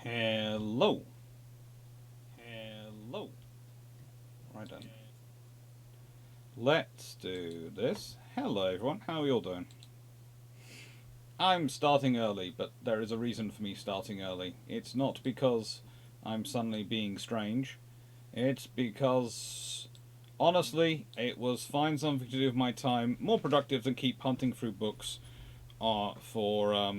Hello. Hello. Right then. Let's do this. Hello everyone, how are you all doing? I'm starting early, but there is a reason for me starting early. It's not because I'm suddenly being strange. It's because, honestly, it was find something to do with my time more productive than keep hunting through books for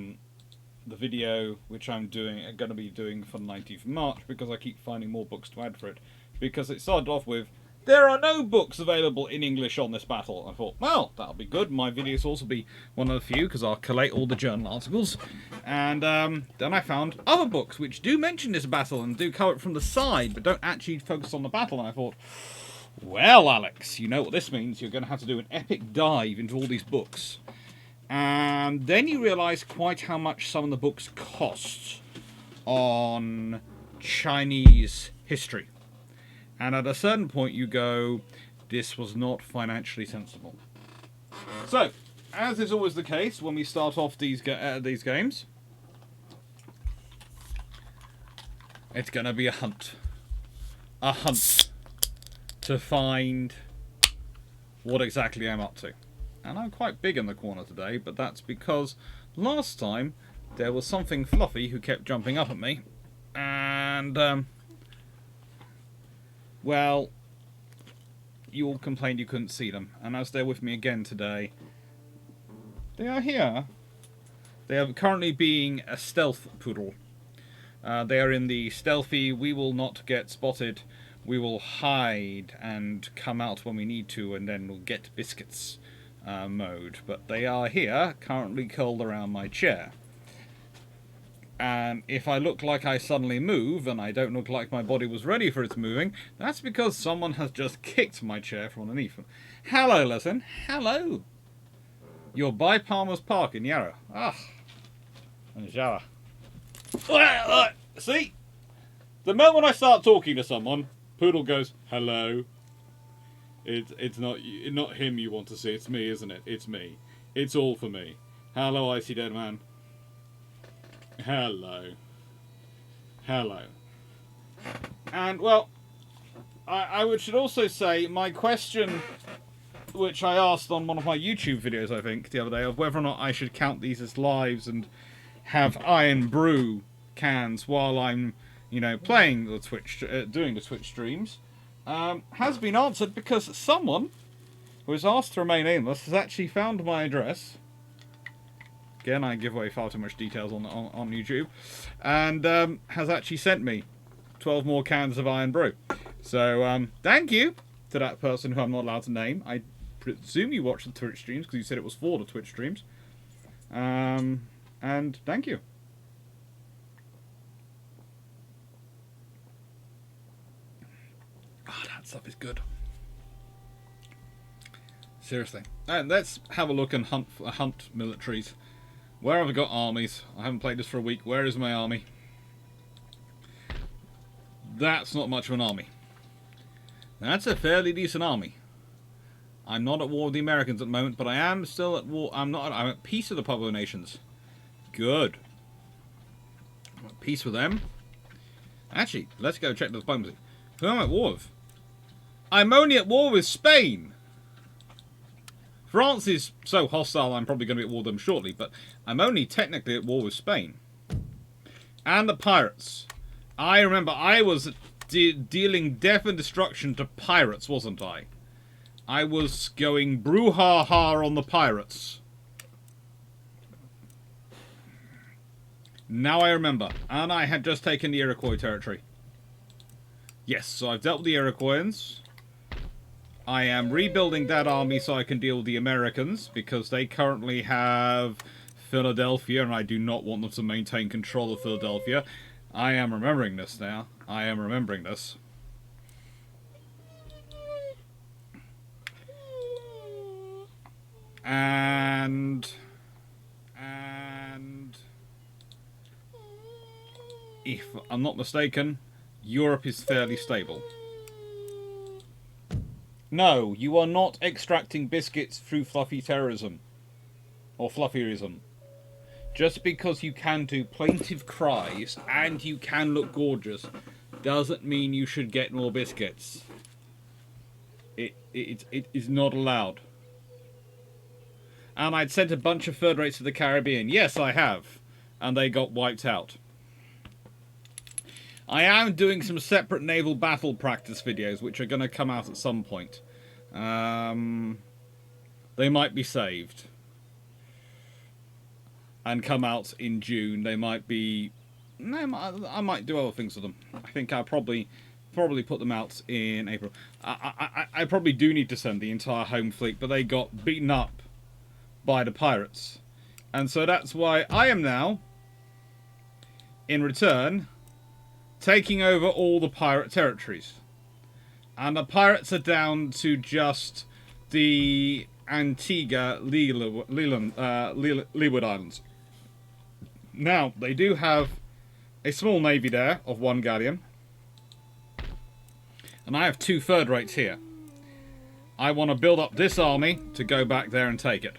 the video which I'm going to be doing for the 19th of March, because I keep finding more books to add for it. Because it started off with, there are no books available in English on this battle. I thought, well, that'll be good. My videos will also be one of the few, because I'll collate all the journal articles. And then I found other books which do mention this battle and do cover it from the side, but don't actually focus on the battle. And I thought, well, Alex, you know what this means. You're going to have to do an epic dive into all these books. And then you realise quite how much some of the books cost on Chinese history. And at a certain point you go, this was not financially sensible. So, as is always the case when we start off these games, it's going to be a hunt. A hunt to find what exactly I'm up to. And I'm quite big in the corner today, but that's because last time there was something fluffy who kept jumping up at me. And, well, you all complained you couldn't see them. And as they're with me again today, they are here. They are currently being a stealth poodle. They are in the stealthy, we will not get spotted, we will hide and come out when we need to, and then we'll get biscuits mode. But they are here, currently curled around my chair. And if I look like I suddenly move, and I don't look like my body was ready for its moving, that's because someone has just kicked my chair from underneath. Hello, listen. Hello. You're by Palmer's Park in Yarra. Ah. And Yarra. See? The moment I start talking to someone, Poodle goes, hello. It's not him you want to see, it's me, isn't it? It's me. It's all for me. Hello, Icy Dead Man. Hello. Hello. And, well, I should also say, my question, which I asked on one of my YouTube videos, I think, the other day, of whether or not I should count these as lives and have Iron Brew cans while I'm, playing the Twitch, doing the Twitch streams, has been answered, because someone who was asked to remain nameless has actually found my address. Again, I give away far too much details on YouTube. And has actually sent me 12 more cans of Iron Brew. So, thank you to that person who I'm not allowed to name. I presume you watched the Twitch streams, because you said it was for the Twitch streams. And thank you. Ah, that stuff is good. Seriously. And let's have a look and hunt militaries. Where have I got armies? I haven't played this for a week. Where is my army? That's not much of an army. That's a fairly decent army. I'm not at war with the Americans at the moment, but I am still at war. I'm at peace with the Pueblo nations. Good. I'm at peace with them. Actually, let's go check the diplomacy. Who am I at war with? I'm only at war with Spain. France is so hostile I'm probably going to be at war with them shortly, but I'm only technically at war with Spain. And the pirates. I remember I was dealing death and destruction to pirates, wasn't I? I was going brouhaha on the pirates. Now I remember. And I had just taken the Iroquois territory. Yes, so I've dealt with the Iroquoians. I am rebuilding that army so I can deal with the Americans, because they currently have Philadelphia, and I do not want them to maintain control of Philadelphia. I am remembering this now. I am remembering this. And if I'm not mistaken, Europe is fairly stable. No, you are not extracting biscuits through fluffy terrorism. Or fluffyism. Just because you can do plaintive cries and you can look gorgeous doesn't mean you should get more biscuits. It is not allowed. And I'd sent a bunch of third rates to the Caribbean. Yes, I have. And they got wiped out. I am doing some separate naval battle practice videos, which are going to come out at some point. They might be saved. And come out in June. They might be... I might do other things with them. I think I'll probably put them out in April. I probably do need to send the entire home fleet, but they got beaten up by the pirates. And so that's why I am now, in return, taking over all the pirate territories. And the pirates are down to just the Antigua Leeward Islands. Now, they do have a small navy there of 1 galleon. And I have 2 third rates here. I want to build up this army to go back there and take it.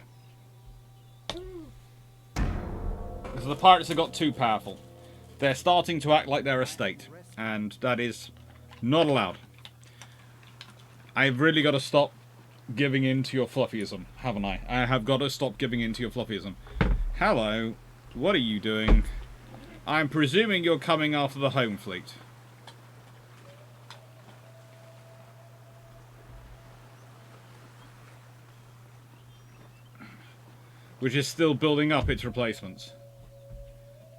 Because the pirates have got too powerful. They're starting to act like they're a state. And that is not allowed. I've really got to stop giving in to your fluffyism, haven't I? I have got to stop giving in to your fluffyism. Hello. What are you doing? I'm presuming you're coming after the home fleet. Which is still building up its replacements.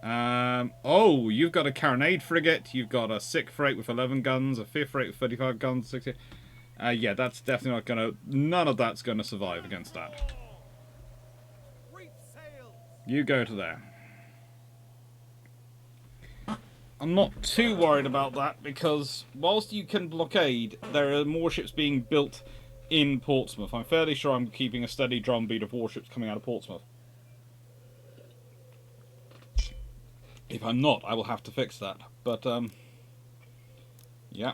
Oh, you've got a carronade frigate, you've got a 6th rate with 11 guns, a 5th rate with 35 guns, 60... yeah, that's definitely not gonna... None of that's gonna survive against that. You go to there. I'm not too worried about that, because whilst you can blockade, there are more ships being built in Portsmouth. I'm fairly sure I'm keeping a steady drumbeat of warships coming out of Portsmouth. If I'm not, I will have to fix that. But, yeah.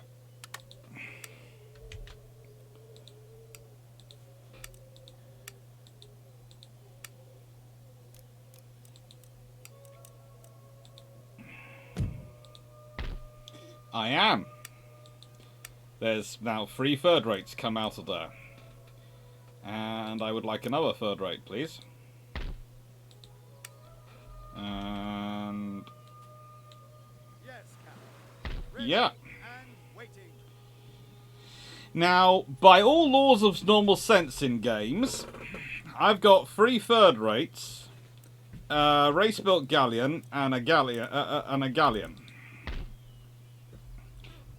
I am. There's now 3 third rates come out of there. And I would like another third rate, please. And... yeah. Now, by all laws of normal sense in games, I've got 3 third rates, a race-built galleon, and a galleon.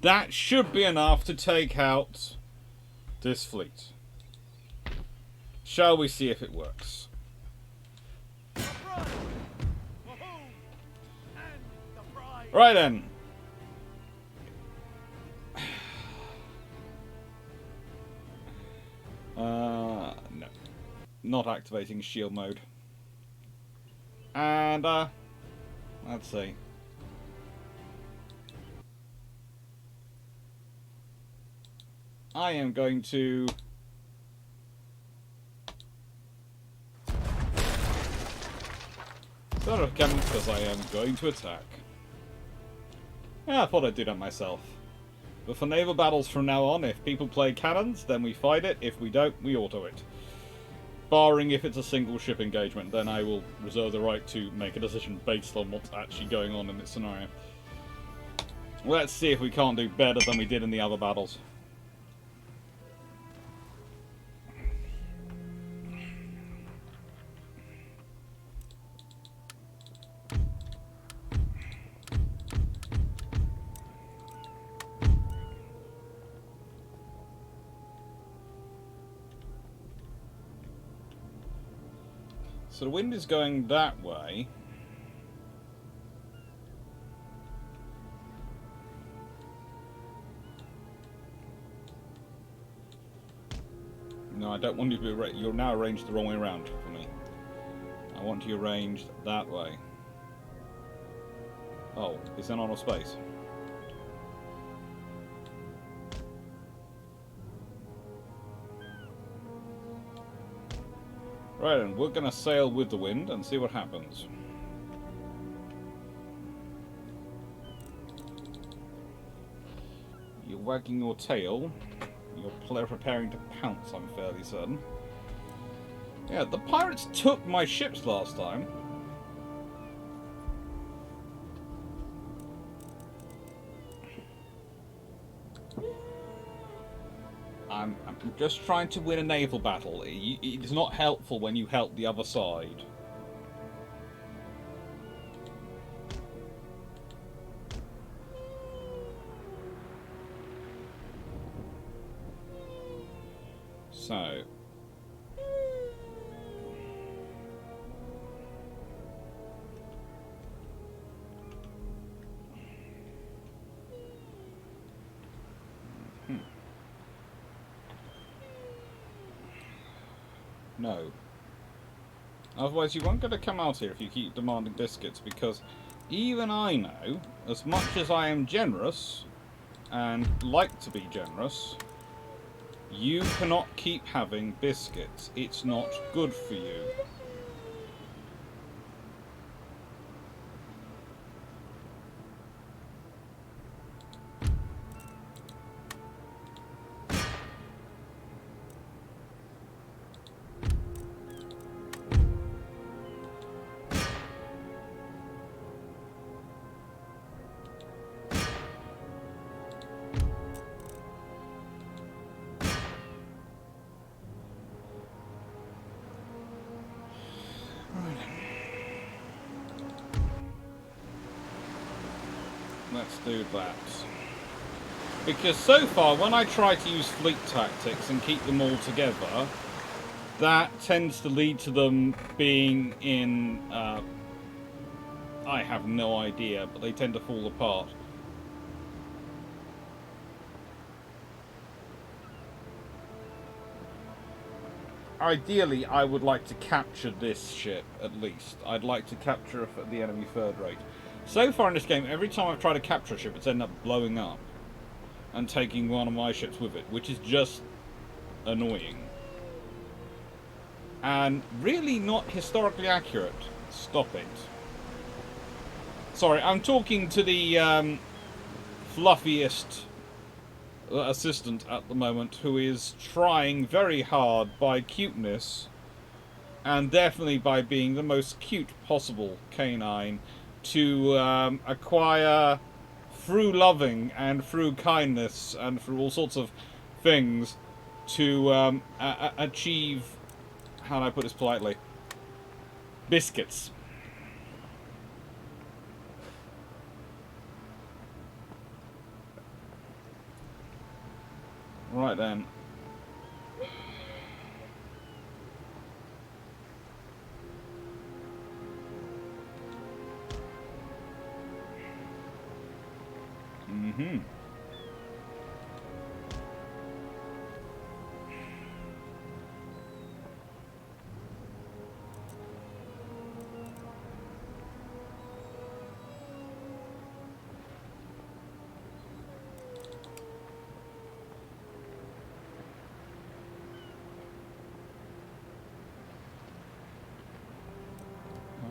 That should be enough to take out this fleet. Shall we see if it works? Right then. No. Not activating shield mode. And, let's see. I am going to... Sort of come because I am going to attack. Yeah, I thought I'd do that myself. But for naval battles from now on, if people play cannons, then we fight it. If we don't, we auto it. Barring if it's a single ship engagement, then I will reserve the right to make a decision based on what's actually going on in this scenario. Let's see if we can't do better than we did in the other battles. So the wind is going that way. No, I don't want you to be... You're now arranged the wrong way around for me. I want you arranged that way. Oh, is that not a space? Right then, we're going to sail with the wind and see what happens. you're wagging your tail. You're preparing to pounce, I'm fairly certain. Yeah, the pirates took my ships last time. I'm just trying to win a naval battle. It's not helpful when you help the other side. So... No. Otherwise you won't get to come out here if you keep demanding biscuits, because even I know, as much as I am generous, and like to be generous, you cannot keep having biscuits. It's not good for you. Let's do that. Because so far, when I try to use fleet tactics and keep them all together, that tends to lead to them being in... I have no idea, but they tend to fall apart. Ideally, I would like to capture this ship, at least. I'd like to capture the enemy third rate. So far in this game, every time I've tried to capture a ship, it's ended up blowing up. And taking one of my ships with it, which is just annoying. And really not historically accurate. Stop it. Sorry, I'm talking to the fluffiest assistant at the moment, who is trying very hard by cuteness, and definitely by being the most cute possible canine, to acquire, through loving and through kindness and through all sorts of things, to achieve, how do I put this politely, biscuits. Right then. Mm-hmm.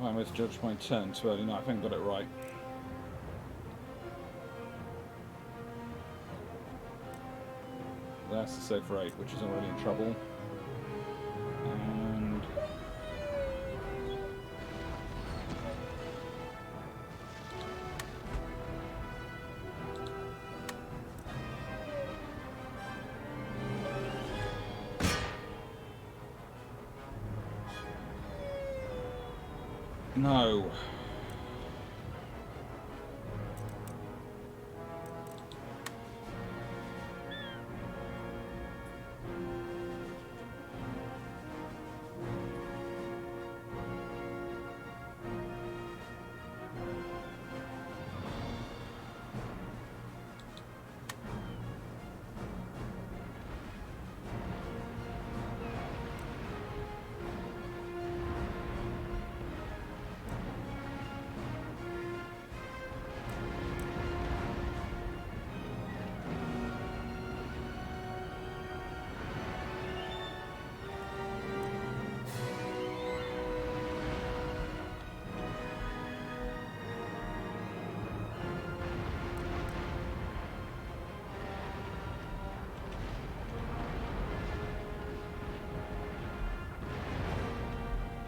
I misjudged my turn too early. No, I think I got it right. That's the safe rate, which is already in trouble. And... no.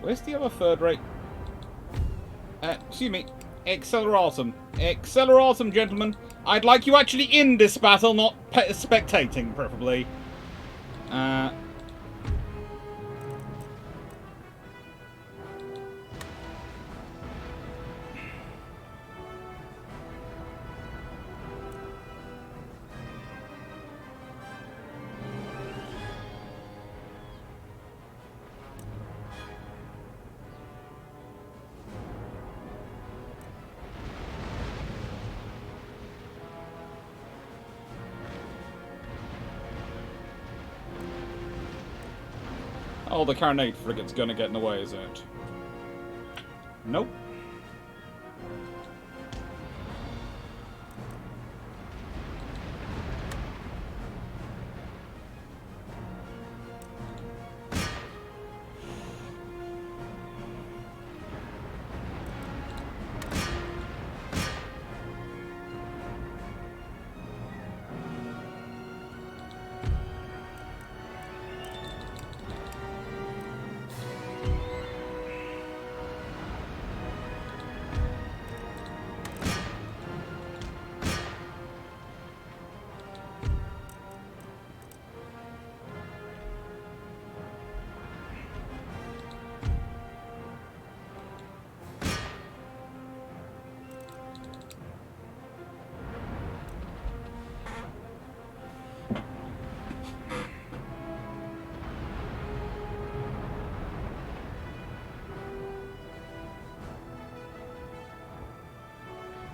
Where's the other third rate? Excuse me. Acceleratum. Acceleratum, gentlemen. I'd like you actually in this battle, not spectating, preferably. Oh, the carronade frigate's gonna get in the way, isn't it? Nope.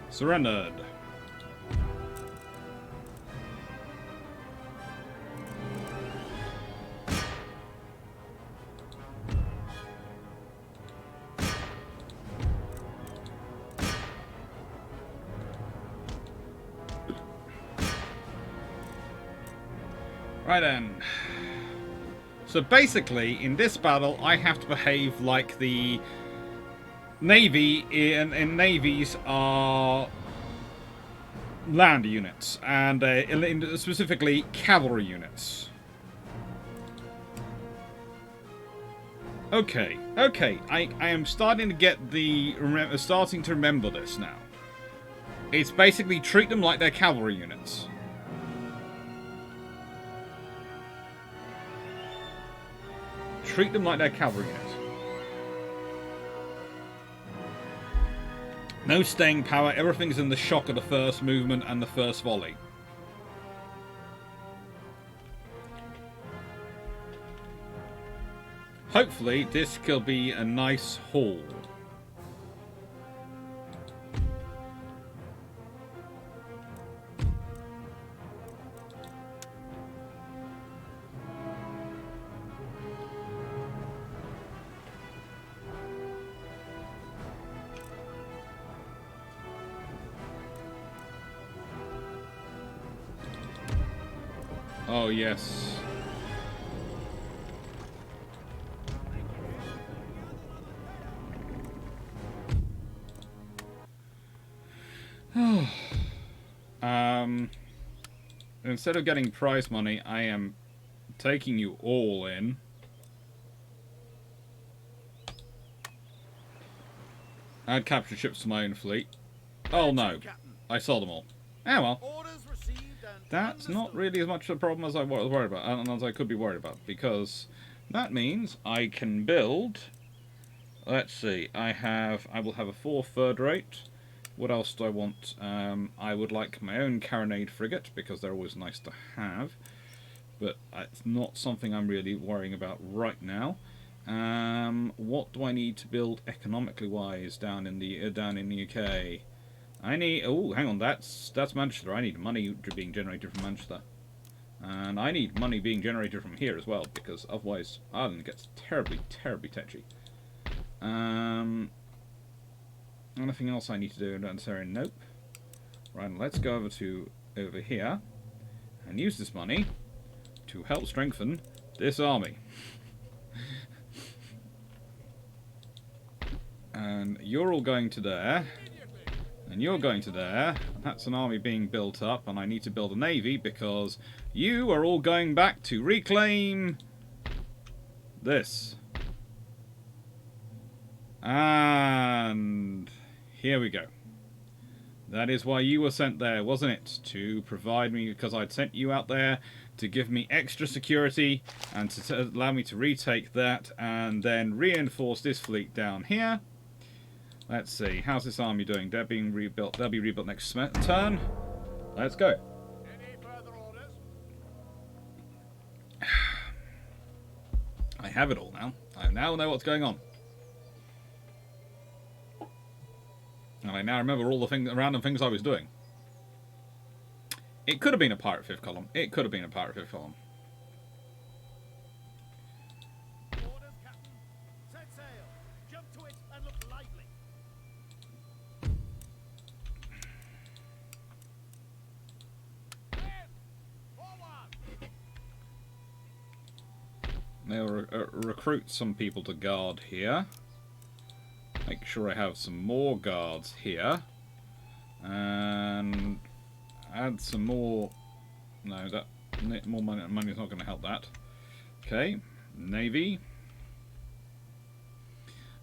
Surrendered. Right then. So basically, in this battle, I have to behave like the Navy, and navies are land units, and specifically cavalry units. Okay, I am starting to get starting to remember this now. It's basically treat them like they're cavalry units. Treat them like they're cavalry units. No staying power, everything's in the shock of the first movement and the first volley. Hopefully this could be a nice haul. Oh, yes. Instead of getting prize money, I am taking you all in. Add captured ships to my own fleet. Oh no, I sold them all. Ah well. That's not really as much of a problem as I was worried about, and as I could be worried about, because that means I can build. Let's see, I will have a 4 third rate. What else do I want? I would like my own carronade frigate, because they're always nice to have, but it's not something I'm really worrying about right now. What do I need to build economically wise down in the UK? I need... Oh, hang on, that's Manchester. I need money being generated from Manchester. And I need money being generated from here as well, because otherwise Ireland gets terribly, terribly tetchy. Anything else I need to do in that area? Nope. Right, let's go over here and use this money to help strengthen this army. And you're all going to there. And you're going to there. That's an army being built up, and I need to build a navy because you are all going back to reclaim this. And here we go. That is why you were sent there, wasn't it? To provide me, because I'd sent you out there to give me extra security and to allow me to retake that and then reinforce this fleet down here. Let's see, how's this army doing? They're being rebuilt. They'll be rebuilt next turn. Let's go. Any further orders? I have it all now. I now know what's going on. And I now remember all the random things I was doing. It could have been a pirate fifth column. It could have been a pirate fifth column. Orders, Captain. Set sail. Jump to it and look lively. Forward. They'll recruit some people to guard here. Make sure I have some more guards here. And add some more. No, that more money is not going to help that. Okay, Navy.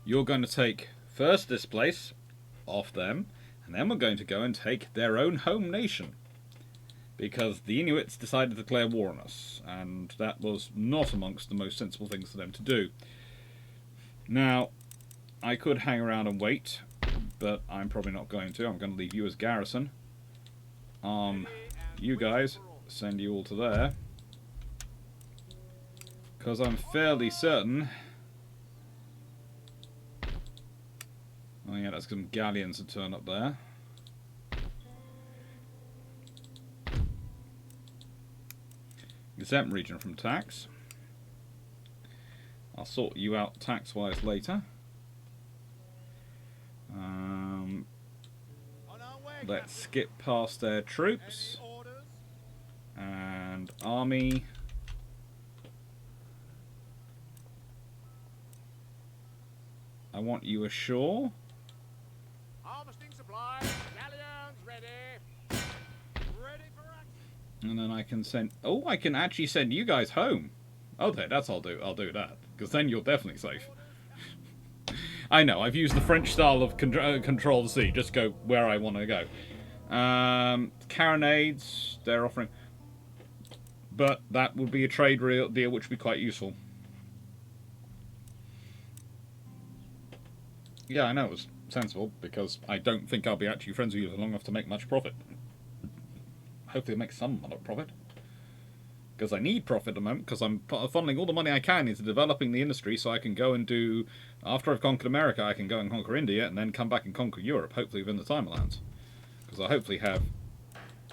You're going to take first this place off them, and then we're going to go and take their own home nation. Because the Inuits decided to declare war on us, and that was not amongst the most sensible things for them to do. Now, I could hang around and wait, but I'm probably not going to. I'm going to leave you as garrison. You guys, send you all to there. Because I'm fairly certain... Oh yeah, that's some galleons to turn up there. Exempt region from tax. I'll sort you out tax-wise later. Let's skip past their troops. And army. I want you ashore. Harvesting supplies. Galleons ready. Ready for action. And then I can send... Oh, I can actually send you guys home. Okay, I'll do that. Because then you're definitely safe. I know, I've used the French style of control the sea. Just go where I want to go. Carronades, they're offering... But that would be a trade deal which would be quite useful. Yeah, I know, it was sensible, because I don't think I'll be actually friends with you long enough to make much profit. Hopefully I'll make some profit. Because I need profit at the moment, because I'm funneling all the money I can into developing the industry so I can go and do... After I've conquered America, I can go and conquer India, and then come back and conquer Europe, hopefully within the time allowance. Because I hopefully have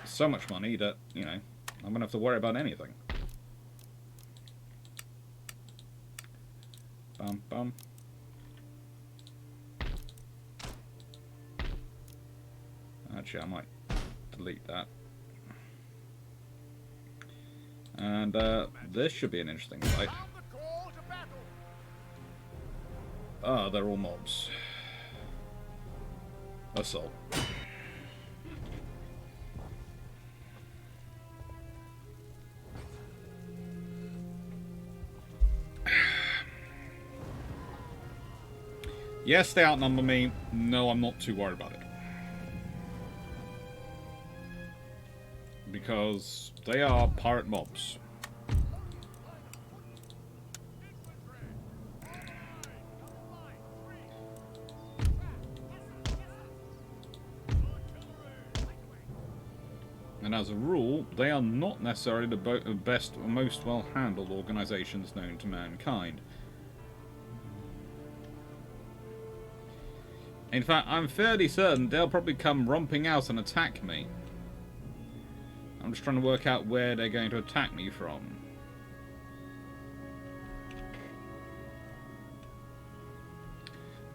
so much money that, you know, I'm going to have to worry about anything. Bum, bum. Actually, I might delete that. And this should be an interesting fight. Ah, they're all mobs. Assault. Yes, they outnumber me. No, I'm not too worried about it. Because they are pirate mobs. And as a rule, they are not necessarily the best or most well-handled organizations known to mankind. In fact, I'm fairly certain they'll probably come romping out and attack me. I'm just trying to work out where they're going to attack me from.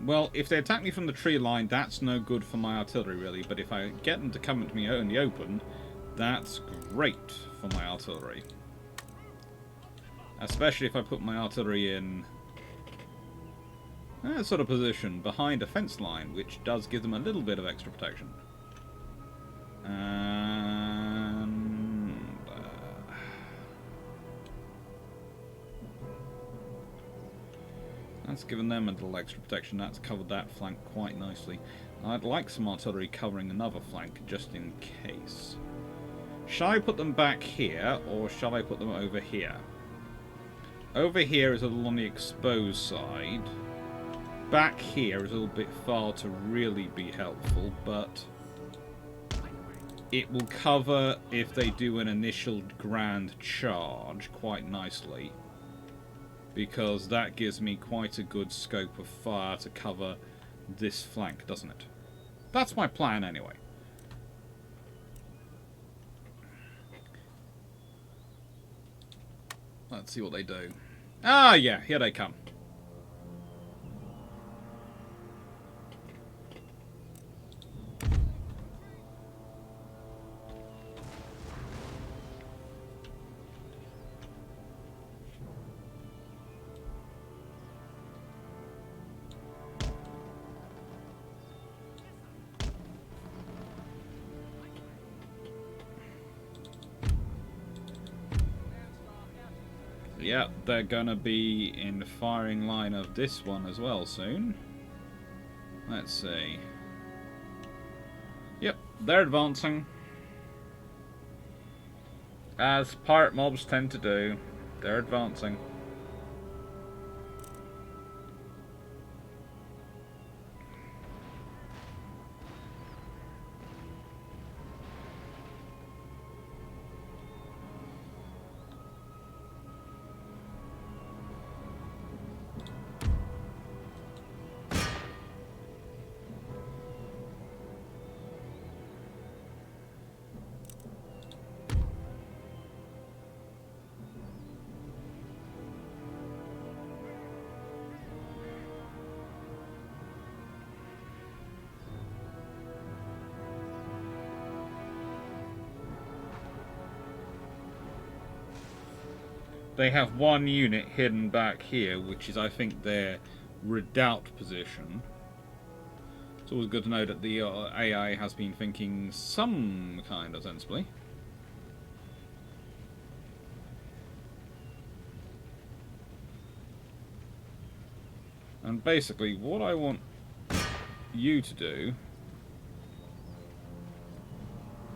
Well, if they attack me from the tree line, that's no good for my artillery, really. But if I get them to come into me in the open, that's great for my artillery. Especially if I put my artillery in a sort of position behind a fence line, which does give them a little bit of extra protection. And That's given them a little extra protection. That's covered that flank quite nicely. I'd like some artillery covering another flank, just in case. Shall I put them back here, or shall I put them over here? Over here is a little on the exposed side. Back here is a little bit far to really be helpful, but it will cover if they do an initial grand charge quite nicely, because that gives me quite a good scope of fire to cover this flank, doesn't it? That's my plan anyway. Let's see what they do. Ah, yeah, here they come. Yeah, they're gonna be in the firing line of this one as well soon. Let's see. Yep, they're advancing. As pirate mobs tend to do, they're advancing. They have one unit hidden back here, which is, I think, their redoubt position. It's always good to know that the AI has been thinking some kind of sensibly. And basically, what I want you to do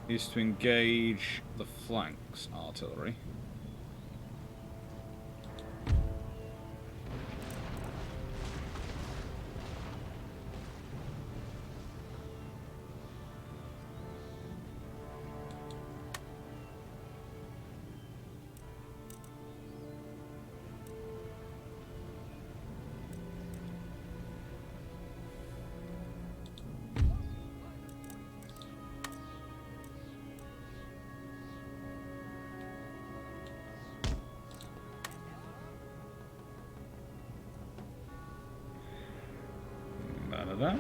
is to engage the flanks artillery. That.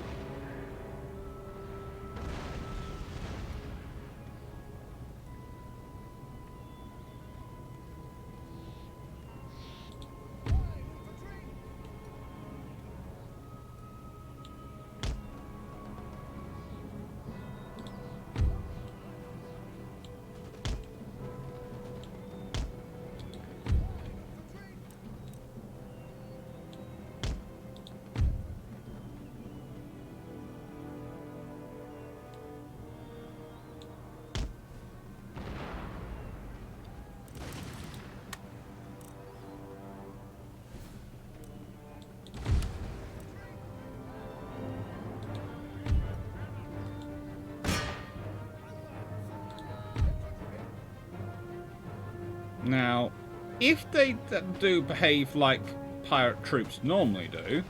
Now, if they do behave like pirate troops normally do,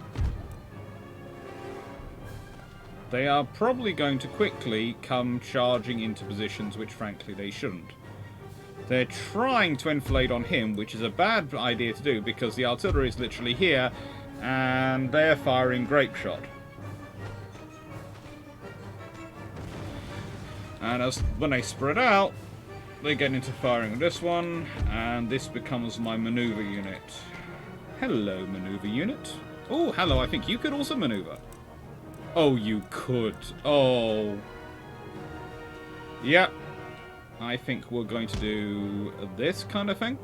they are probably going to quickly come charging into positions which, frankly, they shouldn't. They're trying to enfilade on him, which is a bad idea to do because the artillery is literally here, and they're firing grape shot. And when they spread out, they get into firing on this one, and this becomes my maneuver unit. Hello, maneuver unit. Oh, hello, I think you could also maneuver. Oh, you could. Oh. Yep. I think we're going to do this kind of thing.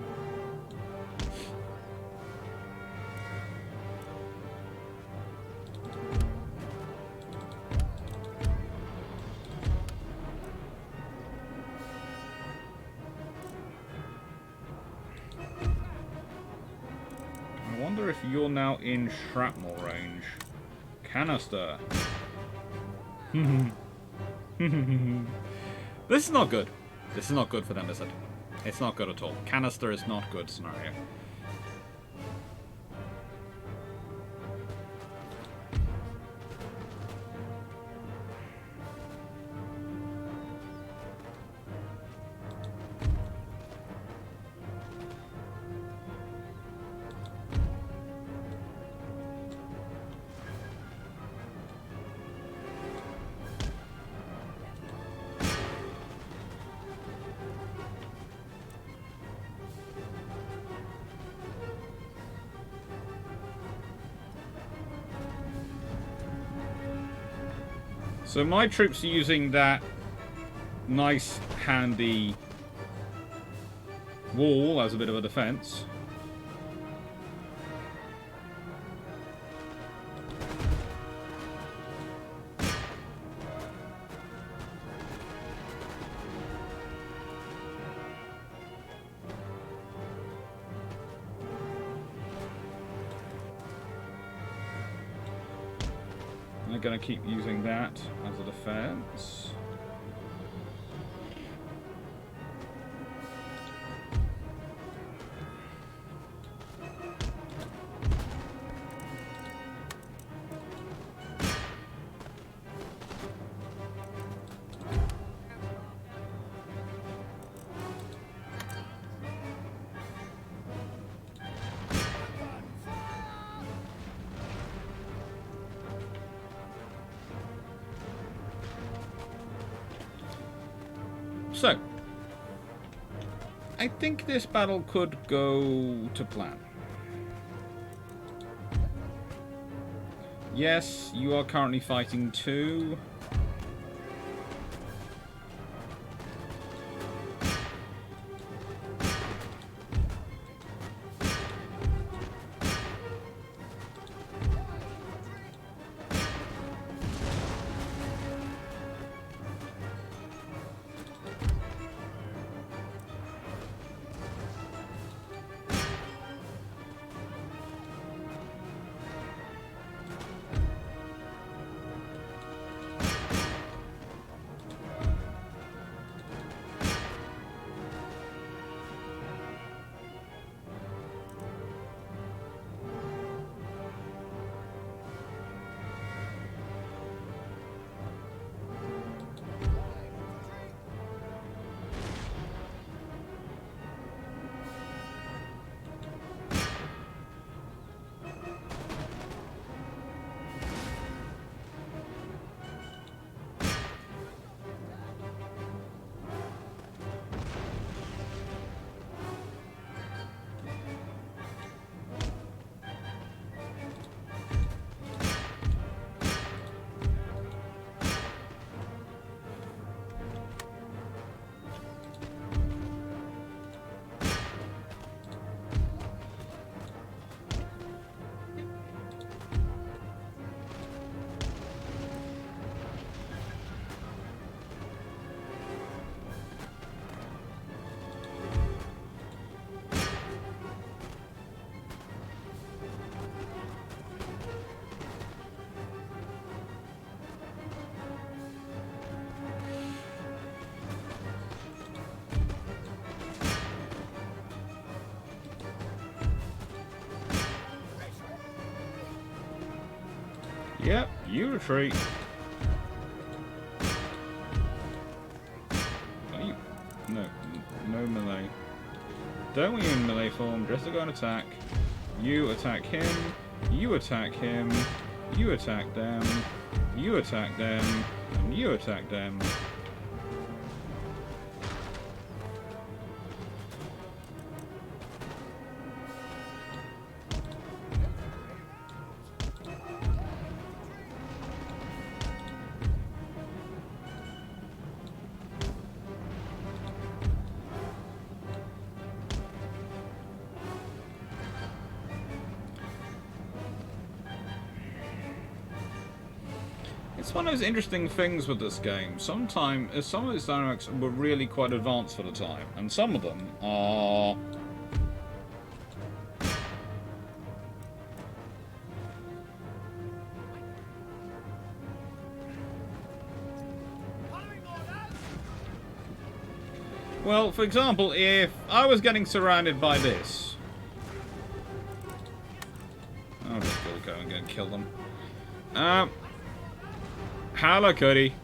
if you're now in shrapnel range. Canister. This is not good. This is not good for them, is it? It's not good at all. Canister is not good scenario. So my troops are using that nice, handy wall as a bit of a defense. They're going to keep using that as a defense. So, I think this battle could go to plan. Yes, you are currently fighting two. Yep, you retreat. Are you? No, no melee. Don't want you in melee form, just to go and attack. You attack him, you attack him, you attack them, you attack them, and you attack them. It's one of those interesting things with this game. Sometimes, some of its dynamics were really quite advanced for the time, and some of them are Well, for example, if I was getting surrounded by this... I'll just go and kill them. Hello, Cody.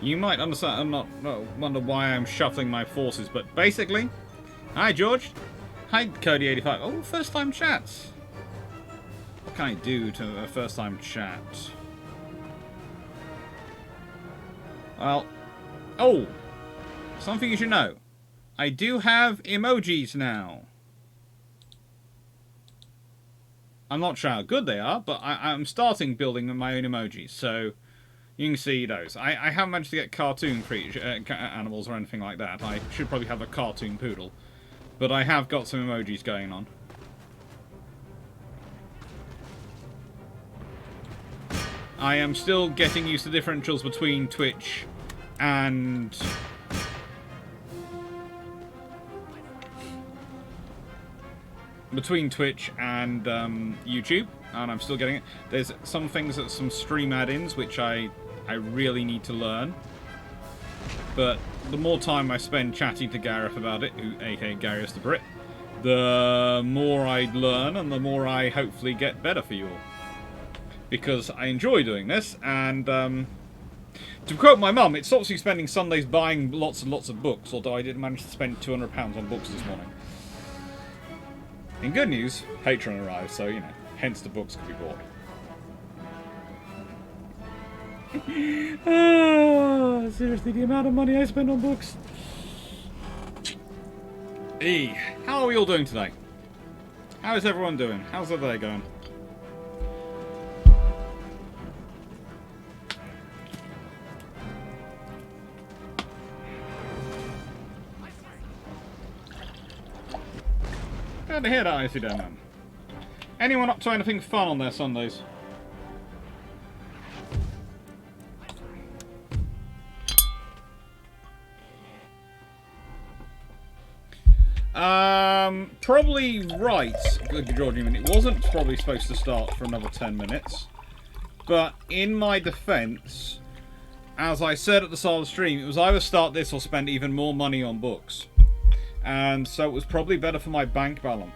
You might understand, wonder why I'm shuffling my forces, but basically... Hi, George. Hi, Cody85. Oh, first time chats. What can I do to a first time chat? Well... Oh! Something you should know. I do have emojis now. I'm not sure how good they are, but I'm starting building my own emojis, so... You can see those. I haven't managed to get cartoon animals or anything like that. I should probably have a cartoon poodle. But I have got some emojis going on. I am still getting used to differentials between Twitch and... YouTube. And I'm still getting it. There's some things that some stream add-ins which I really need to learn. But the more time I spend chatting to Gareth about it, aka Gareth the Brit, the more I learn and the more I hopefully get better for you all. Because I enjoy doing this, and to quote my mum, it stops me spending Sundays buying lots and lots of books, although I did manage to spend £200 on books this morning. In good news, Patreon arrived, so, you know, hence the books could be bought. Seriously, the amount of money I spend on books. Hey, how are we all doing today? How is everyone doing? How's their day going? Glad to hear that, I see down man. Anyone up to anything fun on their Sundays? Probably right, George. It wasn't probably supposed to start for another 10 minutes. But in my defense, as I said at the start of the stream, it was either start this or spend even more money on books. And so it was probably better for my bank balance.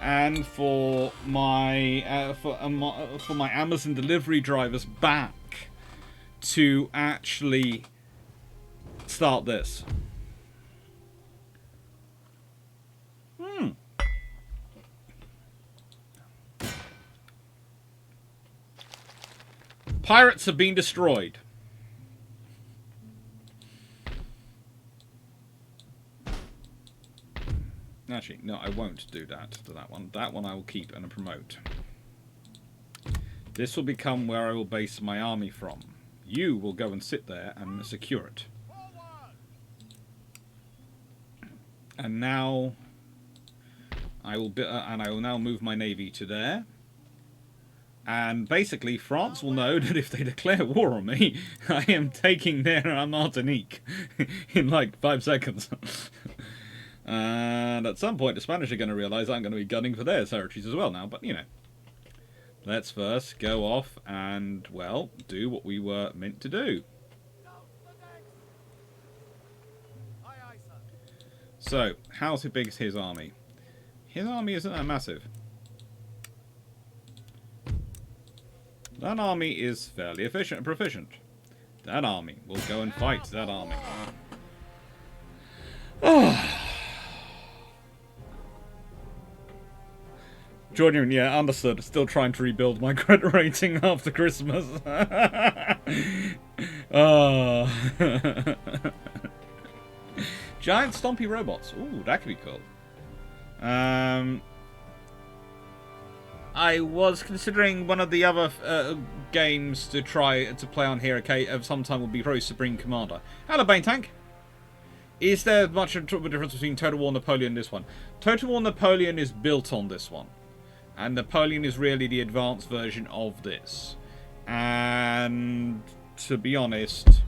And for my for my Amazon delivery drivers back to actually start this. Pirates have been destroyed. Actually, no, I won't do that to that one. That one I will keep and promote. This will become where I will base my army from. You will go and sit there and secure it. And now I will now move my navy to there. And basically, France will know that if they declare war on me, I am taking their Martinique in like 5 seconds. And at some point, the Spanish are going to realise I'm going to be gunning for their territories as well now. But, you know, let's first go off and, well, do what we were meant to do. So, how big is his army? His army isn't that massive. That army is fairly proficient. That army will go and fight that army. Jordan, yeah, understood. Still trying to rebuild my credit rating after Christmas. Giant stompy robots. Ooh, that could be cool. I was considering one of the other games to try to play on here. Okay, of some time will be Pro Supreme Commander. Hello, Bane Tank. Is there much of a difference between Total War Napoleon and this one? Total War Napoleon is built on this one, and Napoleon is really the advanced version of this. And to be honest,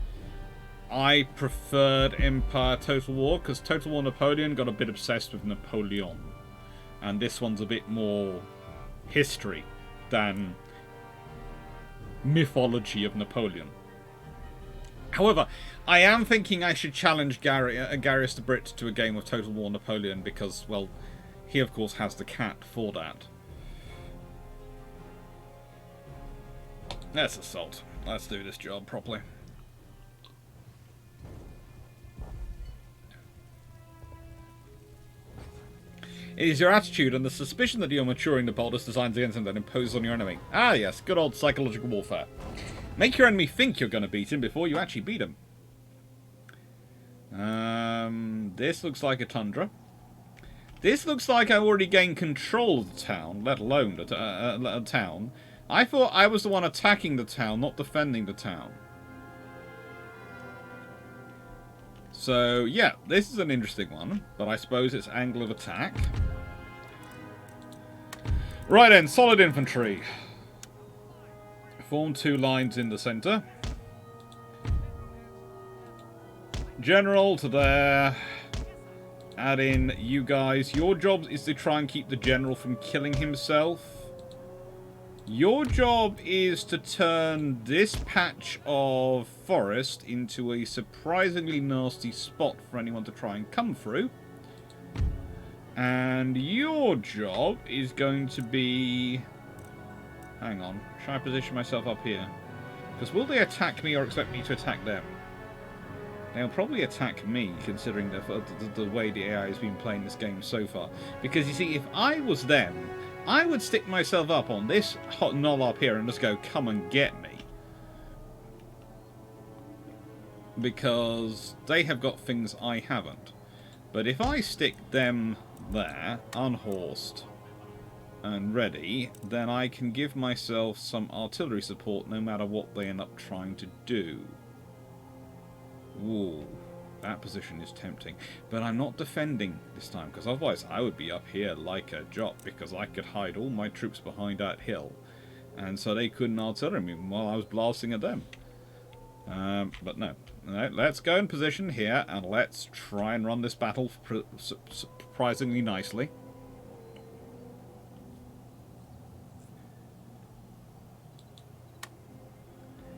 I preferred Empire Total War because Total War Napoleon got a bit obsessed with Napoleon, and this one's a bit more history than mythology of Napoleon. However, I am thinking I should challenge Garius the Brit to a game of Total War Napoleon because, well, he of course has the cat for that. Let's assault. Let's do this job properly. It is your attitude and the suspicion that you are maturing the boldest designs against him that impose on your enemy. Ah yes, good old psychological warfare. Make your enemy think you're going to beat him before you actually beat him. This looks like a tundra. This looks like I already gained control of the town, let alone a town. I thought I was the one attacking the town, not defending the town. So, yeah, this is an interesting one, but I suppose it's angle of attack. Right then, solid infantry. Form 2 lines in the centre. General to there. Add in you guys. Your job is to try and keep the general from killing himself. Your job is to turn this patch of forest into a surprisingly nasty spot for anyone to try and come through. And your job is going to be... Hang on. Should I position myself up here? Because will they attack me or expect me to attack them? They'll probably attack me, considering the way the AI has been playing this game so far. Because, you see, if I was them, I would stick myself up on this hot knoll up here and just go, come and get me. Because they have got things I haven't. But if I stick them there, unhorsed and ready, then I can give myself some artillery support no matter what they end up trying to do. Ooh, that position is tempting. But I'm not defending this time, because otherwise I would be up here like a jop, because I could hide all my troops behind that hill. And so they couldn't artillery me while I was blasting at them. But no. Let's go in position here, and let's try and run this battle surprisingly nicely.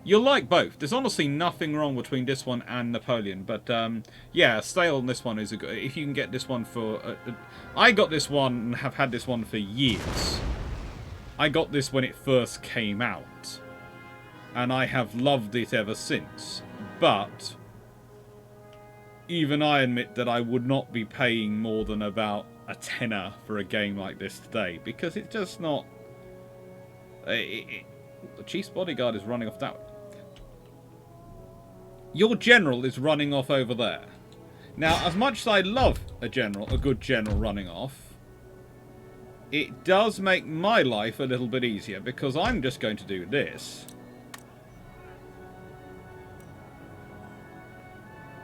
You'll like both. There's honestly nothing wrong between this one and Napoleon, but yeah, stale on this one is a good. If you can get this one for, I got this one and have had this one for years. I got this when it first came out, and I have loved it ever since. But even I admit that I would not be paying more than about a tenner for a game like this today, because it's just not. The Chief's bodyguard is running off that way. Your general is running off over there. Now, as much as I love a good general running off, it does make my life a little bit easier, because I'm just going to do this.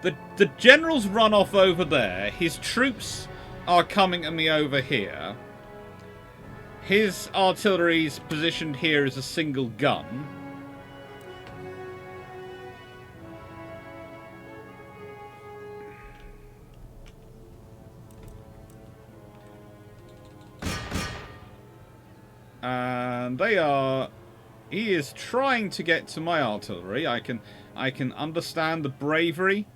The general's run off over there. His troops are coming at me over here. His artillery's positioned here as a single gun. And they are... He is trying to get to my artillery. I can understand the bravery.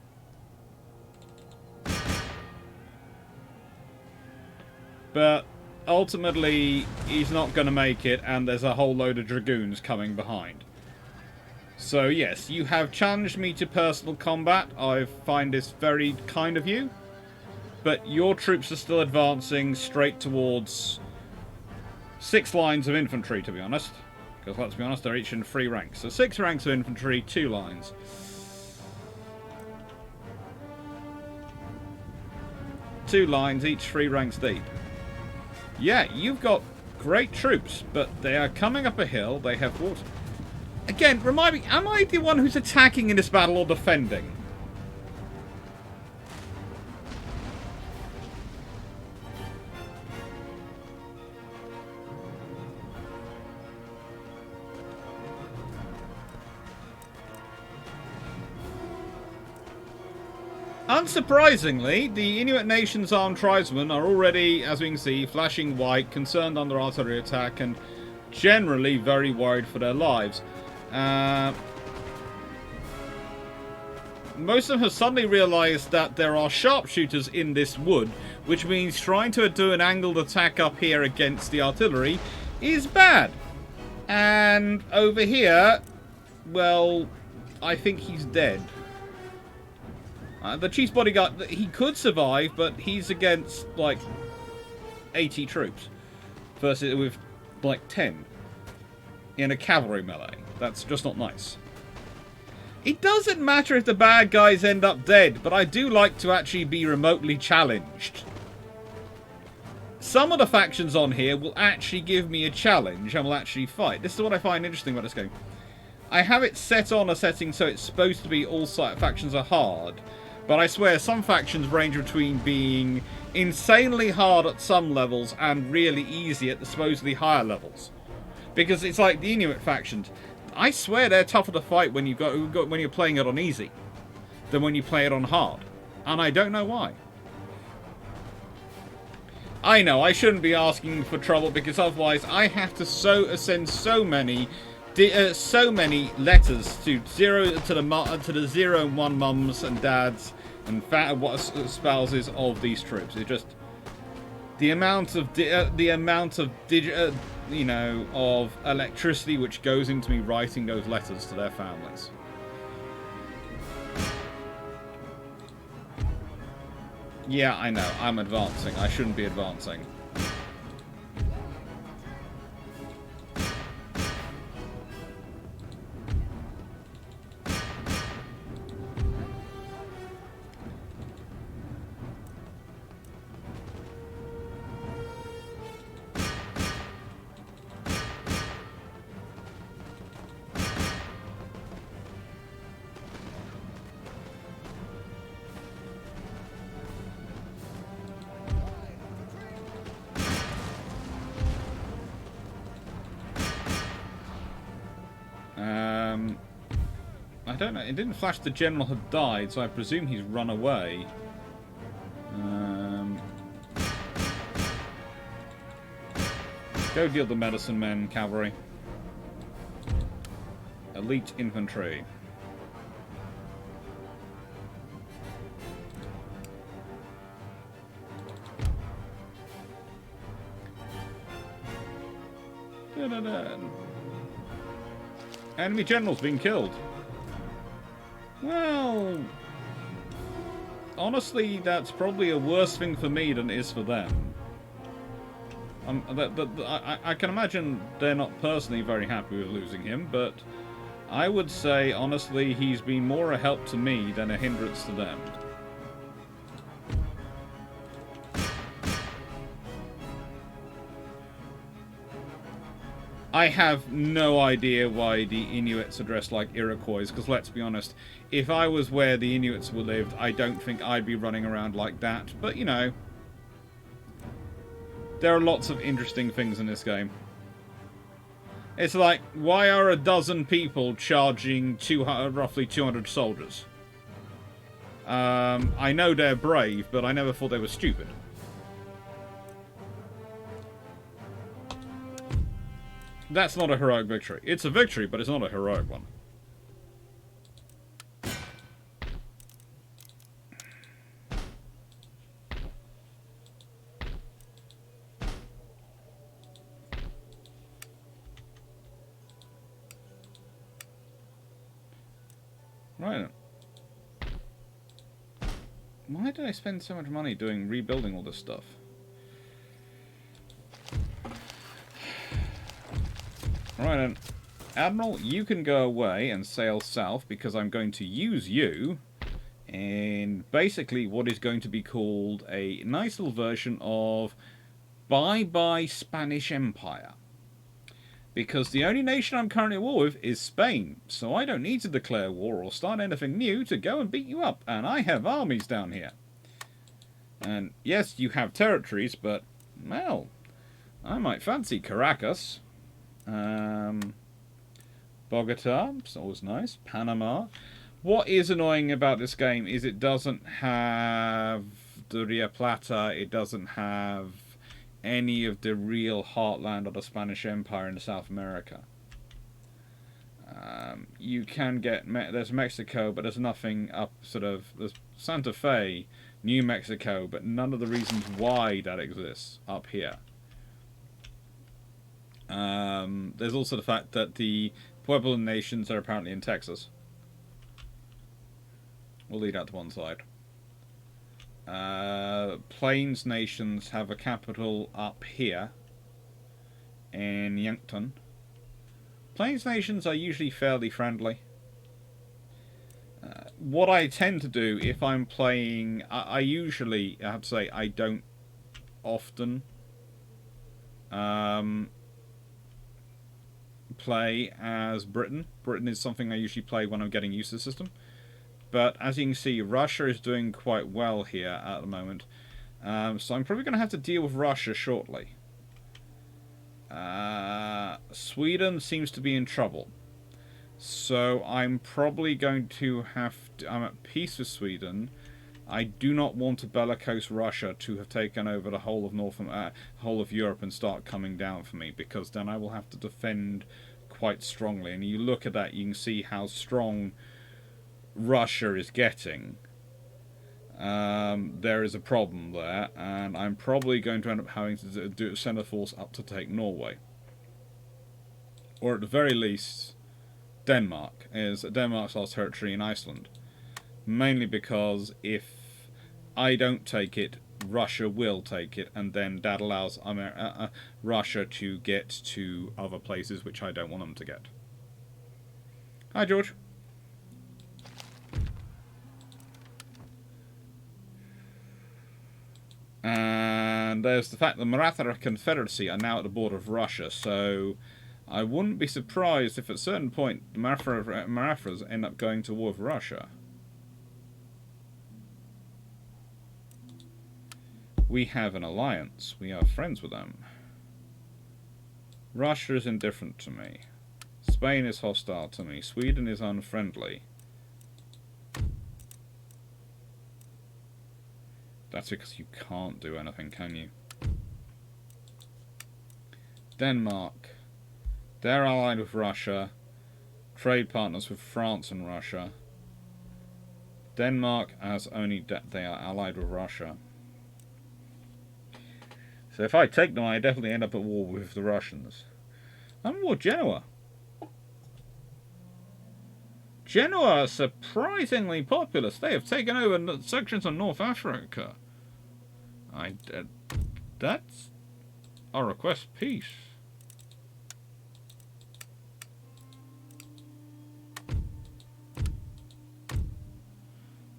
But ultimately, he's not going to make it, and there's a whole load of dragoons coming behind. So yes, you have challenged me to personal combat. I find this very kind of you. But your troops are still advancing straight towards 6 lines of infantry, to be honest. Because let's be honest, they're each in 3 ranks. So 6 ranks of infantry, 2 lines. Two lines, each 3 ranks deep. Yeah, you've got great troops, but they are coming up a hill. They have water. Again, remind me, am I the one who's attacking in this battle or defending? Unsurprisingly, the Inuit Nation's armed tribesmen are already, as we can see, flashing white, concerned under artillery attack, and generally very worried for their lives. Most of them have suddenly realised that there are sharpshooters in this wood, which means trying to do an angled attack up here against the artillery is bad. And over here, well, I think he's dead. The chief's bodyguard, he could survive, but he's against, like, 80 troops. Versus with, like, 10. In a cavalry melee. That's just not nice. It doesn't matter if the bad guys end up dead, but I do like to actually be remotely challenged. Some of the factions on here will actually give me a challenge and will actually fight. This is what I find interesting about this game. I have it set on a setting so it's supposed to be all factions are hard. But I swear, some factions range between being insanely hard at some levels and really easy at the supposedly higher levels. Because it's like the Inuit factions. I swear they're tougher to fight when when you're playing it on easy than when you play it on hard. And I don't know why. I know, I shouldn't be asking for trouble because otherwise I have to send so many letters to the 0 and 1 mums and dads and spouses of these troops. It just the amount of of electricity which goes into me writing those letters to their families. Yeah, I know. I'm advancing. I shouldn't be advancing. I don't know. It didn't flash the general had died, so I presume he's run away. Go deal the medicine men, cavalry. Elite infantry. Da-da-da. Enemy generals being killed. Well, honestly, that's probably a worse thing for me than it is for them. I can imagine they're not personally very happy with losing him, but I would say, honestly, he's been more a help to me than a hindrance to them. I have no idea why the Inuits are dressed like Iroquois, because let's be honest, if I was where the Inuits were lived, I don't think I'd be running around like that, but you know. There are lots of interesting things in this game. It's like, why are a dozen people charging roughly 200 soldiers? I know they're brave, but I never thought they were stupid. That's not a heroic victory. It's a victory, but it's not a heroic one. Right. Why did I spend so much money rebuilding all this stuff? Right then. Admiral, you can go away and sail south because I'm going to use you in basically what is going to be called a nice little version of Bye-Bye Spanish Empire. Because the only nation I'm currently at war with is Spain, so I don't need to declare war or start anything new to go and beat you up, and I have armies down here. And yes, you have territories, but, well, I might fancy Caracas. Bogota, it's always nice. Panama. What is annoying about this game is it doesn't have the Ria Plata, it doesn't have any of the real heartland of the Spanish Empire in South America. You can get, there's Mexico, but there's nothing up there's Santa Fe, New Mexico, but none of the reasons why that exists up here. There's also the fact that the Puebloan nations are apparently in Texas. We'll leave that to one side. Plains nations have a capital up here in Yankton. Plains nations are usually fairly friendly. What I tend to do if I'm playing, I usually, I have to say, I don't often play as Britain. Britain is something I usually play when I'm getting used to the system. But as you can see, Russia is doing quite well here at the moment. So I'm probably going to have to deal with Russia shortly. Sweden seems to be in trouble. So I'm probably going to have to... I'm at peace with Sweden. I do not want a bellicose Russia to have taken over the whole of Europe and start coming down for me, because then I will have to defend quite strongly. And you look at that, you can see how strong Russia is getting. There is a problem there, and I'm probably going to end up having to send a force up to take Norway, or at the very least Denmark. Denmark's lost territory in Iceland, mainly because if I don't take it, Russia will take it, and then that allows Russia to get to other places which I don't want them to get. Hi, George. And there's the fact the Maratha Confederacy are now at the border of Russia, so I wouldn't be surprised if at a certain point the Marathas end up going to war with Russia. We have an alliance. We are friends with them. Russia is indifferent to me. Spain is hostile to me. Sweden is unfriendly. That's because you can't do anything, can you? Denmark. They're allied with Russia. Trade partners with France and Russia. Denmark as only they are allied with Russia. So if I take them, I definitely end up at war with the Russians. I'm at war with Genoa. Genoa are surprisingly populous. They have taken over sections of North Africa. That's our request peace.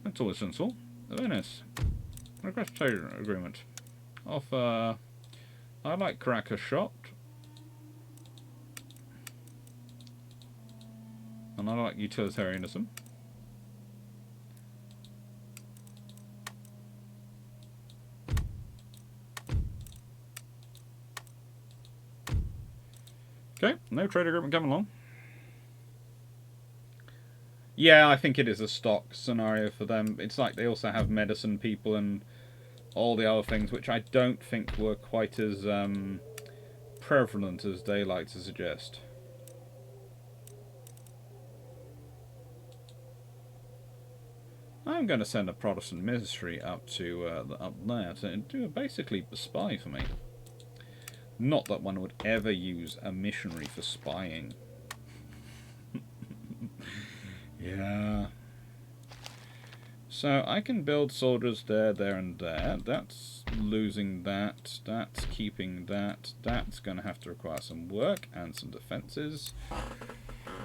That's always sensible. Venice. Request trade agreement. Offer. I like Caracas shot. And I like utilitarianism. Okay, no trade agreement coming along. Yeah, I think it is a stock scenario for them. It's like they also have medicine people and all the other things, which I don't think were quite as prevalent as they like to suggest. I'm going to send a Protestant ministry up to up there to do basically spy for me. Not that one would ever use a missionary for spying. Yeah. So I can build soldiers there, there, and there. That's losing that. That's keeping that. That's going to have to require some work and some defences.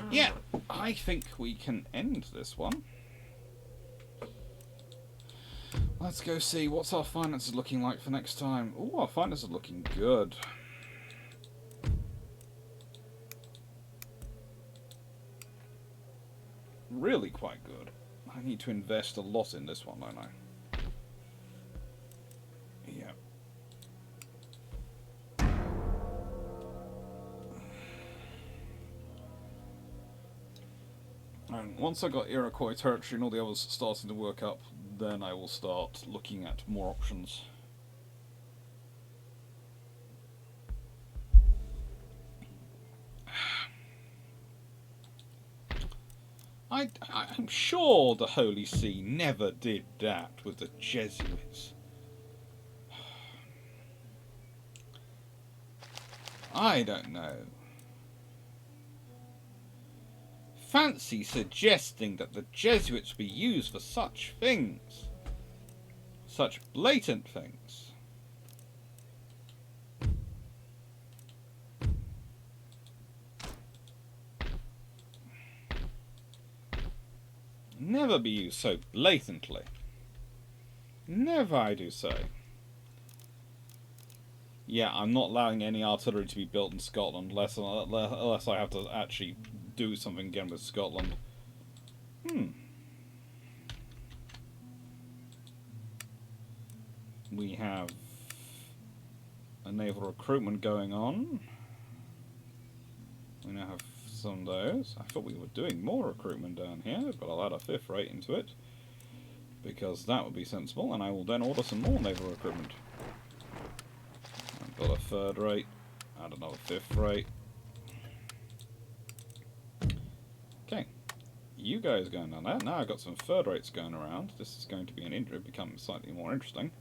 Yeah, I think we can end this one. Let's go see what's our finances looking like for next time. Ooh, our finances are looking good. Really quite good. I need to invest a lot in this one, don't I? Yeah. And once I got Iroquois territory and all the others starting to work up, then I will start looking at more options. I'm sure the Holy See never did that with the Jesuits. I don't know. Fancy suggesting that the Jesuits be used for such things. Such blatant things. Never be used so blatantly. Never, I do say. Yeah, I'm not allowing any artillery to be built in Scotland unless I have to actually do something again with Scotland. We have a naval recruitment going on. We now have some of those. I thought we were doing more recruitment down here, but I'll add a 5th rate into it, because that would be sensible, and I will then order some more naval recruitment. I've got a 3rd rate, add another 5th rate. Okay, you guys going down there. Now I've got some 3rd rates going around. This is going to be become slightly more interesting.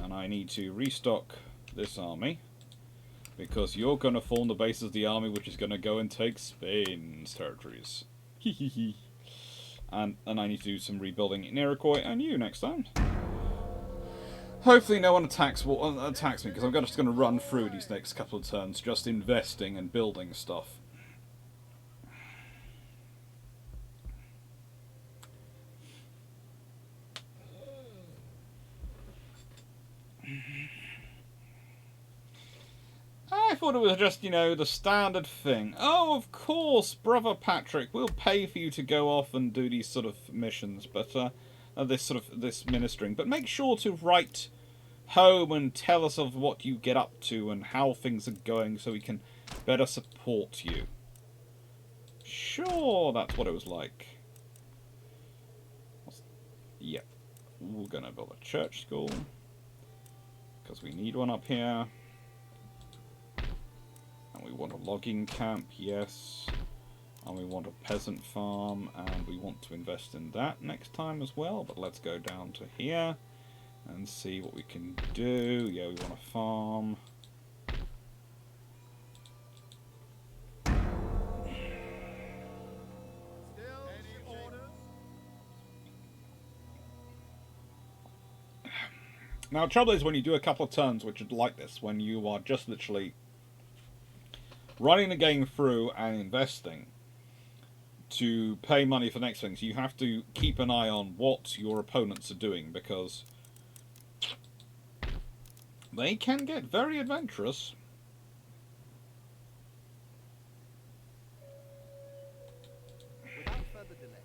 And I need to restock this army, because you're going to form the base of the army which is going to go and take Spain's territories. and I need to do some rebuilding in Iroquois and you next time. Hopefully no one attacks me, because I'm just going to run through these next couple of turns just investing and building stuff. I thought it was just, the standard thing. Oh, of course, Brother Patrick, we'll pay for you to go off and do these sort of missions, but this ministering. But make sure to write home and tell us of what you get up to and how things are going so we can better support you. Sure, that's what it was like. Yep. We're going to build a church school, because we need one up here. And we want a logging camp, yes. And we want a peasant farm, and we want to invest in that next time as well. But let's go down to here and see what we can do. Yeah, we want a farm. Now, the trouble is when you do a couple of turns which are like this, when you are just literally running the game through and investing to pay money for next things, you have to keep an eye on what your opponents are doing, because they can get very adventurous. Without further delay.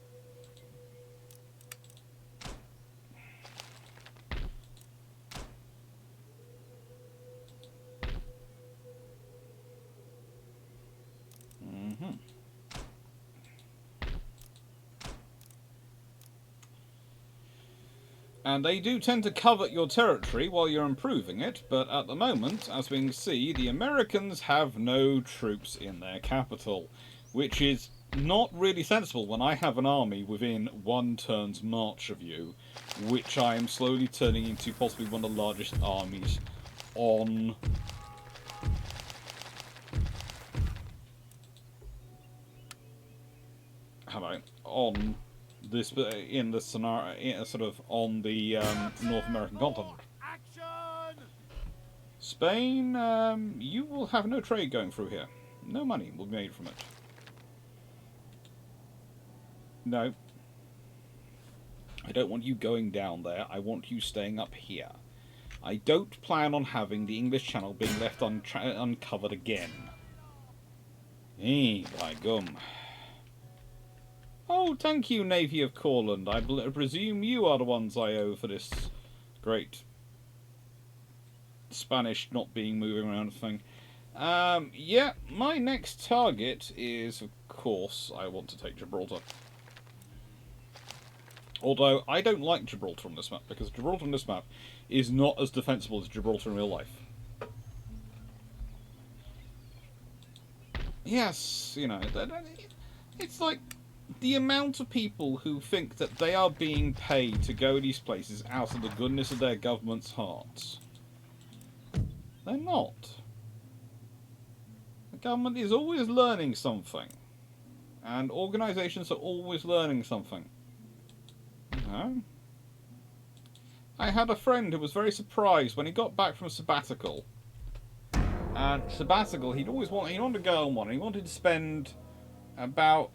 And they do tend to covet your territory while you're improving it, but at the moment, as we can see, the Americans have no troops in their capital, which is not really sensible when I have an army within one turn's march of you, which I am slowly turning into possibly one of the largest armies on... Hello. On this, in the scenario, sort of on the North American continent. Action! Spain, you will have no trade going through here. No money will be made from it. No. I don't want you going down there. I want you staying up here. I don't plan on having the English Channel being left uncovered again. Eh, by gum. Oh, thank you, Navy of Courland. I presume you are the ones I owe for this great Spanish not being moving around thing. Yeah, my next target is, of course, I want to take Gibraltar. Although, I don't like Gibraltar on this map, because Gibraltar on this map is not as defensible as Gibraltar in real life. Yes, you know, it's like the amount of people who think that they are being paid to go to these places out of the goodness of their government's hearts. They're not. The government is always learning something. And organisations are always learning something. You know? I had a friend who was very surprised when he got back from sabbatical. And sabbatical, he wanted to go on one. He wanted to spend about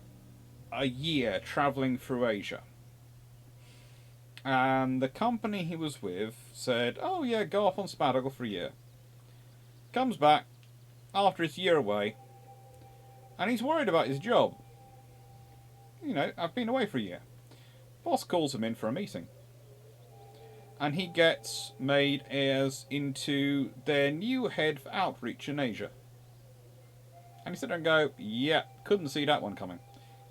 a year travelling through Asia. And the company he was with said, oh yeah, go off on sabbatical for a year. Comes back after his year away, and he's worried about his job. You know, I've been away for a year. Boss calls him in for a meeting. And he gets made as into their new head for outreach in Asia. And he sit there and go, yeah, couldn't see that one coming.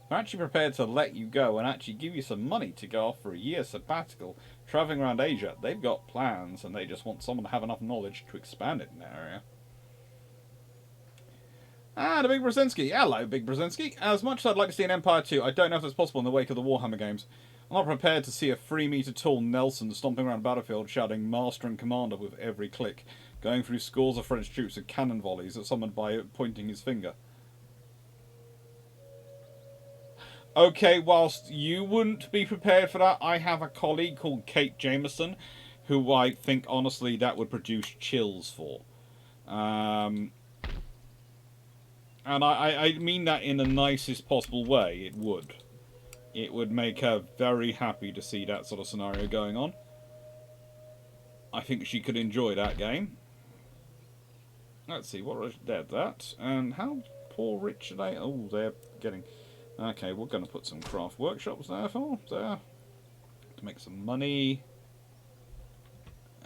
They're actually prepared to let you go and actually give you some money to go off for a year sabbatical, travelling around Asia. They've got plans, and they just want someone to have enough knowledge to expand it in that area. Ah, the Big Brzezinski. Hello, Big Brzezinski. As much as I'd like to see an Empire 2, I don't know if it's possible in the wake of the Warhammer games. I'm not prepared to see a 3-metre-tall Nelson stomping around the battlefield shouting Master and Commander with every click, going through scores of French troops with cannon volleys at someone by pointing his finger. Okay, whilst you wouldn't be prepared for that, I have a colleague called Kate Jameson, who I think, honestly, that would produce chills for. And I mean that in the nicest possible way, it would. It would make her very happy to see that sort of scenario going on. I think she could enjoy that game. Let's see, what there's that. And how poor rich are they? Oh, they're getting... Okay, we're going to put some craft workshops there to make some money.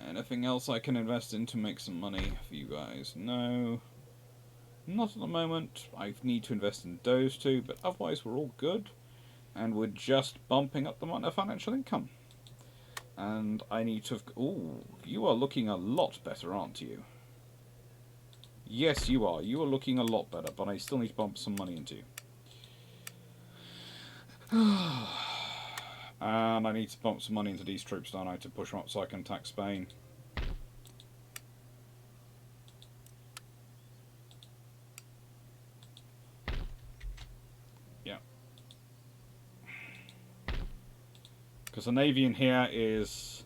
Anything else I can invest in to make some money for you guys? No. Not at the moment. I need to invest in those two, but otherwise we're all good. And we're just bumping up the amount of financial income. And I need to... Ooh, you are looking a lot better, aren't you? Yes, you are. You are looking a lot better, but I still need to bump some money into you. And I need to bump some money into these troops, don't I, to push them up so I can attack Spain. Yeah. Because the navy in here is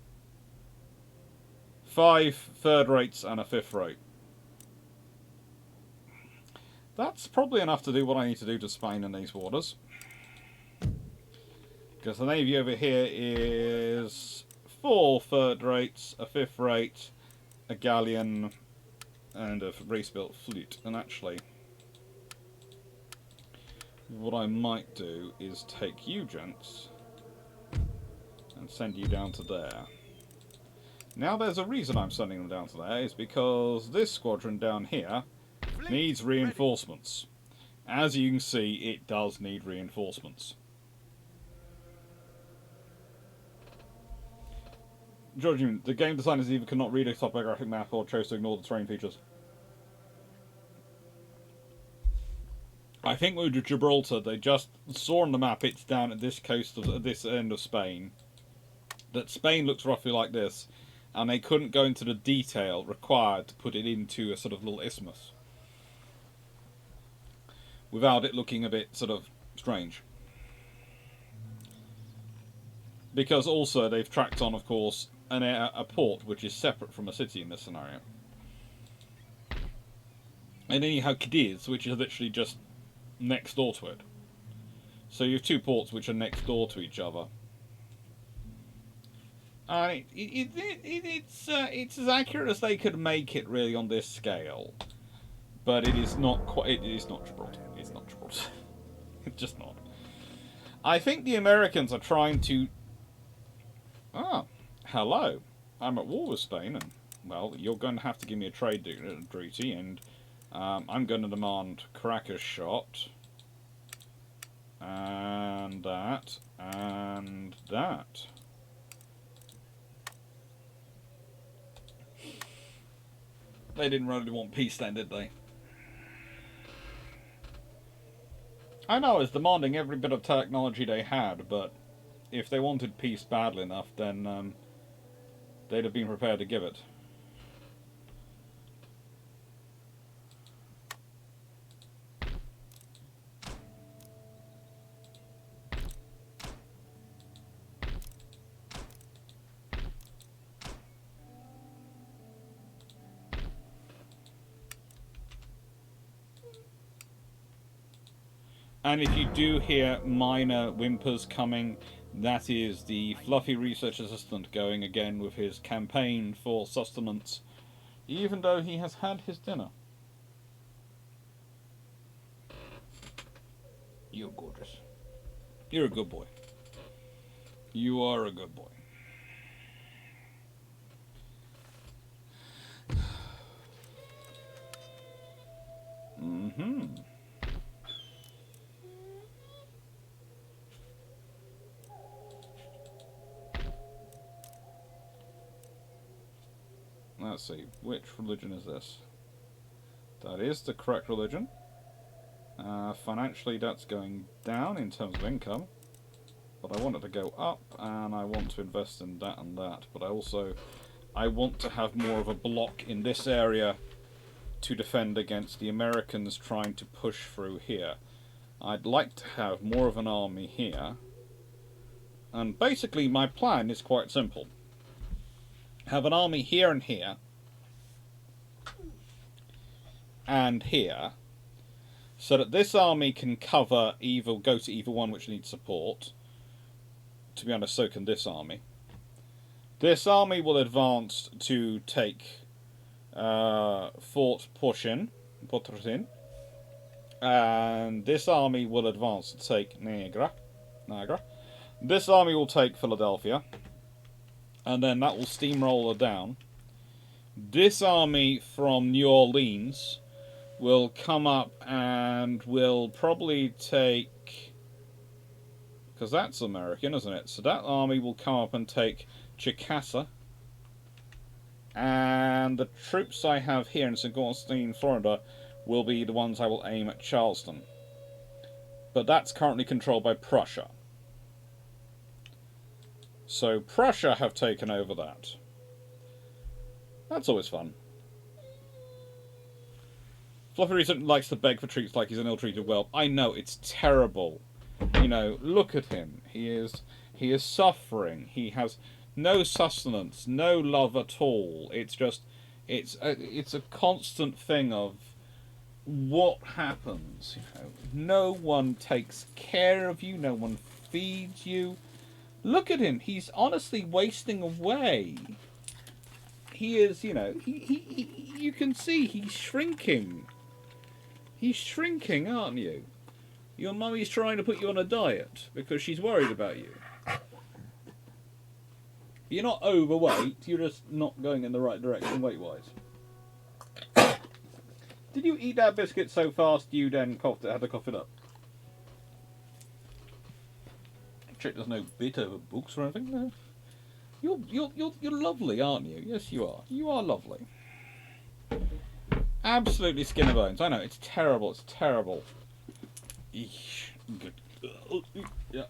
5 third rates and a 5th rate. That's probably enough to do what I need to do to Spain in these waters. Because the navy over here is 4 third rates, a 5th rate, a galleon, and a race-built fleet. And actually, what I might do is take you, gents, and send you down to there. Now, there's a reason I'm sending them down to there, is because this squadron down here needs reinforcements. As you can see, it does need reinforcements. George, the game designers either could not read a topographic map or chose to ignore the terrain features. I think with Gibraltar, they just saw on the map it's down at this coast of this end of Spain. That Spain looks roughly like this, and they couldn't go into the detail required to put it into a sort of little isthmus without it looking a bit sort of strange. Because also they've tracked on, of course, a port which is separate from a city in this scenario. And then you have Cadiz, which is literally just next door to it. So you have two ports which are next door to each other. And it's as accurate as they could make it, really, on this scale. But it is not quite. It is not Gibraltar. It's not Gibraltar. It's just not. I think the Americans are trying to. Ah, hello. I'm at war with Spain, and well, you're going to have to give me a trade duty, and I'm going to demand Caracas shot, and that, and that. They didn't really want peace then, did they? I know, I was demanding every bit of technology they had, but if they wanted peace badly enough, then they'd have been prepared to give it. And if you do hear minor whimpers coming, that is the fluffy research assistant going again with his campaign for sustenance, even though he has had his dinner. You're gorgeous. You're a good boy. You are a good boy. Mm-hmm. Let's see, which religion is this? That is the correct religion. Financially, that's going down in terms of income. But I want it to go up, and I want to invest in that and that. But I want to have more of a block in this area to defend against the Americans trying to push through here. I'd like to have more of an army here. And basically, my plan is quite simple. Have an army here and here, and here, so that this army can cover go to either one which needs support. To be honest, so can this army. This army will advance to take Fort Portin, and this army will advance to take Niagara. This army will take Philadelphia. And then that will steamroller down. This army from New Orleans will come up and will probably take... because that's American, isn't it? So that army will come up and take Chicasa. And the troops I have here in St. Augustine, Florida, will be the ones I will aim at Charleston. But that's currently controlled by Prussia. So Prussia have taken over that. That's always fun. Fluffy Reason likes to beg for treats like he's an ill-treated whelp. I know, it's terrible. You know, look at him. He is suffering. He has no sustenance, no love at all. It's just, it's a constant thing of what happens. You know, no one takes care of you. No one feeds you. Look at him. He's honestly wasting away. He is, you know, you can see he's shrinking. He's shrinking, aren't you? Your mummy's trying to put you on a diet because she's worried about you. You're not overweight, you're just not going in the right direction weight-wise. Did you eat that biscuit so fast you then had to cough it up? Check there's no bit over books or anything, no. You're lovely, aren't you? Yes, you are. You are lovely. Absolutely skin and bones. I know it's terrible. It's terrible. Eesh. Good. Yeah.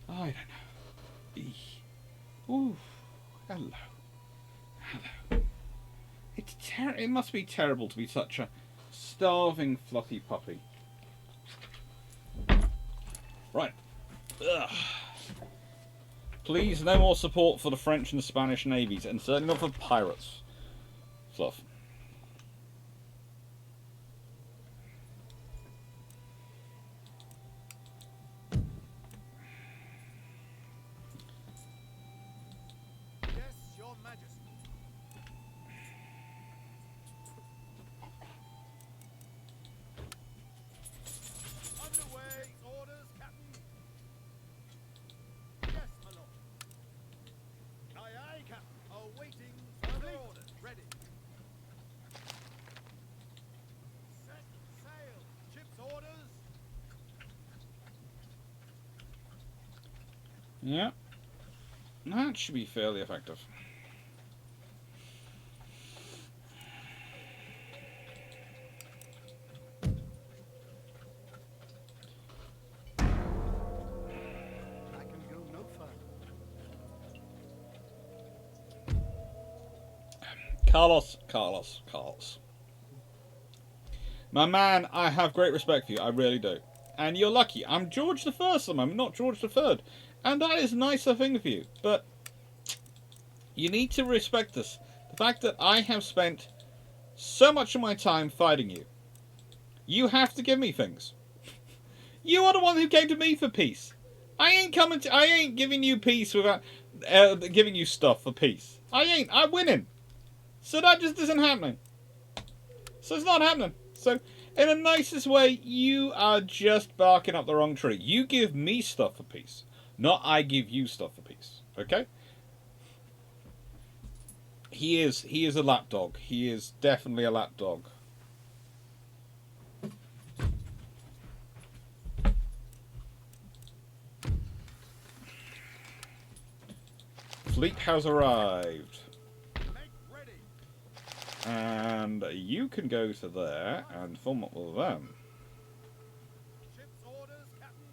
I don't know. Eesh. Ooh. Hello. Hello. It must be terrible to be such a starving, fluffy puppy. Right. Ugh. Please, no more support for the French and the Spanish navies, and certainly not for pirates. Fluff. Yes, Your Majesty. Underway. Orders, Captain. Yes, my lord. Aye, aye, Captain. Awaiting further orders. Ready. Set sail. Ship's orders. Yeah. That should be fairly effective. I can go no further. Carlos. My man, I have great respect for you. I really do. And you're lucky. I'm George the First at the moment, not George the Third. And that is a nicer thing for you. But you need to respect this. The fact that I have spent so much of my time fighting you. You have to give me things. You are the one who came to me for peace. I ain't giving you peace without giving you stuff for peace. I'm winning. So that just isn't happening. So it's not happening. So, in the nicest way, you are just barking up the wrong tree. You give me stuff for peace, not I give you stuff for peace. Okay? He is a lapdog. He is definitely a lapdog. Fleet has arrived. Make ready. And you can go to there and form up with them. Ship's orders, Captain.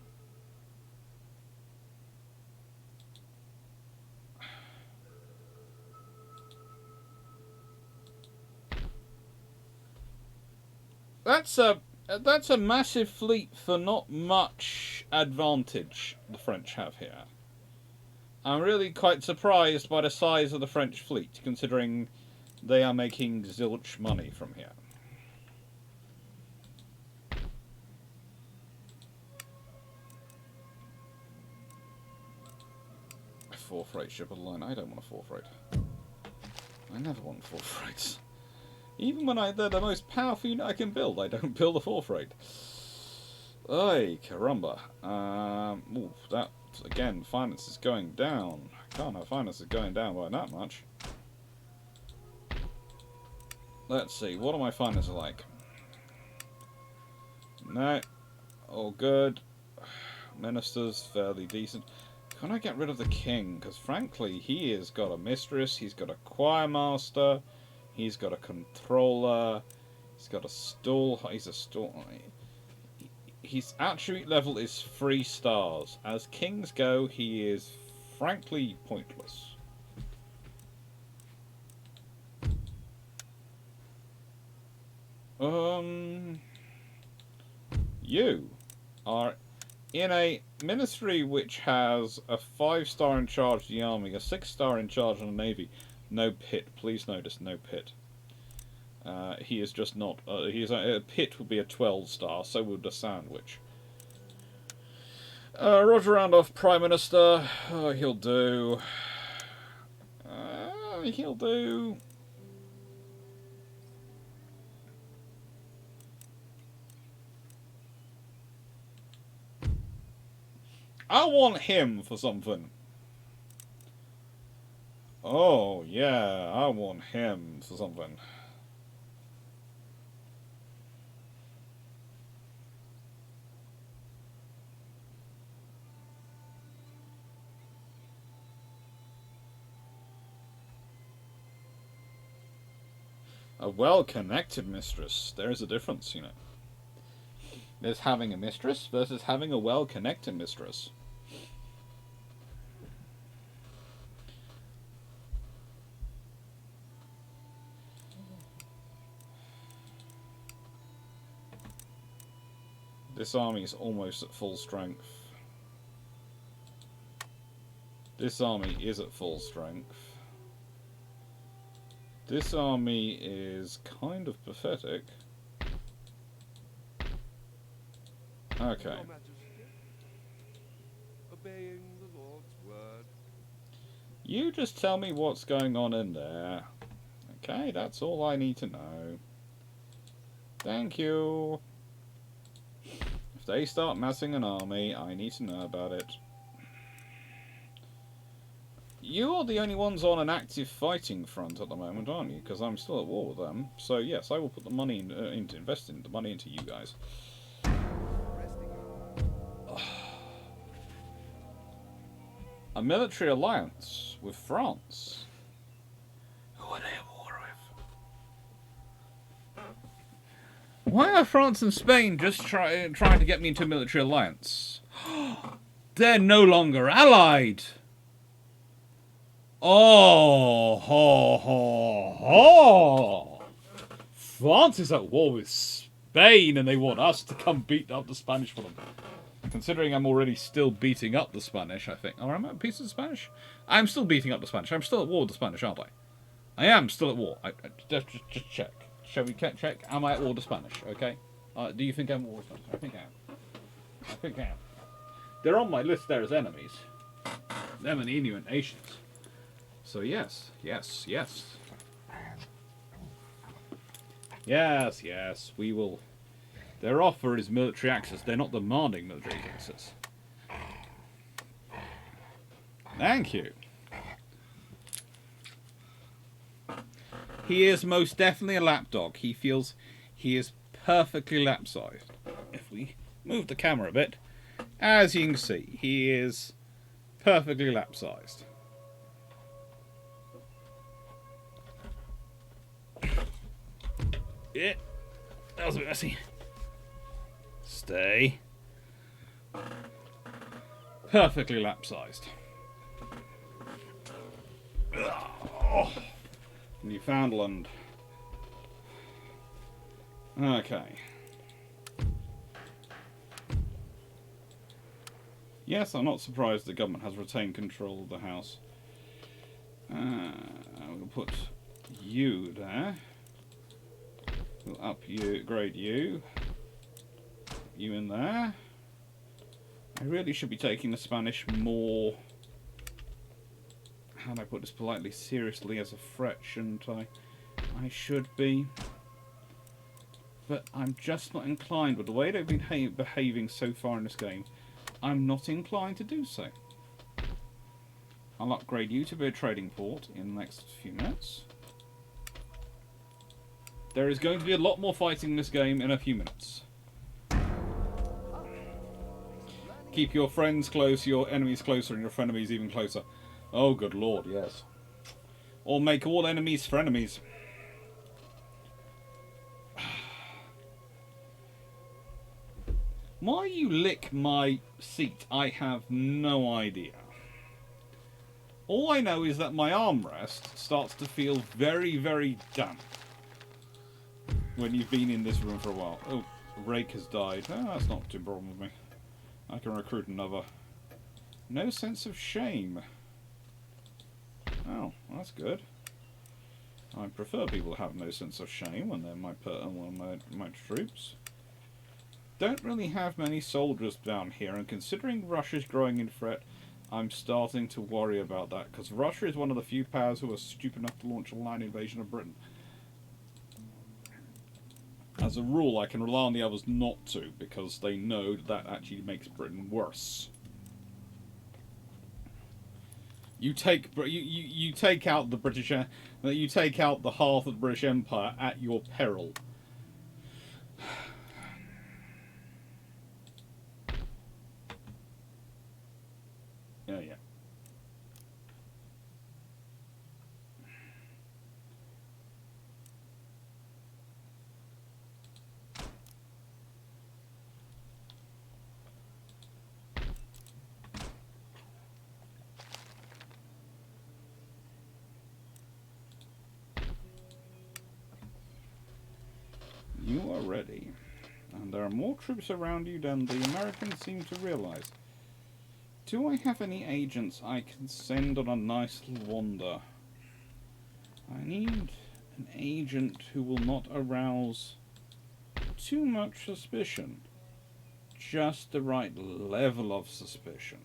That's a massive fleet for not much advantage the French have here. I'm really quite surprised by the size of the French fleet, considering they are making zilch money from here. A 4-freight ship of the line. I don't want a 4-freight. I never want 4-freights. Even when they're the most powerful unit I can build, I don't build a 4-freight. Ay, caramba. Ooh, that, again, finance is going down. I can't have finance is going down by that much. Let's see, what are my finances like? No. All good. Ministers, fairly decent. Can I get rid of the king? Because frankly, he has got a mistress, he's got a choir master, he's got a controller, he's got a stall, he's a stall. His attribute level is 3 stars. As kings go, he is frankly pointless. You are in a ministry which has a 5-star in charge of the army, a 6-star in charge of the navy. No pit. Please notice, no pit. He is just not. A pit would be a 12-star. So would a sandwich. Roger Randolph, Prime Minister. Oh, he'll do. He'll do. I want him for something. Oh, yeah, I want him for something. A well-connected mistress. There is a difference, you know. There's having a mistress versus having a well-connected mistress. This army is almost at full strength. This army is at full strength. This army is kind of pathetic. Okay. Your Majesty, obeying the Lord's word. You just tell me what's going on in there. Okay, that's all I need to know. Thank you. If they start massing an army, I need to know about it. You are the only ones on an active fighting front at the moment, aren't you? Because I'm still at war with them. So yes, I will put the money into investing the money into you guys. A military alliance with France. Who are they at war with? Why are France and Spain just trying to get me into a military alliance? They're no longer allied. Oh, ho, ho, ho. France is at war with Spain and they want us to come beat up the Spanish for them. Considering I'm already still beating up the Spanish, I think. Oh, am I at peace with the Spanish? I'm still beating up the Spanish. I'm still at war with the Spanish, aren't I? I am still at war. Just check. Shall we check? Am I at war with the Spanish? Okay. Do you think I'm at war with the Spanish? I think I am. I think I am. They're on my list there as enemies. Them and the Inuit nations. So yes. Yes, we will. Their offer is military access. They're not demanding military access. Thank you. He is most definitely a lapdog. He feels he is perfectly lap-sized. If we move the camera a bit, as you can see, he is perfectly lap-sized. Yeah, that was a bit messy. Stay. Perfectly lap-sized. Oh. Newfoundland. Okay. Yes, I'm not surprised the government has retained control of the house. We'll put you there. We'll upgrade you. You in there. I really should be taking the Spanish more, how do I put this politely, seriously as a threat, shouldn't I? I should be. But I'm just not inclined. With the way they've been behaving so far in this game, I'm not inclined to do so. I'll upgrade you to be a trading port in the next few minutes. There is going to be a lot more fighting in this game in a few minutes. Keep your friends close, your enemies closer, and your frenemies even closer. Oh, good lord, yes. Or make all enemies frenemies. Why you lick my seat, I have no idea. All I know is that my armrest starts to feel very, very damp when you've been in this room for a while. Oh, Rake has died. Oh, that's not too problem with me. I can recruit another. No sense of shame. Oh, that's good. I prefer people to have no sense of shame when they're my troops. Don't really have many soldiers down here, and considering Russia's growing in threat, I'm starting to worry about that, because Russia is one of the few powers who are stupid enough to launch a land invasion of Britain. As a rule, I can rely on the others not to, because they know that actually makes Britain worse. You take out the British, you take out the half of the British Empire at your peril. Yeah. already. And there are more troops around you than the Americans seem to realize. Do I have any agents I can send on a nice little wander? I need an agent who will not arouse too much suspicion. Just the right level of suspicion.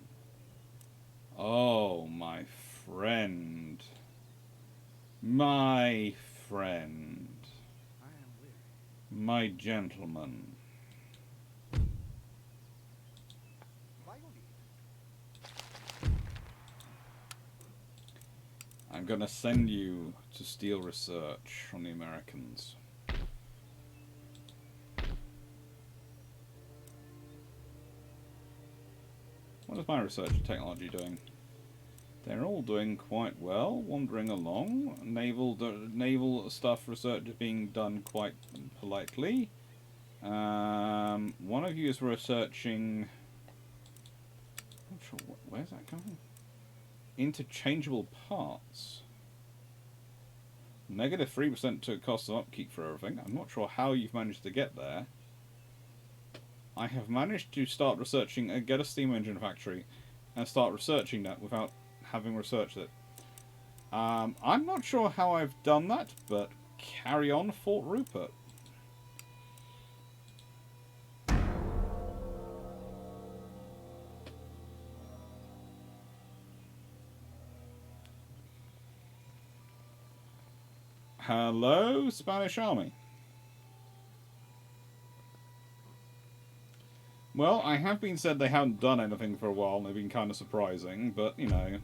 Oh, my friend. My friend. I am weary. My gentleman. By your leave. I'm gonna send you to steal research from the Americans. What is my research and technology doing? They're all doing quite well, wandering along. Naval stuff research is being done quite politely. One of you is researching... I'm not sure, where's that coming? Interchangeable parts. Negative 3% to cost of upkeep for everything. I'm not sure how you've managed to get there. I have managed to start researching, get a steam engine factory, and start researching that without having researched it. I'm not sure how I've done that, but carry on, Fort Rupert. Hello, Spanish Army. Well, I have been said they haven't done anything for a while, and they've been kind of surprising, but, you know,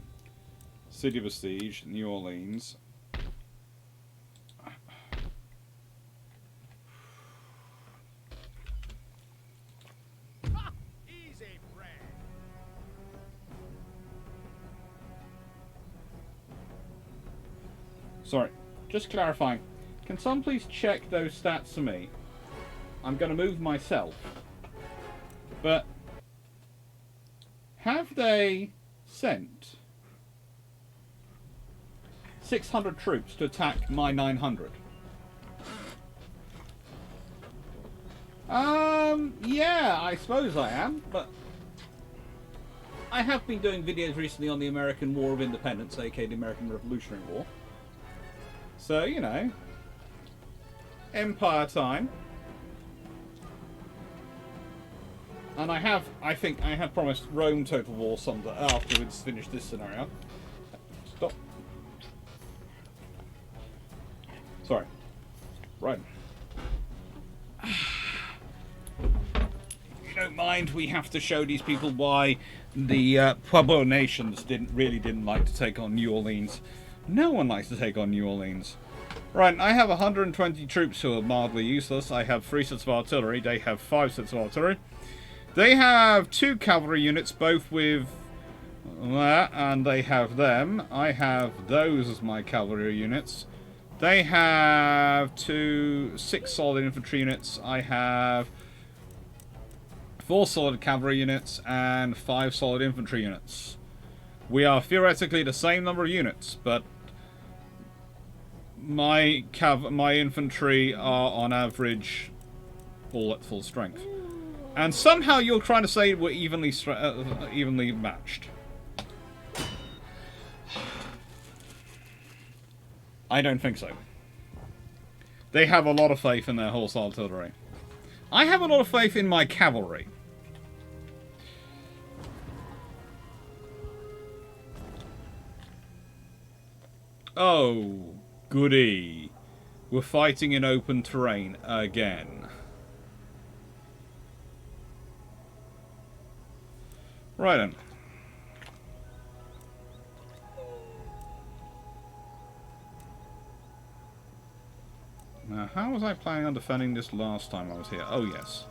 City of Prestige, New Orleans. Ha! Easy, friend. Sorry, just clarifying. Can someone please check those stats for me? I'm going to move myself. But have they sent 600 troops to attack my 900? Yeah, I suppose I am, but I have been doing videos recently on the American War of Independence, aka the American Revolutionary War. So, you know, Empire time. And I think I have promised Rome total war someday after it's finished this scenario. Stop. Sorry. Rome. If you don't mind, we have to show these people why the Pueblo nations really didn't like to take on New Orleans. No one likes to take on New Orleans. Right, I have 120 troops who are mildly useless. I have 3 sets of artillery. They have 5 sets of artillery. They have 2 cavalry units, both with that, and they have them. I have those as my cavalry units. They have 6 solid infantry units. I have 4 solid cavalry units and 5 solid infantry units. We are theoretically the same number of units, but my infantry are on average all at full strength. And somehow you're trying to say we're evenly matched. I don't think so. They have a lot of faith in their horse artillery. I have a lot of faith in my cavalry. Oh, goody. We're fighting in open terrain again. Right then. Now, how was I planning on defending this last time I was here? Oh, yes.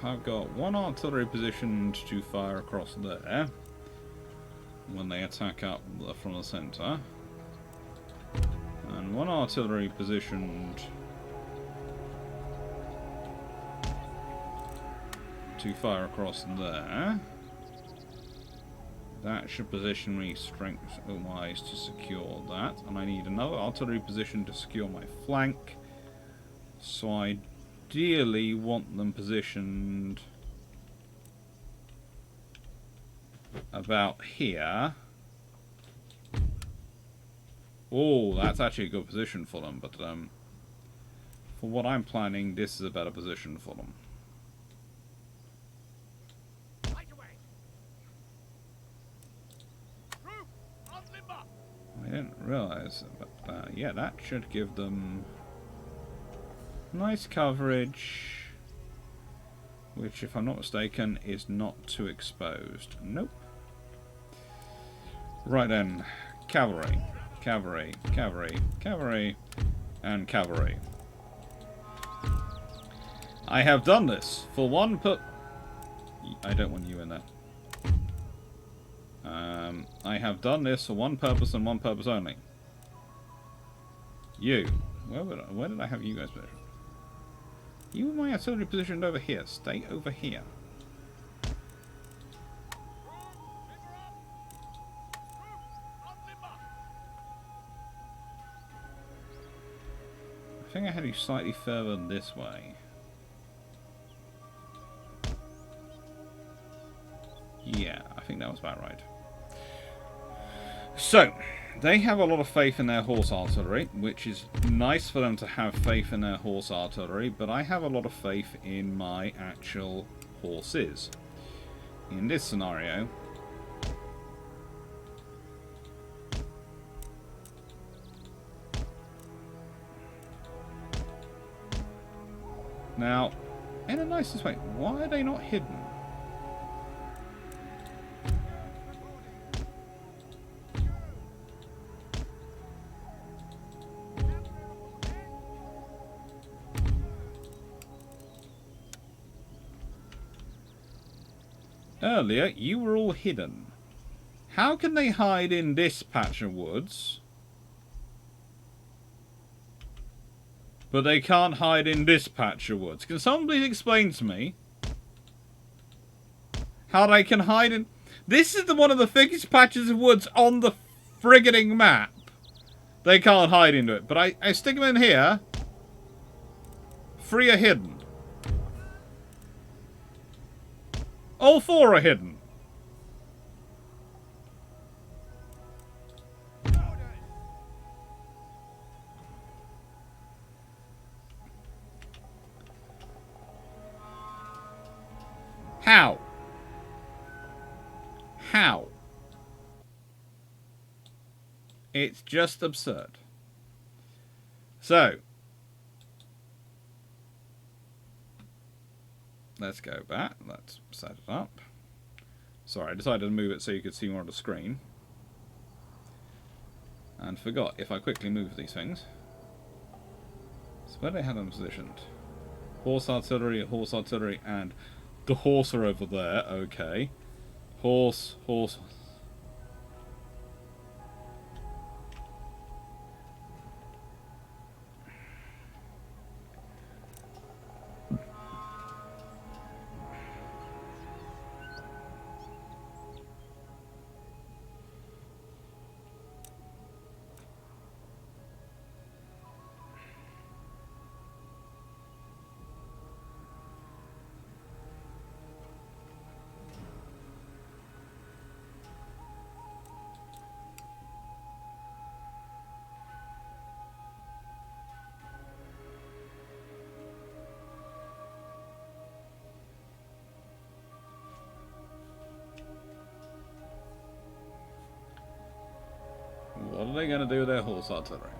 I've got one artillery positioned to fire across there when they attack up from the centre, and one artillery positioned to fire across there. That should position me strength-wise to secure that, and I need another artillery position to secure my flank. So I ideally want them positioned about here. Oh, that's actually a good position for them, but for what I'm planning, this is a better position for them. I didn't realise, but yeah, that should give them nice coverage, which, if I'm not mistaken, is not too exposed. Nope. Right then, cavalry, cavalry, cavalry, cavalry, and cavalry. I have done this for one I don't want you in there. I have done this for one purpose and one purpose only. You. Where did I have you guys positioned? You were my artillery positioned over here. Stay over here. I think I had you slightly further this way. Yeah, I think that was about right. So, they have a lot of faith in their horse artillery, which is nice for them to have faith in their horse artillery, but I have a lot of faith in my actual horses. In this scenario, now, in the nicest way, why are they not hidden? Earlier, you were all hidden. How can they hide in this patch of woods, but they can't hide in this patch of woods? Can someone please explain to me how they can hide in... This is one of the thickest patches of woods on the frigging map. They can't hide into it, but I stick them in here. 3 are hidden. All 4 are hidden. How? How? It's just absurd. So, let's go back. Let's set it up. Sorry, I decided to move it so you could see more of the screen. And forgot, if I quickly move these things. So where do they have them positioned? Horse artillery, and the horse are over there. Okay. Horse, horse. What are they going to do with their horse artillery?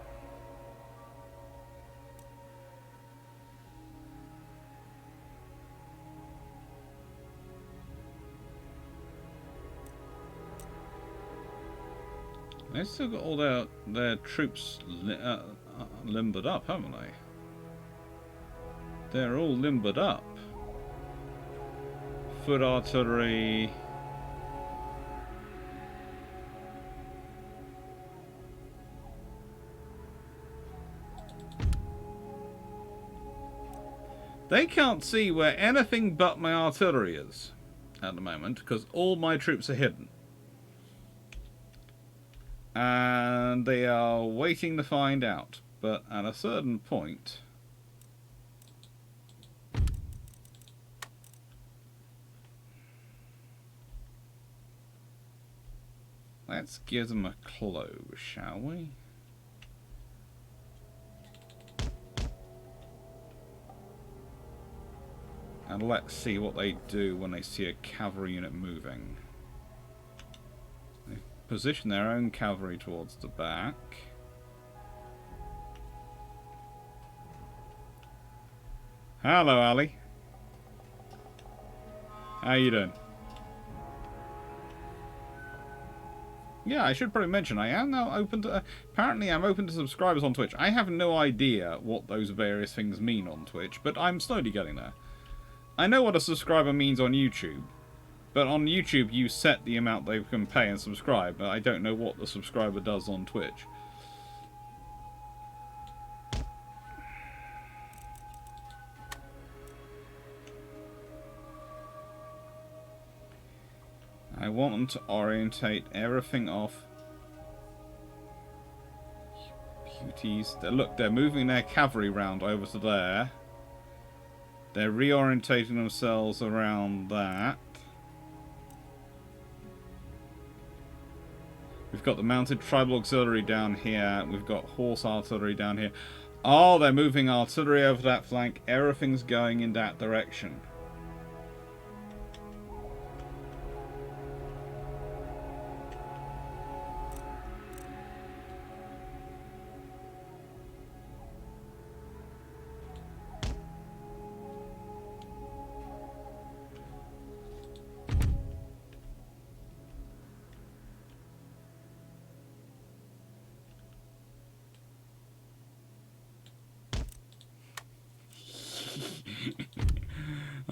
They've still got all their troops limbered up, haven't they? They're all limbered up. Foot artillery. They can't see where anything but my artillery is at the moment because all my troops are hidden. And they are waiting to find out. But at a certain point... let's give them a close, shall we? And let's see what they do when they see a cavalry unit moving. They position their own cavalry towards the back. Hello, Ali. How you doing? Yeah, I should probably mention, I am now open to... apparently I'm open to subscribers on Twitch. I have no idea what those various things mean on Twitch, but I'm slowly getting there. I know what a subscriber means on YouTube, but on YouTube you set the amount they can pay and subscribe, but I don't know what the subscriber does on Twitch. I want them to orientate everything off. Beauties. Look, they're moving their cavalry round over to there. They're reorientating themselves around that. We've got the mounted tribal auxiliary down here. We've got horse artillery down here. Oh, they're moving artillery over that flank. Everything's going in that direction.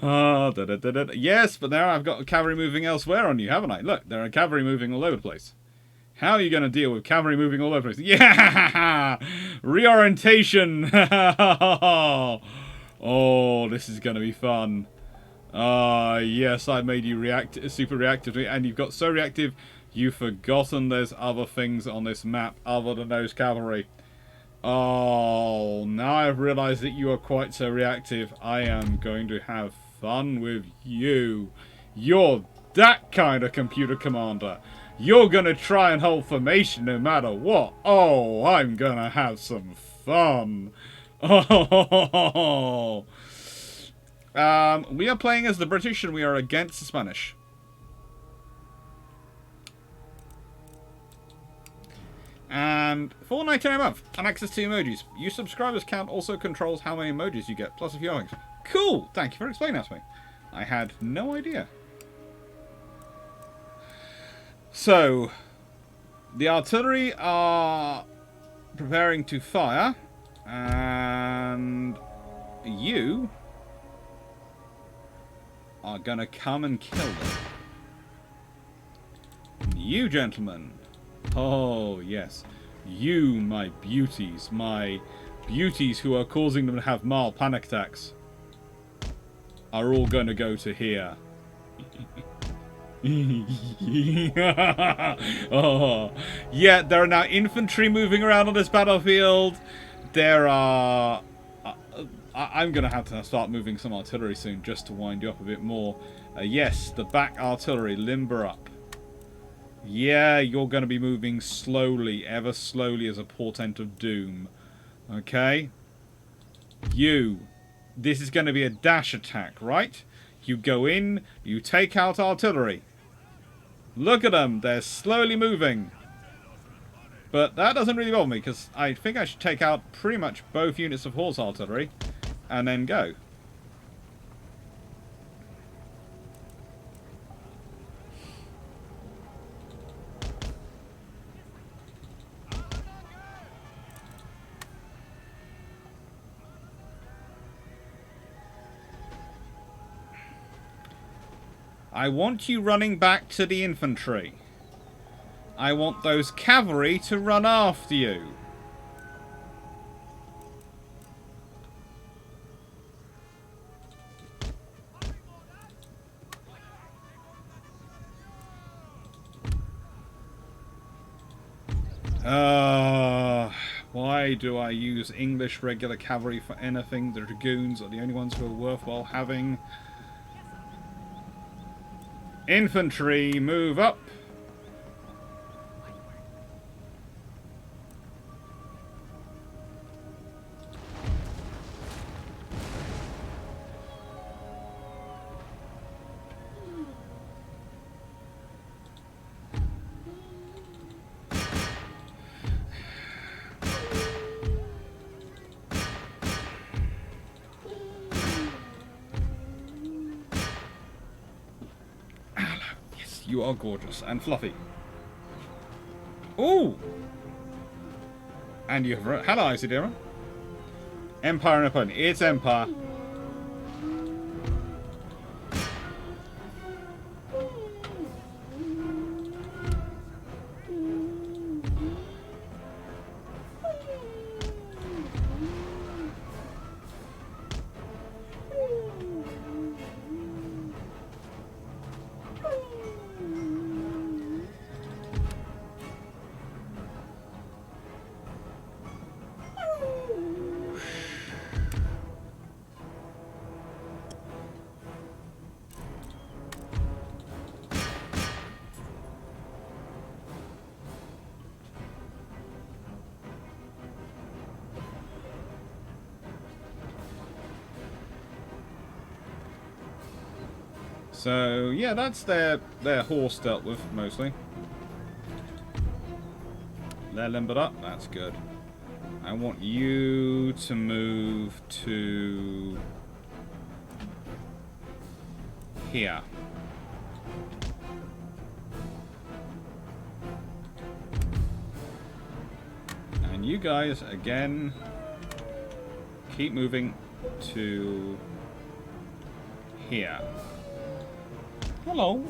Oh, da, da, da, da. Yes, but now I've got cavalry moving elsewhere on you, haven't I? Look, there are cavalry moving all over the place. How are you going to deal with cavalry moving all over the place? Yeah! Reorientation! Oh, this is going to be fun. Yes, I made you super reactive to me, and you've got so reactive, you've forgotten there's other things on this map other than those cavalry. Oh, now I've realised that you are quite so reactive. I am going to have fun with you. You're that kind of computer commander. You're going to try and hold formation no matter what. Oh, I'm going to have some fun. Oh. We are playing as the British and we are against the Spanish. And $4.99 a month and access to emojis. Your subscribers count also controls how many emojis you get, plus a few others. Cool! Thank you for explaining that to me. I had no idea. So, the artillery are preparing to fire, and you are gonna come and kill them. You, gentlemen. Oh, yes. You, my beauties who are causing them to have mild panic attacks, are all going to go to here. Oh, yeah, there are now infantry moving around on this battlefield. There are... I'm going to have to start moving some artillery soon just to wind you up a bit more. Yes, the back artillery, limber up. Yeah, you're going to be moving slowly, ever slowly as a portent of doom. Okay? You. This is going to be a dash attack, right? You go in, you take out artillery. Look at them, they're slowly moving. But that doesn't really bother me, because I think I should take out pretty much both units of horse artillery, and then go. I want you running back to the infantry. I want those cavalry to run after you. Why do I use English regular cavalry for anything? The dragoons are the only ones who are worthwhile having. Infantry, move up. You are gorgeous and fluffy. Ooh! And you have... Hello, Isidira. Empire and opponent. It's Empire. So, yeah, that's their horse dealt with, mostly. They're limbered up. That's good. I want you to move to... here. And you guys, again, keep moving to... here. Hello.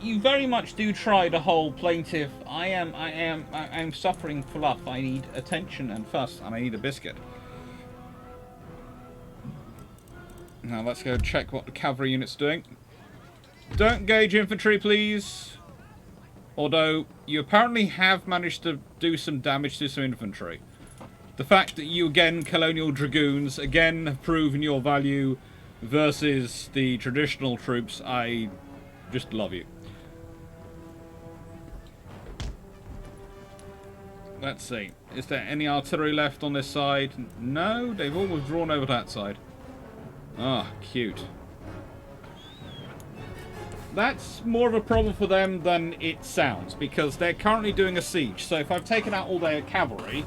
You very much do try the whole plaintive. I'm suffering fluff. I need attention and fuss, and I need a biscuit. Now let's go check what the cavalry unit's doing. Don't engage infantry, please. Although you apparently have managed to do some damage to some infantry. The fact that you again, colonial dragoons, again have proven your value versus the traditional troops, I just love you. Let's see. Is there any artillery left on this side? No, they've all withdrawn over that side. Ah, cute. That's more of a problem for them than it sounds, because they're currently doing a siege. So if I've taken out all their cavalry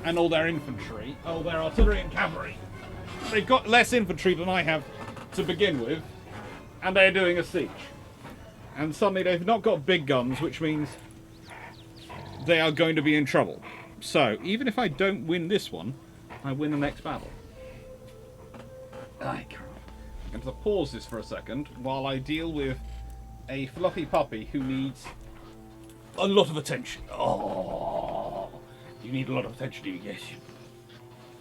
and all their infantry, all their artillery and cavalry, they've got less infantry than I have to begin with, and they're doing a siege. And suddenly they've not got big guns, which means they are going to be in trouble. So, even if I don't win this one, I win the next battle. I'm going to pause this for a second while I deal with a fluffy puppy who needs a lot of attention. Oh, you need a lot of attention, do you? Yes.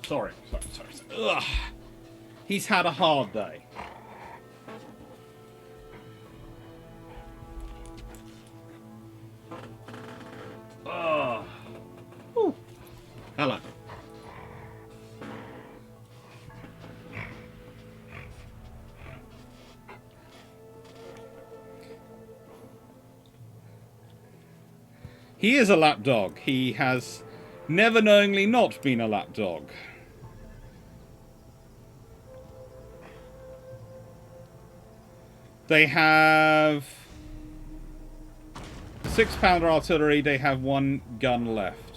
Sorry. Ugh. He's had a hard day. Ooh. Hello. He is a lapdog. He has never knowingly not been a lapdog. They have 6-pounder artillery. They have 1 gun left.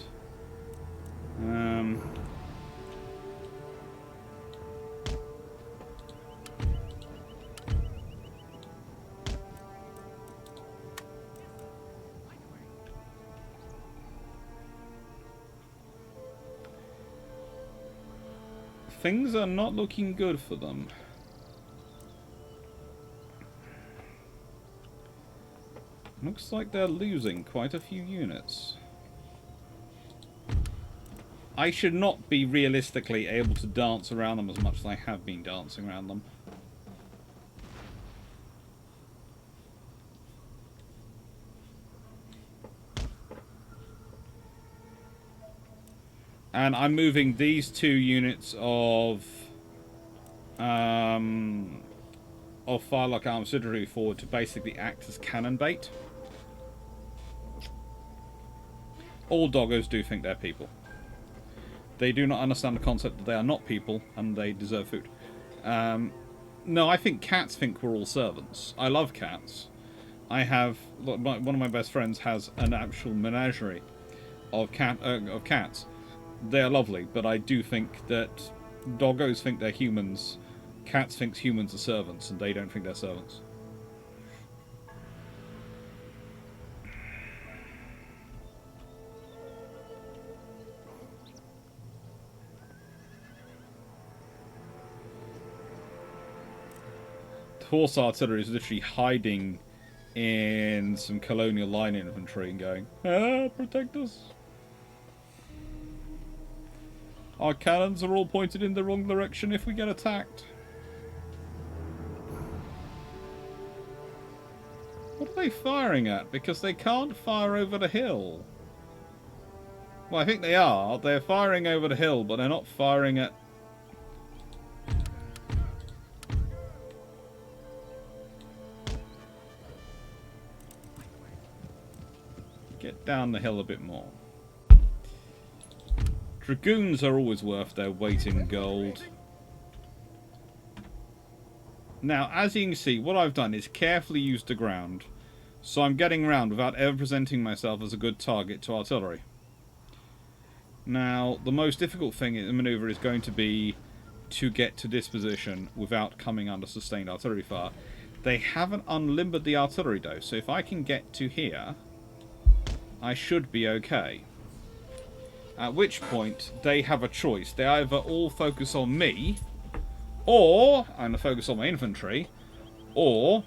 Things are not looking good for them. Looks like they're losing quite a few units. I should not be realistically able to dance around them as much as I have been dancing around them. And I'm moving these 2 units of Firelock Artillery forward to basically act as cannon bait. All doggos do think they're people. They do not understand the concept that they are not people and they deserve food. No, I think cats think we're all servants. I love cats. I have... one of my best friends has an actual menagerie of cats. They are lovely, but I do think that doggos think they're humans, cats think humans are servants, and they don't think they're servants. The horse artillery is literally hiding in some colonial line infantry and going, "Ah, protect us." Our cannons are all pointed in the wrong direction if we get attacked. What are they firing at? Because they can't fire over the hill. Well, I think they are. They're firing over the hill, but they're not firing at... Get down the hill a bit more. Dragoons are always worth their weight in gold. Now, as you can see, what I've done is carefully used the ground, so I'm getting around without ever presenting myself as a good target to artillery. Now, the most difficult thing in the manoeuvre is going to be to get to this position without coming under sustained artillery fire. They haven't unlimbered the artillery though, so if I can get to here, I should be okay. At which point, they have a choice. They either all focus on me, or I'm going to focus on my infantry, or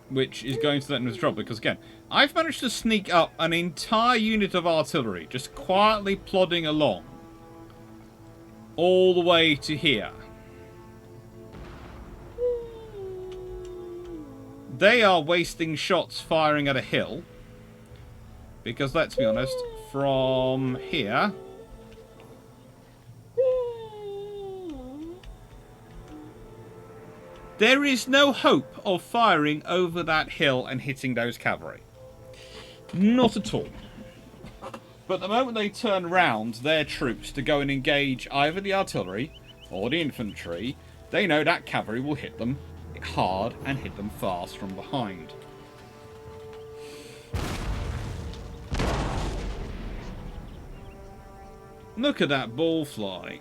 which is going to let them drop, because again, I've managed to sneak up an entire unit of artillery, just quietly plodding along, all the way to here. They are wasting shots firing at a hill. Because, let's be honest, from here... there is no hope of firing over that hill and hitting those cavalry. Not at all. But the moment they turn round their troops to go and engage either the artillery or the infantry, they know that cavalry will hit them hard and hit them fast from behind. Look at that ball fly.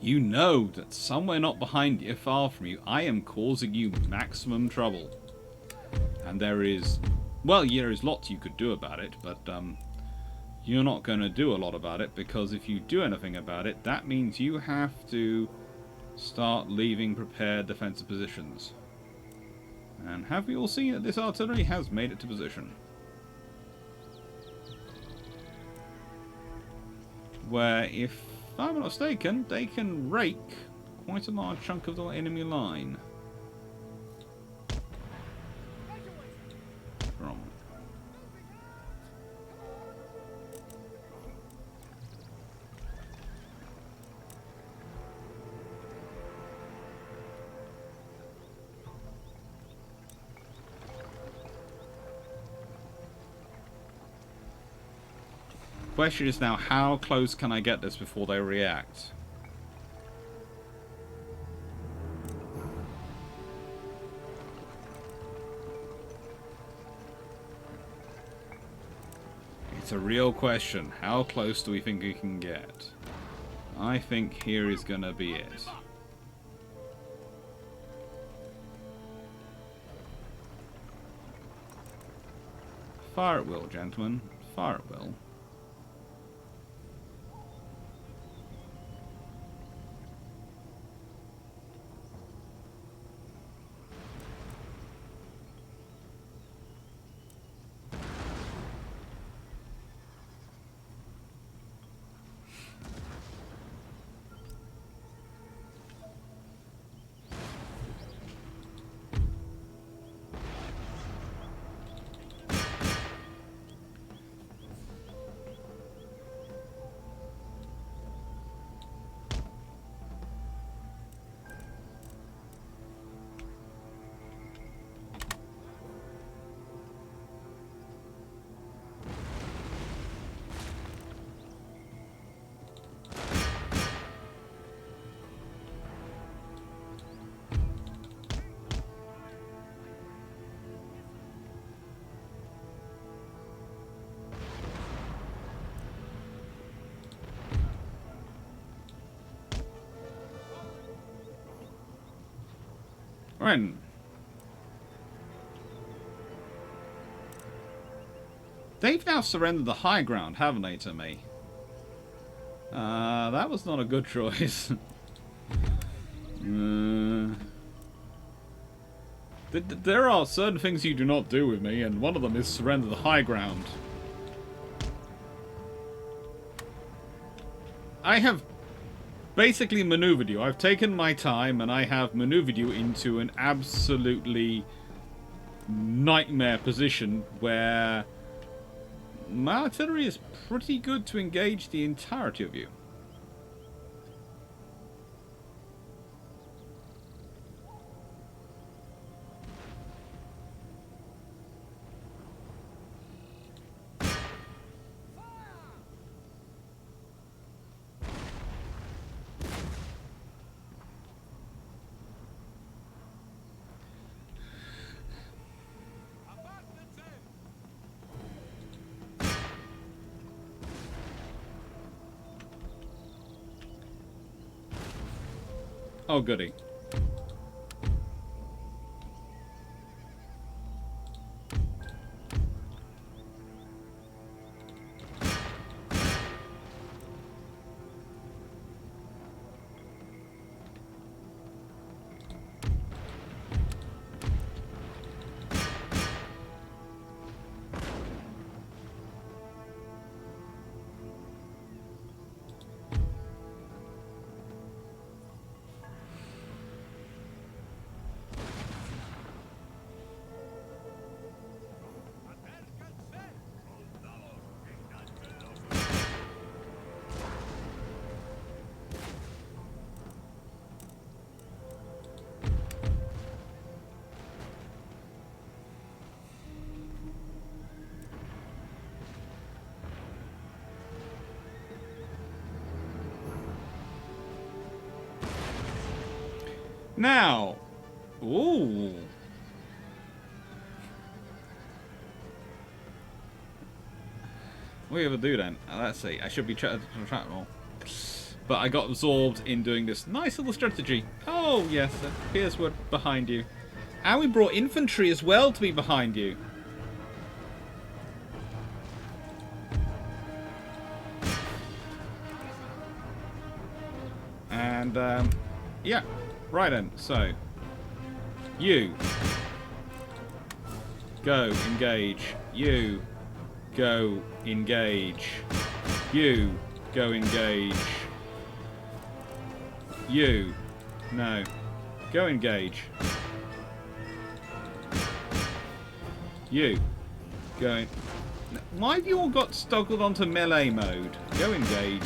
You know that somewhere not behind you, far from you, I am causing you maximum trouble. And there is... well, there is lots you could do about it, but you're not going to do a lot about it, because if you do anything about it, that means you have to start leaving prepared defensive positions. And have we all seen that this artillery has made it to position? Where, if I'm not mistaken, they can rake quite a large chunk of the enemy line. Wrong. question is now, how close can I get this before they react? It's a real question. How close do we think we can get? I think here is gonna be it. Fire at will, gentlemen. Fire at will. Right. They've now surrendered the high ground, haven't they, to me? That was not a good choice. There are certain things you do not do with me, and one of them is surrender the high ground. I have basically maneuvered you. I've taken my time and I have maneuvered you into an absolutely nightmare position where my artillery is pretty good to engage the entirety of you. Oh, goody. Now, ooh. What do you ever do then? Let's see. I should be more. But I got absorbed in doing this nice little strategy. Oh, yes. It appears we're behind you. And we brought infantry as well to be behind you. And, yeah. Right then, so you go engage. You go engage. You go engage. You no go engage. You go. Why have you all got toggled onto melee mode? Go engage.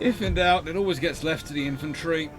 If in doubt, it always gets left to the infantry.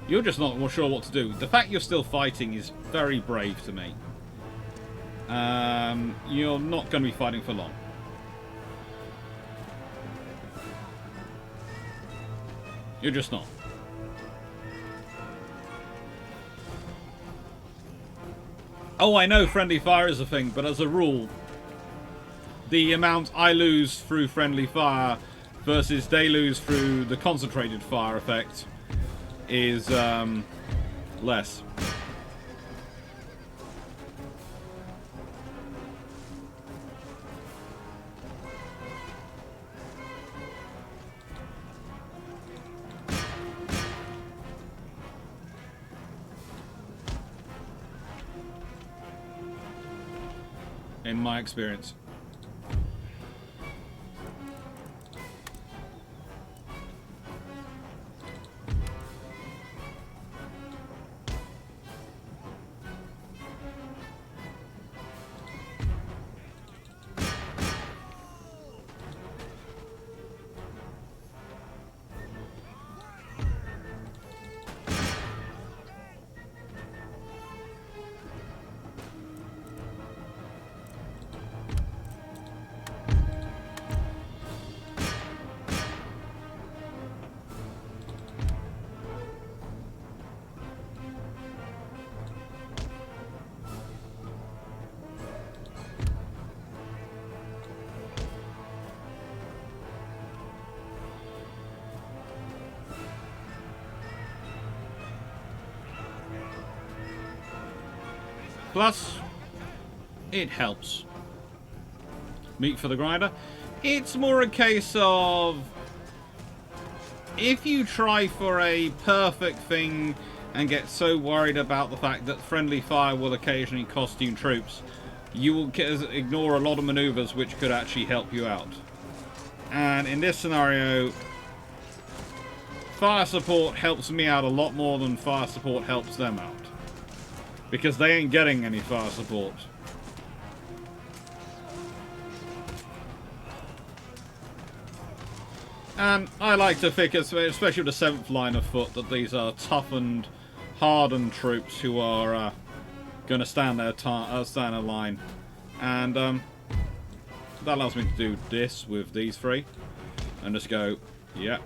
You're just not sure what to do. The fact you're still fighting is very brave to me. You're not going to be fighting for long. You're just not. Oh, I know friendly fire is a thing, but as a rule, the amount I lose through friendly fire versus they lose through the concentrated fire effect is less. In my experience. Plus, it helps. Meat for the grinder. It's more a case of if you try for a perfect thing and get so worried about the fact that friendly fire will occasionally cost you troops, you will ignore a lot of maneuvers which could actually help you out. And in this scenario, fire support helps me out a lot more than fire support helps them out. Because they ain't getting any fire support. And I like to think, especially with the 7th line of foot, that these are toughened, hardened troops who are going to stand their stand in line. And that allows me to do this with these three. And just go, yeah.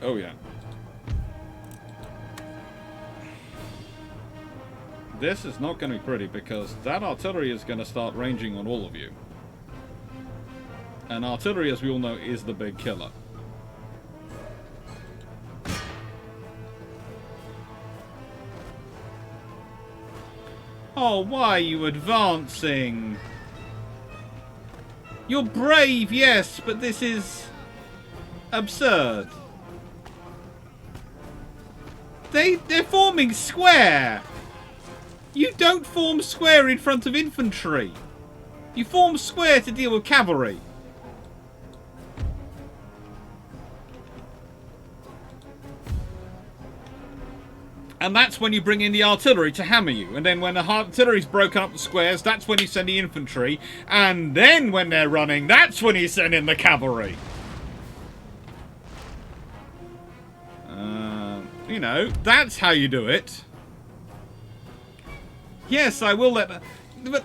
Oh yeah. This is not going to be pretty because that artillery is going to start ranging on all of you. And artillery, as we all know, is the big killer. Oh, why are you advancing? You're brave, yes, but this is absurd. They're forming square. You don't form square in front of infantry. You form square to deal with cavalry. And that's when you bring in the artillery to hammer you. And then when the artillery's broken up the squares, that's when you send the infantry. And then when they're running, that's when you send in the cavalry. You know, that's how you do it. Yes, I will let... But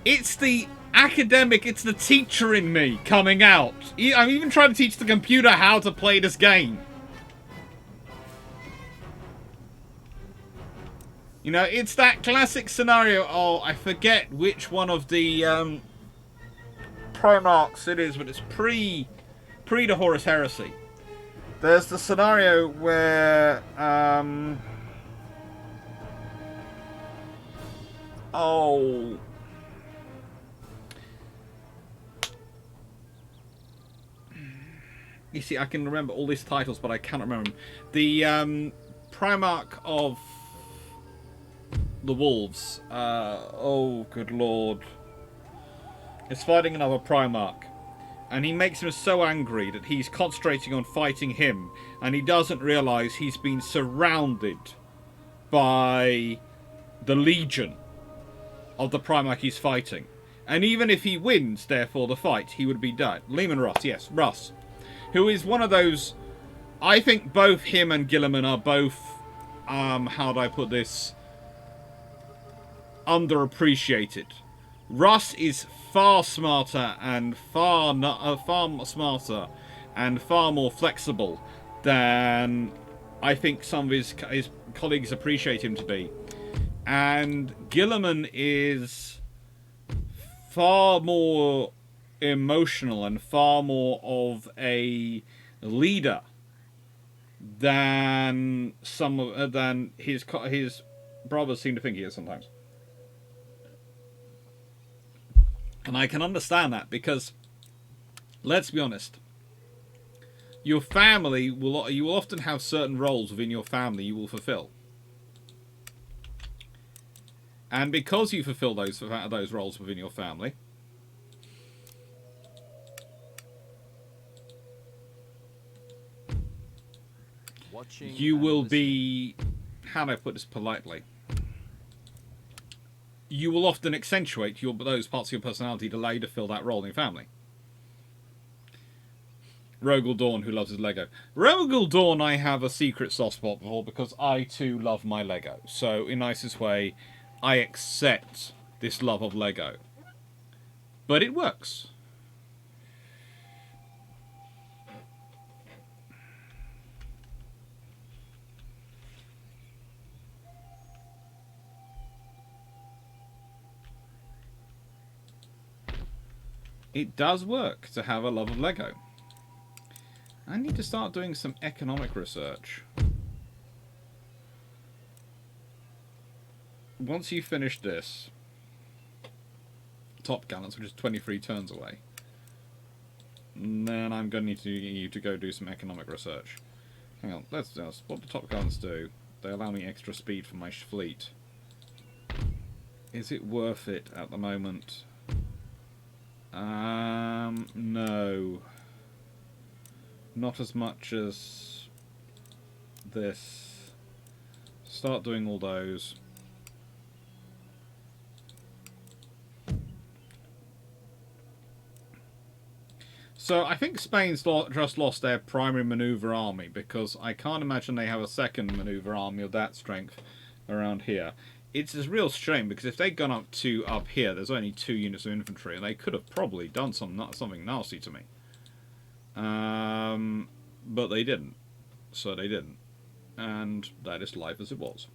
it's the academic, it's the teacher in me coming out. I'm even trying to teach the computer how to play this game. You know, it's that classic scenario. Oh, I forget which one of the Primarchs it is, but it's pre the Horus Heresy. There's the scenario where oh, you see, I can remember all these titles, but I cannot remember them. The Primarch of the Wolves. Oh, good lord. Is fighting another Primarch. And he makes him so angry that he's concentrating on fighting him. And he doesn't realise he's been surrounded by the legion of the Primarch he's fighting. And even if he wins, therefore, the fight, he would be dead. Leman Russ, yes, Russ. Who is one of those... I think both him and Gilliman are both... how do I put this? Underappreciated. Russ is far smarter and far smarter and far more flexible than I think some of his colleagues appreciate him to be. And Gilliman is far more emotional and far more of a leader than than his brothers seem to think he is sometimes. And I can understand that because, let's be honest, your family you will often have certain roles within your family you will fulfill. And because you fulfill those roles within your family, you will be, how do I put this politely? You will often accentuate those parts of your personality to allow you to fill that role in your family. Rogel Dawn, who loves his Lego. Rogel Dawn I have a secret soft spot for because I too love my Lego. So, in nicest way, I accept this love of Lego. But it works. It does work to have a love of Lego. I need to start doing some economic research. Once you finish this, top gallants, which is 23 turns away, then I'm going to need you to go do some economic research. Hang on, let's do this. What do top gallants do? They allow me extra speed for my fleet. Is it worth it at the moment? No. Not as much as this. Start doing all those. So I think Spain's just lost their primary manoeuvre army because I can't imagine they have a second manoeuvre army of that strength around here. It's a real shame because if they'd gone up here, there's only 2 units of infantry, and they could have probably done something nasty to me. But they didn't. So they didn't. And that is life as it was.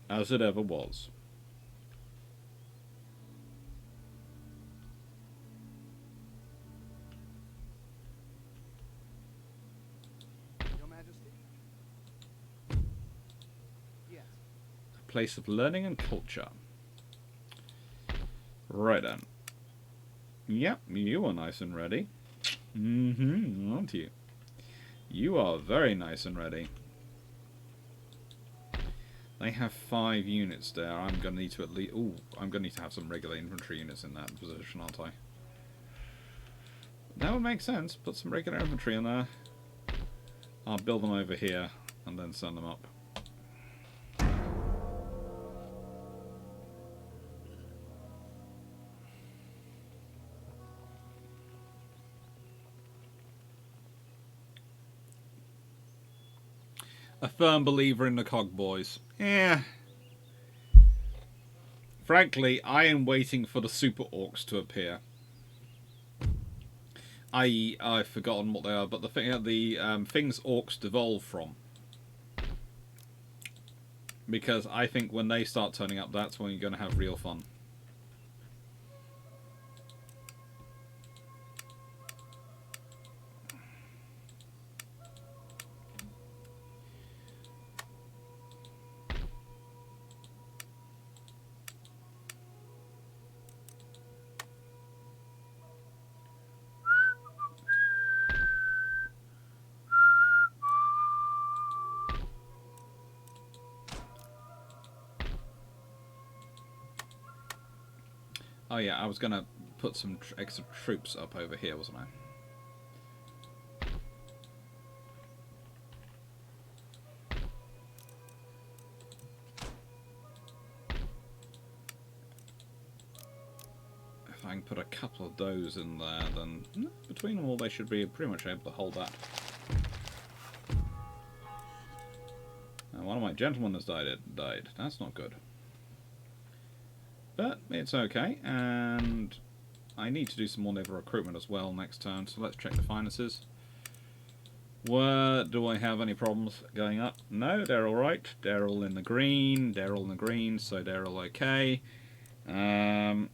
As it ever was. Your Majesty? Yes. Place of learning and culture. Right then. Yep, you are nice and ready. Aren't you? You are very nice and ready. They have 5 units there. I'm going to need to at least... Ooh, I'm going to need to have some regular infantry units in that position, aren't I? That would make sense. Put some regular infantry in there. I'll build them over here and then send them up. a firm believer in the cog boys. Yeah. Frankly, I am waiting for the super orcs to appear. I've forgotten what they are, but the things orcs devolve from. Because I think when they start turning up, that's when you're going to have real fun. Oh yeah, I was going to put some extra troops up over here, wasn't I? If I can put a couple of those in there, then between them all they should be pretty much able to hold that. Now, one of my gentlemen has died. That's not good. But it's okay, and I need to do some more naval recruitment as well next turn, so let's check the finances. Where do I have any problems going up? No, they're alright. They're all in the green. They're all in the green, so they're all okay. I've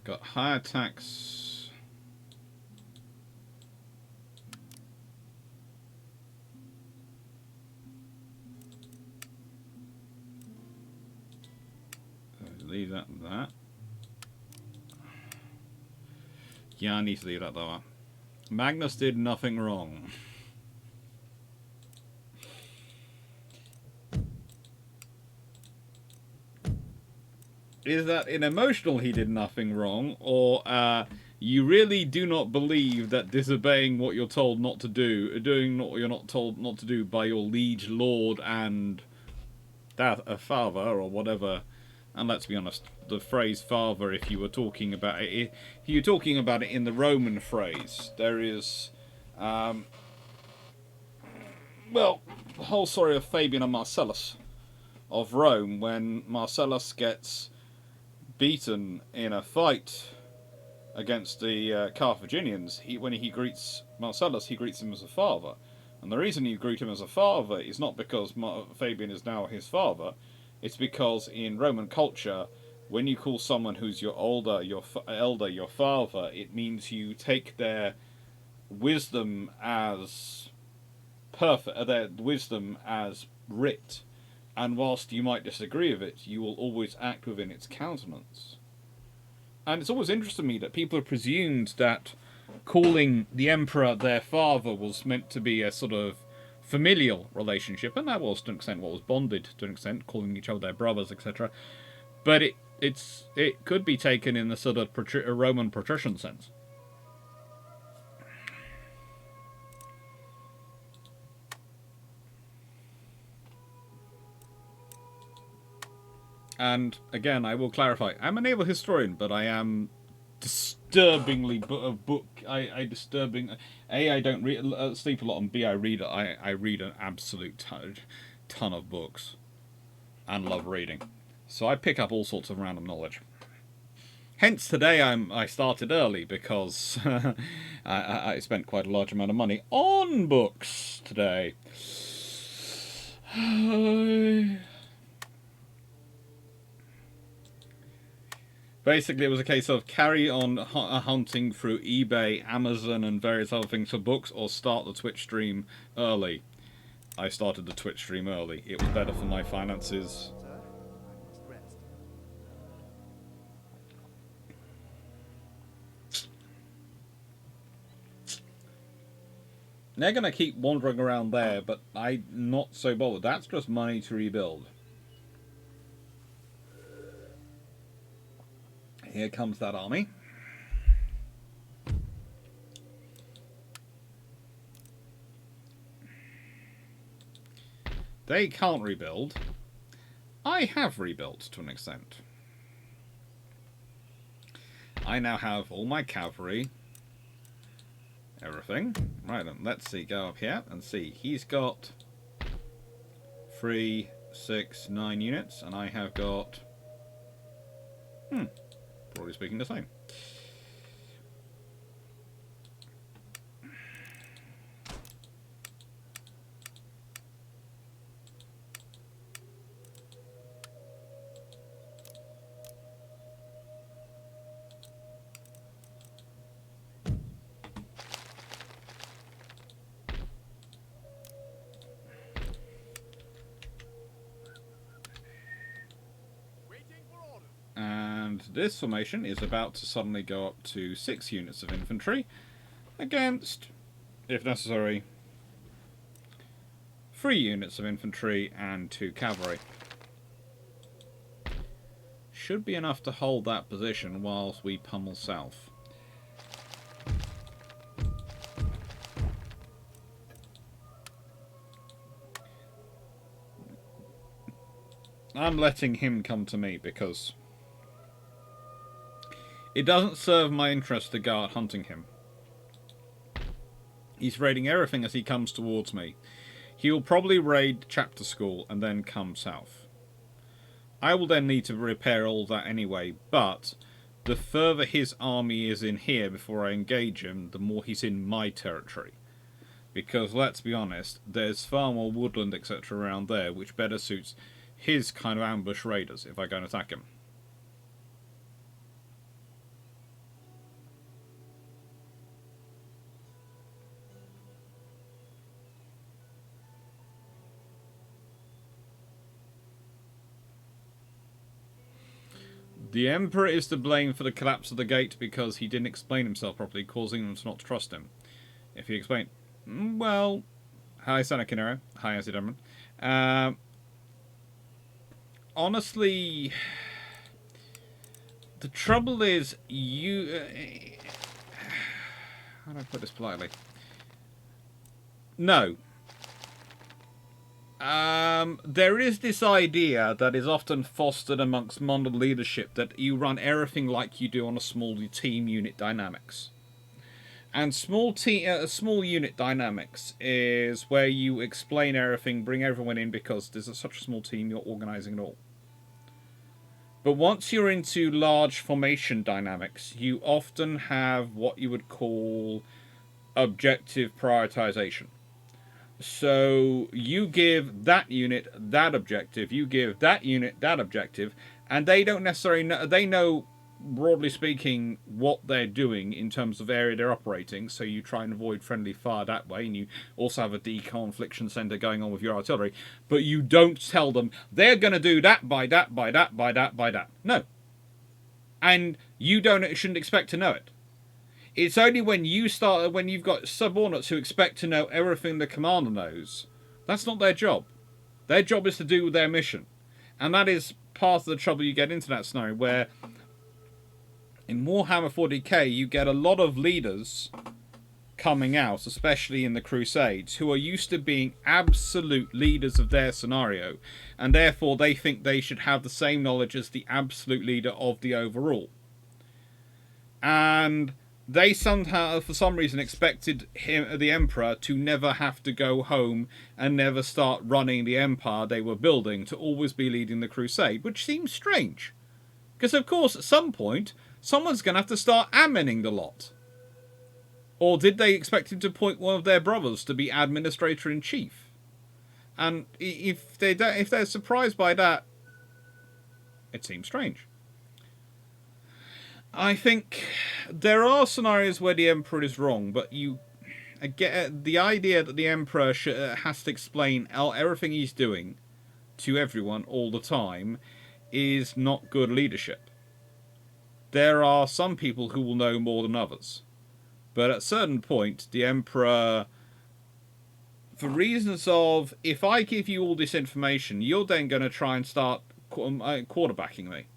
got higher tax. Leave that and that. Yeah, I need to leave that though. Magnus did nothing wrong. Is that in emotional he did nothing wrong, or you really do not believe that disobeying what you're told not to do, doing what you're not told not to do by your liege lord and that a father or whatever? And let's be honest, the phrase father, if you were talking about it, if you're talking about it in the Roman phrase, there is, well, the whole story of Fabian and Marcellus of Rome, when Marcellus gets beaten in a fight against the Carthaginians, when he greets Marcellus, he greets him as a father. And the reason you greet him as a father is not because Fabian is now his father. It's because in Roman culture, when you call someone who's your elder, your father, it means you take their wisdom as perfect, their wisdom as writ, and whilst you might disagree with it, you will always act within its countenance. And it's always interested me that people have presumed that calling the emperor their father was meant to be a sort of familial relationship, and that was to an extent what was bonded to an extent, calling each other their brothers, etc. But it could be taken in the sort of Roman patrician sense. And again, I will clarify: I'm a naval historian, but I am disturbingly I don't sleep a lot, and B, I read an absolute ton of books and love reading, so I pick up all sorts of random knowledge. Hence today I started early because I spent quite a large amount of money on books today. Basically, it was a case of carry on hunting through eBay, Amazon, and various other things for books, or start the Twitch stream early. I started the Twitch stream early. It was better for my finances. They're going to keep wandering around there, but I'm not so bothered. That's just money to rebuild. Here comes that army. They can't rebuild. I have rebuilt to an extent. I now have all my cavalry everything. Right then, let's see. Go up here and see. He's got 3, 6, 9 units, and I have got, broadly speaking, the same. And this formation is about to suddenly go up to 6 units of infantry against, if necessary, 3 units of infantry and 2 cavalry. Should be enough to hold that position whilst we pummel south. I'm letting him come to me because it doesn't serve my interest to go out hunting him. He's raiding everything as he comes towards me. He will probably raid chapter school and then come south. I will then need to repair all that anyway, but the further his army is in here before I engage him, the more he's in my territory. Because, let's be honest, there's far more woodland etc. around there, which better suits his kind of ambush raiders if I go and attack him. The Emperor is to blame for the collapse of the gate because he didn't explain himself properly, causing them to not trust him. If he explained... Well... Hi, Sanakinero. Hi, Asidaman. Honestly... The trouble is, you... how do I put this politely? No. There is this idea that is often fostered amongst modern leadership that you run everything like you do on a small team unit dynamics. And small unit dynamics is where you explain everything, bring everyone in because there's such a small team, you're organising it all. But once you're into large formation dynamics, you often have what you would call objective prioritization. So you give that unit that objective, you give that unit that objective, and they don't necessarily know, they know, broadly speaking, what they're doing in terms of area they're operating, so you try and avoid friendly fire that way, and you also have a deconfliction centre going on with your artillery, but you don't tell them, they're going to do that by that, by that, by that, by that. No. And you shouldn't expect to know it. It's only when you've got subordinates who expect to know everything the commander knows. That's not their job. Their job is to do their mission. And that is part of the trouble you get into that scenario, where in Warhammer 40k you get a lot of leaders coming out, especially in the Crusades, who are used to being absolute leaders of their scenario, and therefore they think they should have the same knowledge as the absolute leader of the overall. And they somehow, for some reason, expected the Emperor to never have to go home and never start running the empire they were building, to always be leading the crusade, which seems strange. Because, of course, at some point, someone's going to have to start adminning the lot. Or did they expect him to appoint one of their brothers to be administrator-in-chief? And if they're surprised by that, it seems strange. I think there are scenarios where the Emperor is wrong, but you get the idea that the Emperor has to explain everything he's doing to everyone all the time is not good leadership. There are some people who will know more than others, but at a certain point, the Emperor, for reasons of, if I give you all this information, you're then going to try and start quarterbacking me.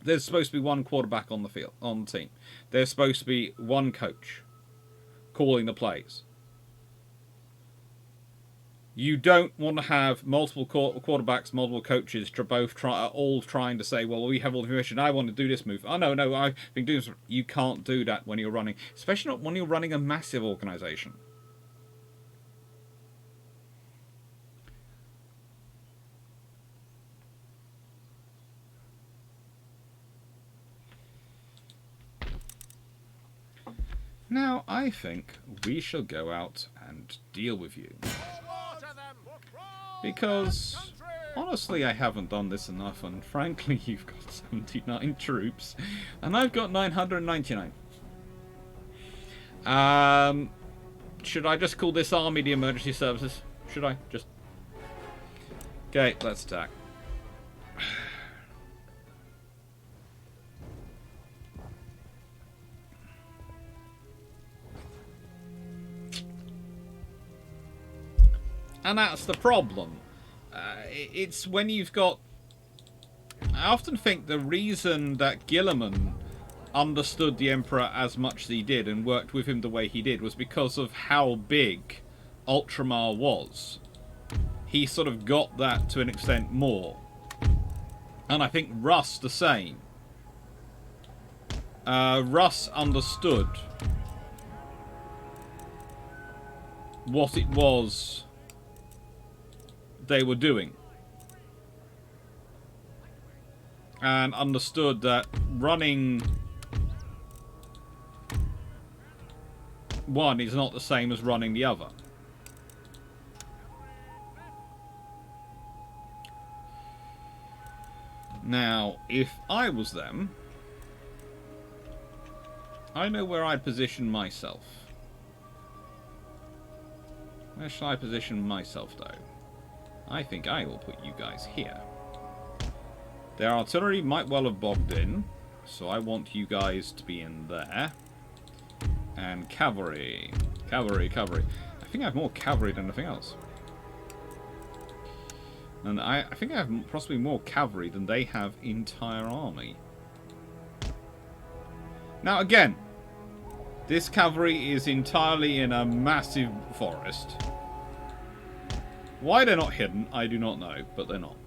There's supposed to be one quarterback on the field, on the team. There's supposed to be one coach calling the plays. You don't want to have multiple quarterbacks, multiple coaches, all trying to say, well, we have all the information. I want to do this move. Oh, no, I've been doing this. You can't do that when you're running, especially not when you're running a massive organization. Now, I think we shall go out and deal with you. Because, honestly, I haven't done this enough, and frankly, you've got 79 troops, and I've got 999. Should I just call this army the emergency services? Should I? Just... Okay, let's attack. And that's the problem. It's when you've got... I often think the reason that Guilliman understood the Emperor as much as he did and worked with him the way he did was because of how big Ultramar was. He sort of got that to an extent more. And I think Russ the same. Russ understood what it was they were doing, and understood that running one is not the same as running the other. Now, if I was them, I know where I'd position myself. Where shall I position myself, though? I think I will put you guys here. Their artillery might well have bogged in, so I want you guys to be in there. And cavalry. Cavalry. I think I have more cavalry than anything else. And I think I have possibly more cavalry than they have entire army. Now again, this cavalry is entirely in a massive forest. Why they're not hidden, I do not know, but they're not.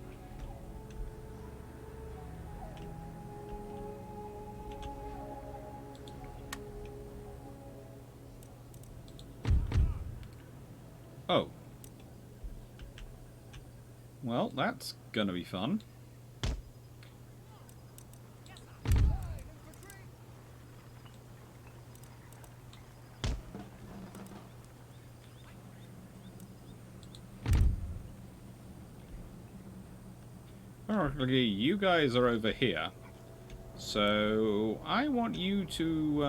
Oh. Well, that's gonna be fun. Apparently, you guys are over here. So, I want you to,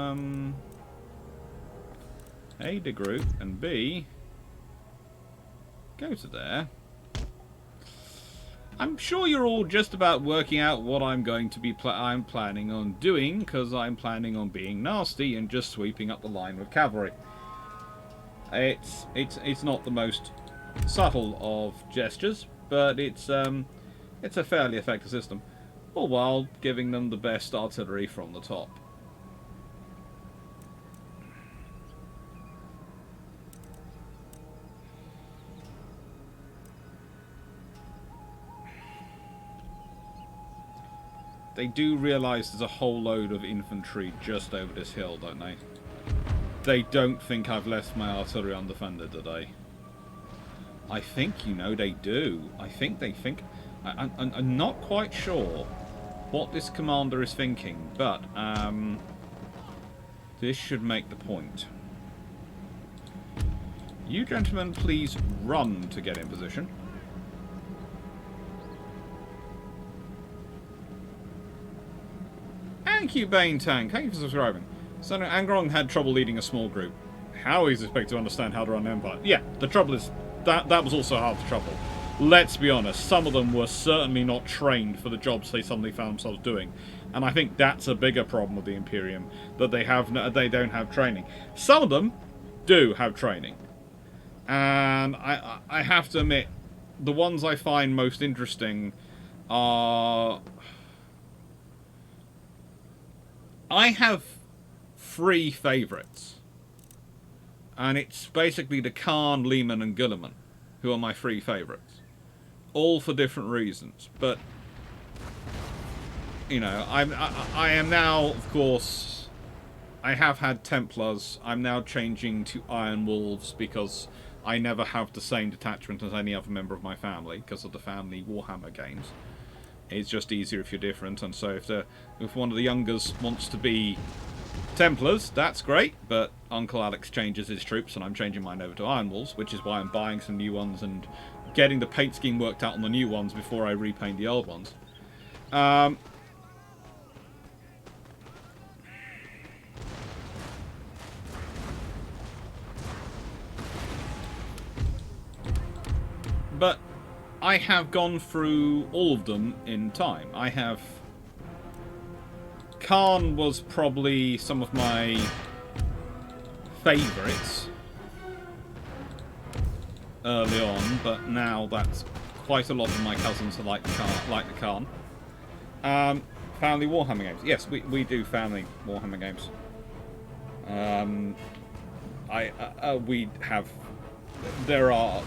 A, regroup, and B, go to there. I'm sure you're all just about working out what I'm going to be I'm planning on doing, because I'm planning on being nasty and just sweeping up the line with cavalry. It's not the most subtle of gestures, but it's a fairly effective system, all while giving them the best artillery from the top. They do realise there's a whole load of infantry just over this hill, don't they? They don't think I've left my artillery undefended, do they? I think, you know, they do. I think they think... I'm not quite sure what this commander is thinking, but this should make the point. You gentlemen, please run to get in position. Thank you, Bane Tank. Thank you for subscribing. Senator Angrong had trouble leading a small group. How he's expected to understand how to run an empire? Yeah, the trouble is that was also half the trouble. Let's be honest, some of them were certainly not trained for the jobs they suddenly found themselves doing. And I think that's a bigger problem with the Imperium, that they don't have training. Some of them do have training. And I have to admit, the ones I find most interesting are... I have 3 favourites. And it's basically the Khan, Lehman and Guilliman. who are my three favourites. All for different reasons. But, you know, I am now, of course, I have had Templars. I'm now changing to Iron Wolves because I never have the same detachment as any other member of my family because of the family Warhammer games. It's just easier if you're different, and so if one of the youngers wants to be Templars, that's great, but Uncle Alex changes his troops and I'm changing mine over to Iron Wolves, which is why I'm buying some new ones and getting the paint scheme worked out on the new ones before I repaint the old ones. But I have gone through all of them in time. I have... Khan was probably some of my favourites early on, but now that's quite a lot of my cousins who like the Khan. Family Warhammer games. Yes, we do family Warhammer games. We have... There are...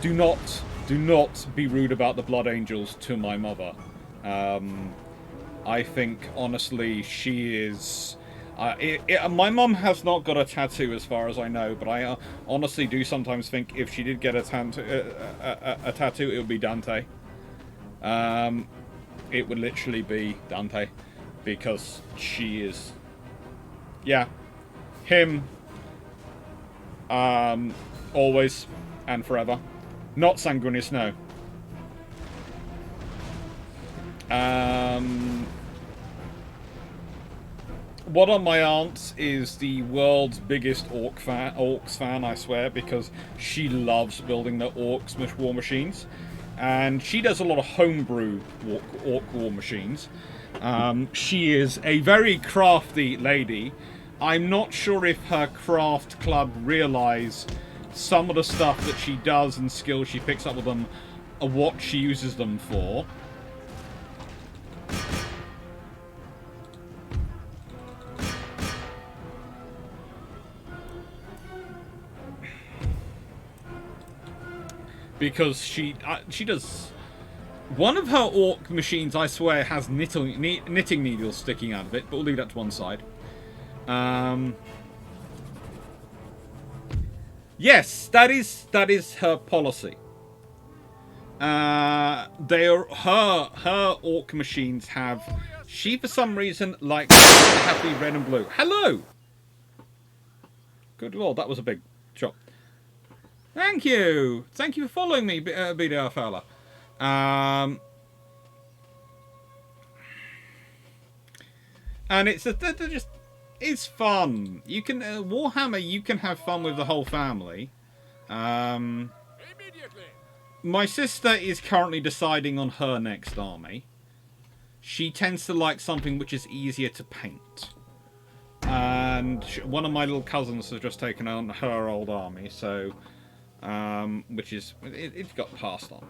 do not be rude about the Blood Angels to my mother. I think, honestly, she is... my mum has not got a tattoo as far as I know, but I honestly do sometimes think if she did get a tattoo, it would be Dante. It would literally be Dante. Because she is... Yeah. Him. Always. And forever. Not Sanguinius, no. One of my aunts is the world's biggest orcs fan, I swear, because she loves building the orcs war machines. And she does a lot of homebrew orc war machines. She is a very crafty lady. I'm not sure if her craft club realise some of the stuff that she does and skills she picks up with them are what she uses them for. Because she does... One of her orc machines, I swear, has knitting needles sticking out of it, but we'll leave that to one side. Yes, that is her policy. Her orc machines have... She, for some reason, likes to have to be red and blue. Hello! Good lord, that was a big shot. Thank you! Thank you for following me, BDR fella. And it's fun. You can Warhammer. You can have fun with the whole family. My sister is currently deciding on her next army. She tends to like something which is easier to paint. And one of my little cousins has just taken on her old army, so which is it's got passed on.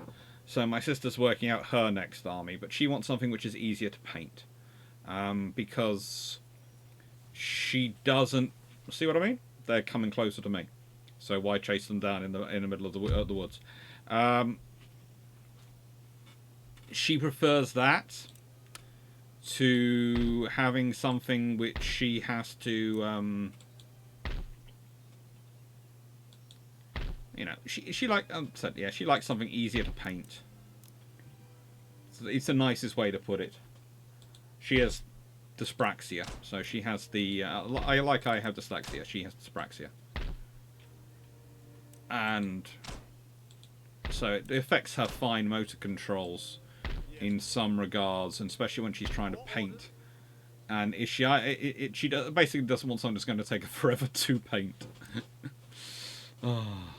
So my sister's working out her next army, but she wants something which is easier to paint, because she doesn't see what I mean. They're coming closer to me, so why chase them down in the middle of the woods? She prefers that to having something which she has to, you know, she likes something easier to paint. So it's the nicest way to put it. She has dyspraxia, so she has the I have dyslexia. She has dyspraxia, and so it affects her fine motor controls in some regards, and especially when she's trying to paint. And if she basically doesn't want something that's going to take her forever to paint. Oh.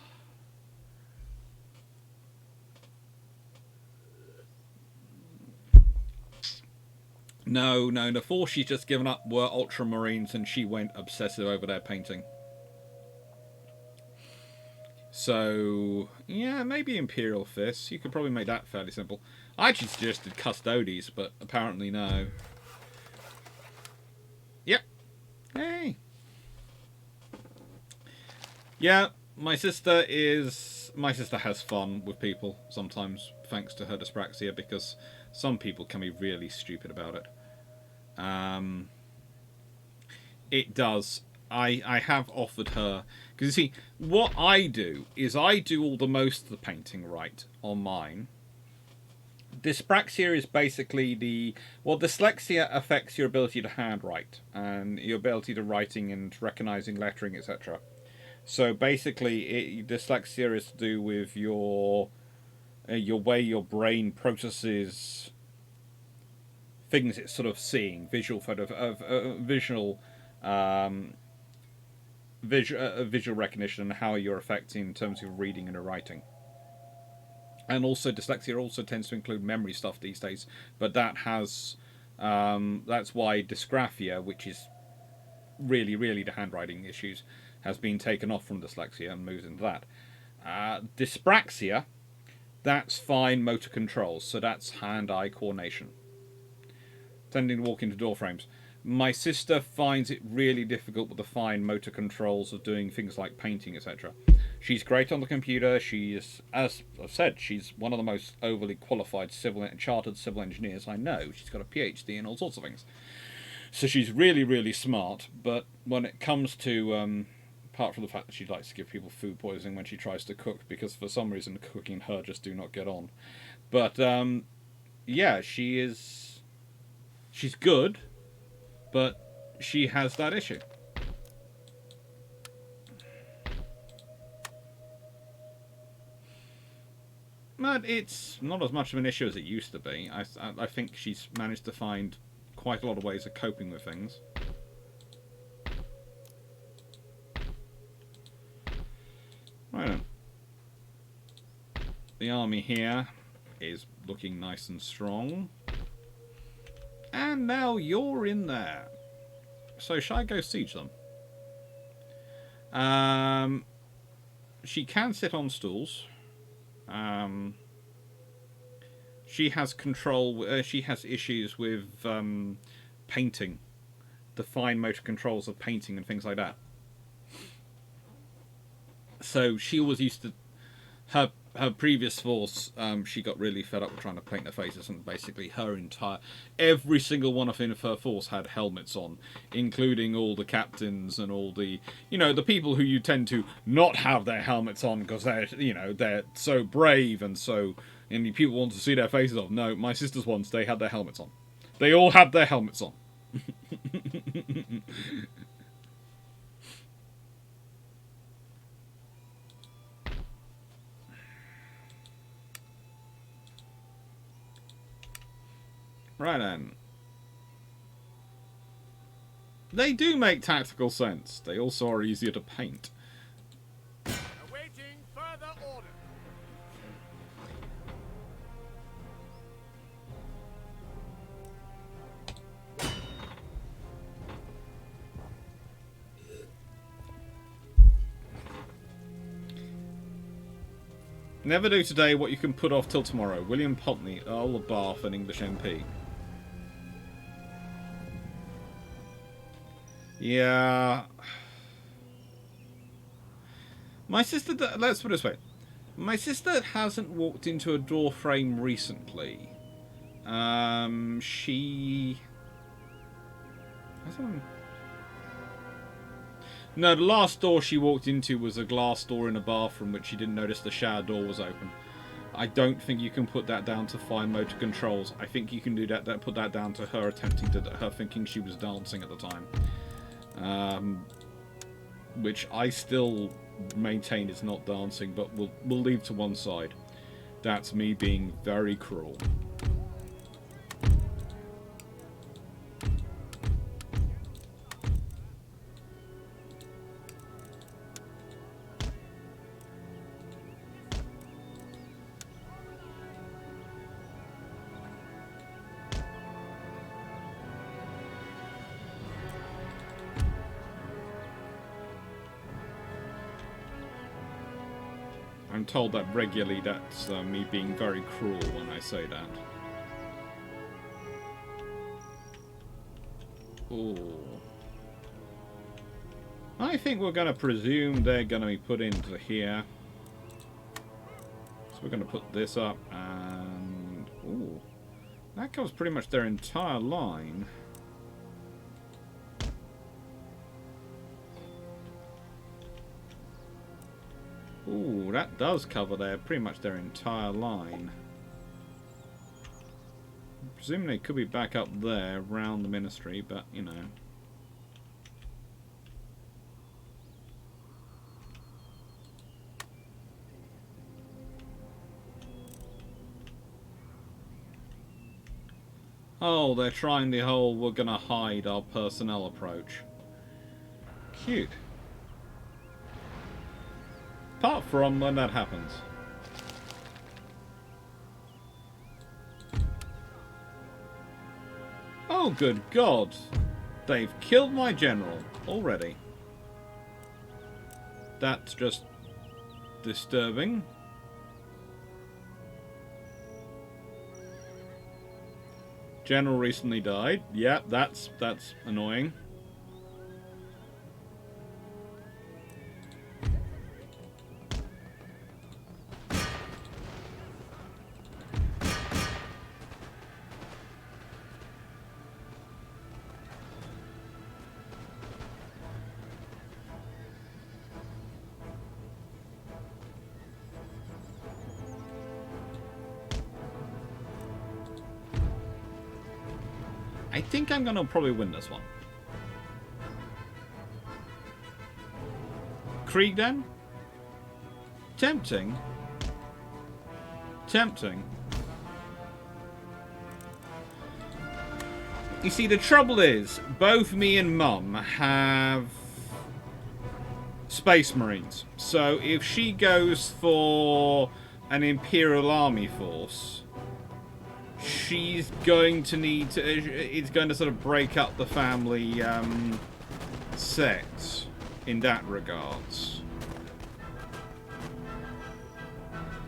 No, the four she's just given up were Ultramarines, and she went obsessive over their painting. So, yeah, maybe Imperial Fists. You could probably make that fairly simple. I actually suggested Custodes, but apparently no. Yep. Hey. Yeah, my sister is my sister has fun with people sometimes, thanks to her dyspraxia, because some people can be really stupid about it. It does. I have offered her, because you see, what I do is I do all the most of the painting right on mine. Dyspraxia is basically dyslexia affects your ability to handwrite and your ability to writing and recognizing lettering, etc. So basically, dyslexia is to do with your way your brain processes things it's sort of seeing, visual recognition, and how you're affecting in terms of reading and writing. And also, dyslexia also tends to include memory stuff these days, but that's why dysgraphia, which is really the handwriting issues, has been taken off from dyslexia and moves into that. Dyspraxia, that's fine motor controls, so that's hand-eye coordination. Tending to walk into door frames. My sister finds it really difficult with the fine motor controls of doing things like painting, etc. She's great on the computer. She is, as I've said, she's one of the most overly qualified chartered civil engineers I know. She's got a PhD and all sorts of things. So she's really smart. But when it comes to, apart from the fact that she likes to give people food poisoning when she tries to cook, because for some reason cooking and her just do not get on. But yeah, she's good. But she has that issue. But it's not as much of an issue as it used to be. I think she's managed to find quite a lot of ways of coping with things. Right then. The army here is looking nice and strong. And now you're in there. So shall I go siege them? She can sit on stools. She has control. She has issues with painting, the fine motor controls of painting and things like that. So she was used to her previous force. She got really fed up with trying to paint their faces, and basically every single one of her force had helmets on, including all the captains and all the the people who you tend to not have their helmets on because they're so brave and people want to see their faces off. No, my sisters ones, they had their helmets on. They all had their helmets on. Right then. They do make tactical sense. They also are easier to paint. Awaiting further order. Never do today what you can put off till tomorrow. William Pulteney, Earl of Bath and English MP. Yeah. My sister, let's put it this way. My sister hasn't walked into a door frame recently. She... No, the last door she walked into was a glass door in a bathroom which she didn't notice the shower door was open. I don't think you can put that down to fine motor controls. I think you can do that. Put that down to her her thinking she was dancing at the time. Which I still maintain is not dancing, but we'll leave to one side. That's me being very cruel. I'm told that regularly. That's me being very cruel when I say that. Ooh. I think we're going to presume they're going to be put into here. we're going to put this up and... Ooh. That covers pretty much their entire line. Ooh, that does cover pretty much their entire line. Presumably it could be back up there, around the ministry, but, you know. Oh, they're trying the whole we're gonna hide our personnel approach. Cute. Apart from when that happens. Oh, good God. They've killed my general already. That's just disturbing. General recently died. Yeah, that's annoying. I think I'm going to probably win this one. Krieg then? Tempting. Tempting. You see, the trouble is, both me and Mum have Space Marines. So if she goes for an Imperial Army force, she's going to need to... It's going to sort of break up the family set in that regards.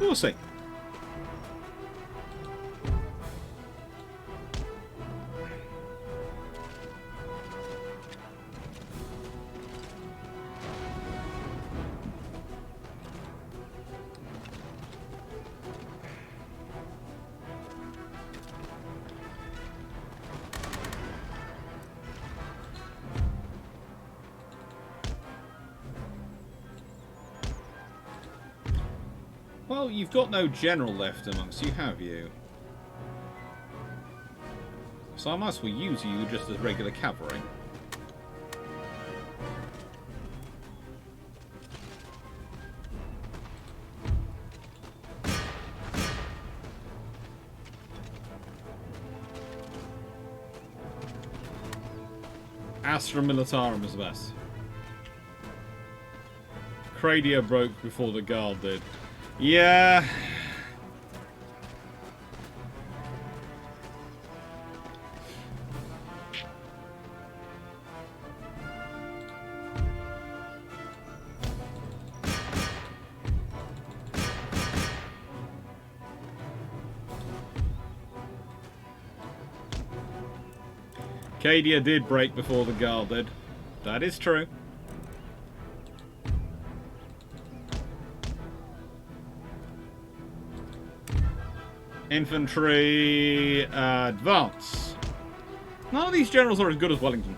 We'll see. Well, you've got no general left amongst you, have you? So I might as well use you just as regular cavalry. Astra Militarum is the best. Cradia broke before the guard did. Yeah. Cadia did break before the guard did. That is true. Infantry advance. None of these generals are as good as Wellington.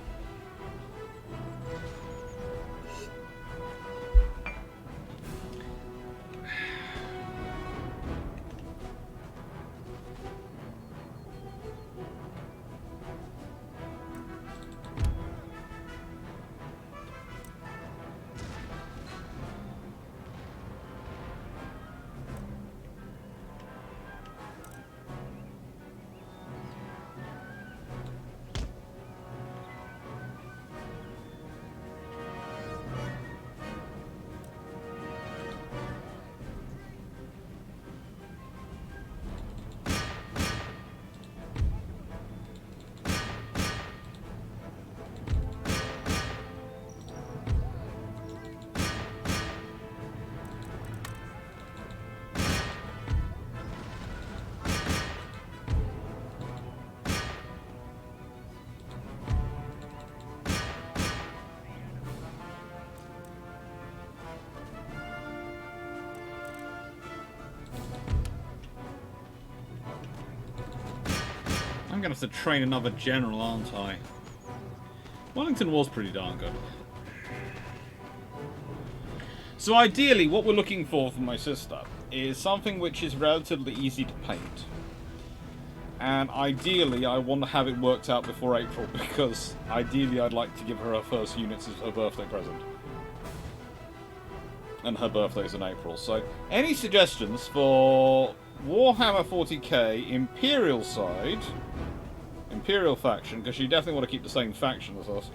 I'm going to have to train another general, aren't I? Wellington was pretty darn good. So ideally, what we're looking for my sister is something which is relatively easy to paint. And ideally, I want to have it worked out before April, because ideally I'd like to give her first units as her birthday present. And her birthday's in April, so any suggestions for Warhammer 40k Imperial side, Imperial faction, because you definitely want to keep the same faction as us.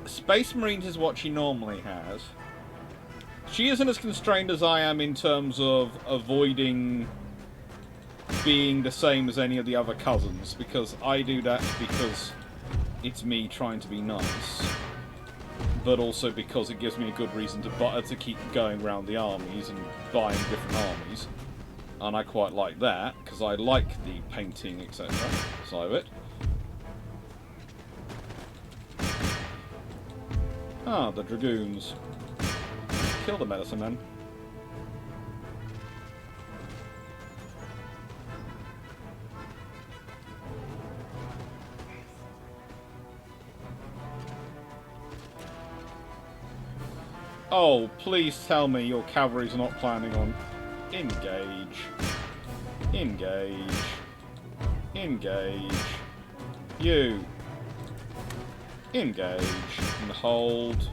Space Marines is what she normally has. She isn't as constrained as I am in terms of avoiding being the same as any of the other cousins, because I do that because it's me trying to be nice, but also because it gives me a good reason to keep going around the armies and buying different armies, and I quite like that because I like the painting, etc. side of it. Ah, the Dragoons. Kill the medicine men. Oh, please tell me your cavalry's not planning on... Engage. Engage. Engage. You. Engage. And hold.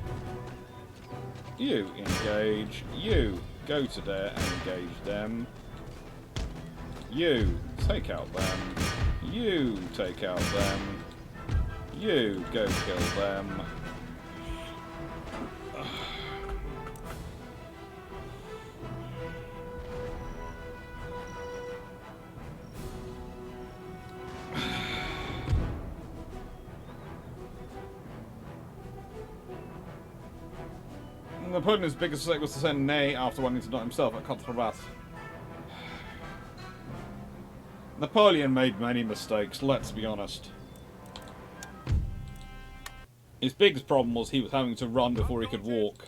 You engage. You go to there and engage them. You take out them. You take out them. You go kill them. Napoleon's biggest mistake was to send Ney after wanting to not himself at Contrebat. Napoleon made many mistakes, let's be honest. His biggest problem was he was having to run before he could walk.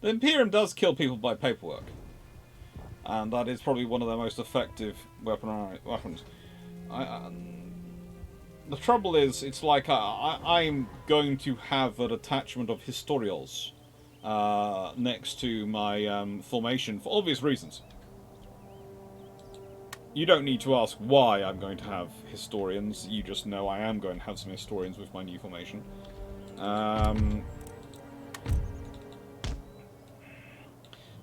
The Imperium does kill people by paperwork. And that is probably one of their most effective weapons. The trouble is, it's like I'm going to have an attachment of historials next to my formation for obvious reasons. You don't need to ask why I'm going to have historians. You just know I am going to have some historians with my new formation.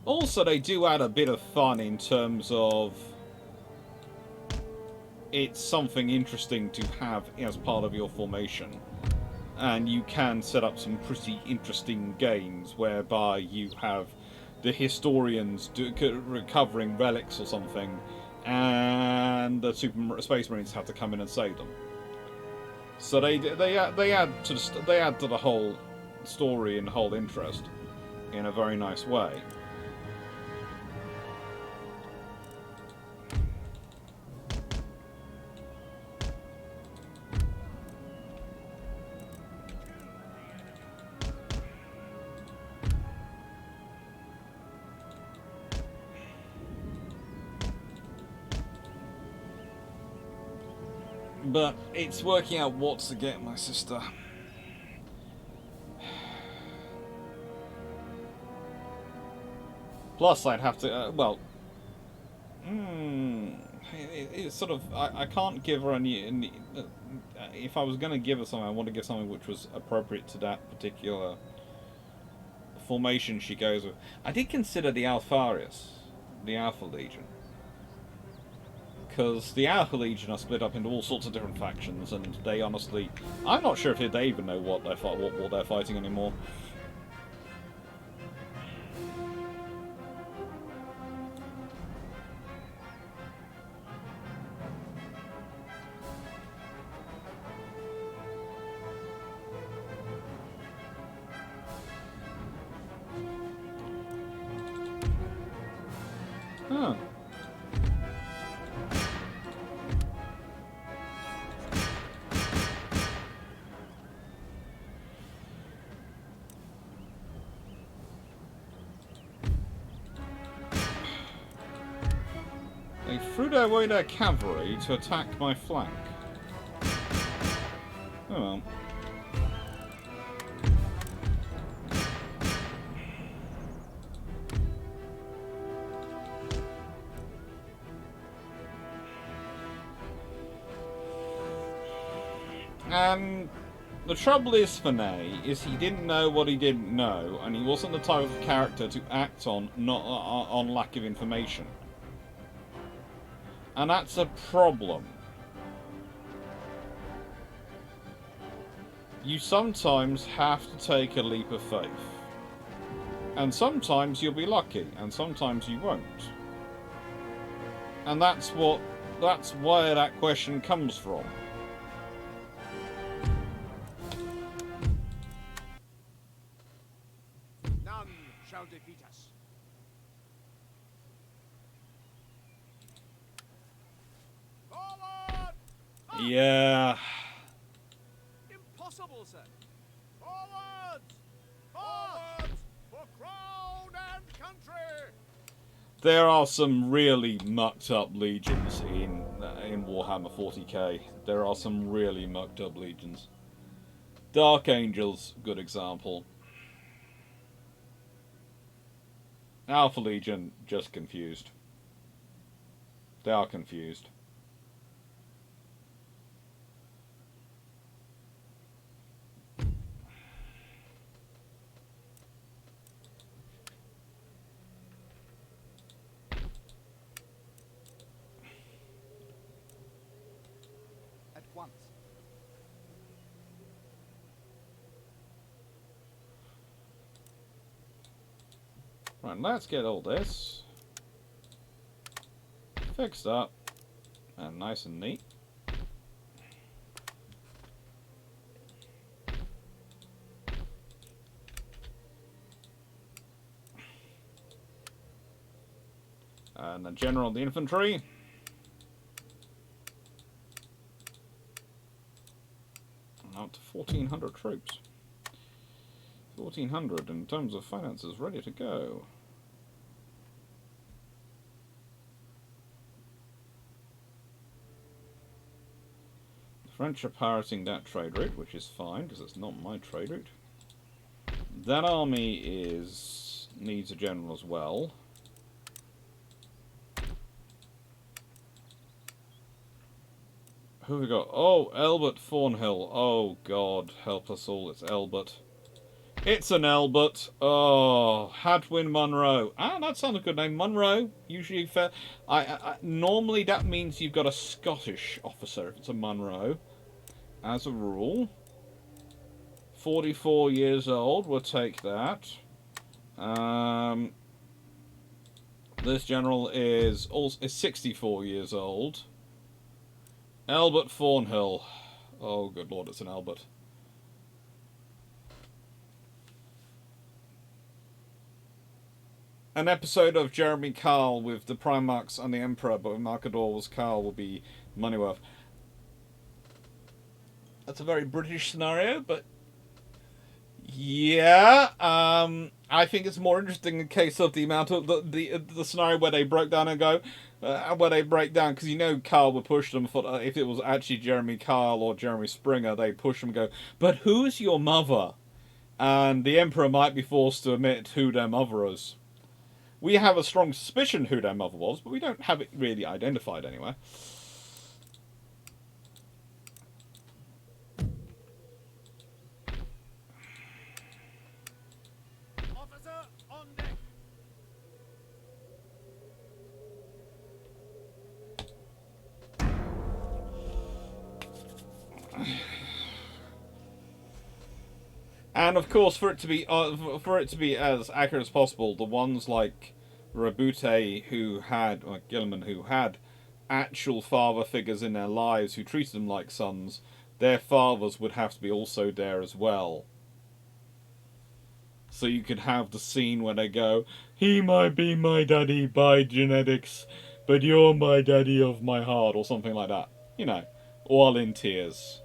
Also, they do add a bit of fun in terms of it's something interesting to have as part of your formation. And you can set up some pretty interesting games whereby you have the historians recovering relics or something, and the Space Marines have to come in and save them. So they add to the whole story and the whole interest in a very nice way. But it's working out what to get my sister. Plus, I'd have to, it's sort of, I can't give her any if I was going to give her something, I want to give something which was appropriate to that particular formation she goes with. I did consider the Alpharius, the Alpha Legion. Because the Alpha Legion are split up into all sorts of different factions, and they honestly... I'm not sure if they even know what war they're fighting anymore. Huh. threw away their cavalry to attack my flank. Oh well. And the trouble is for Ney is he didn't know what he didn't know, and he wasn't the type of character to act on on lack of information. And that's a problem. You sometimes have to take a leap of faith. And sometimes you'll be lucky, and sometimes you won't. And that's where that question comes from. None shall defeat us. Forward! Yeah. Impossible, sir. Forward! Forward! For crown and country! There are some really mucked up legions in Warhammer 40k. There are some really mucked up legions. Dark Angels, good example. Alpha Legion, just confused. They are confused. At once. Right, let's get all this fixed up and nice and neat. And the general of the infantry. Up to 1,400 troops. 1,400 in terms of finances, ready to go. The French are pirating that trade route, which is fine because it's not my trade route. That army needs a general as well. Who have we got? Oh, Elbert Thornhill. Oh God, help us all! It's Elbert. It's an Elbert. Oh, Hadwin Munro. Ah, that sounds a good name. Munro. Usually fair. Normally that means you've got a Scottish officer if it's a Munro. As a rule. 44 years old. We'll take that. This general is 64 years old. Albert Thornhill. Oh, good lord, it's an Albert. An episode of Jeremy Carl with the Primarchs and the Emperor, but with Marcador was Carl, will be money worth. That's a very British scenario, but yeah, I think it's more interesting in case of the amount of the scenario where they broke down and go, where they break down, because you know Carl would push them for, if it was actually Jeremy Carl or Jeremy Springer, they'd push them and go, but who's your mother? And the Emperor might be forced to admit who their mother is. We have a strong suspicion who their mother was, but we don't have it really identified anywhere. Officer on deck. And of course, for it to be as accurate as possible, the ones like Rabute Gilliman, who had actual father figures in their lives who treated them like sons, their fathers would have to be also there as well. So you could have the scene where they go, he might be my daddy by genetics, but you're my daddy of my heart, or something like that. You know, all in tears.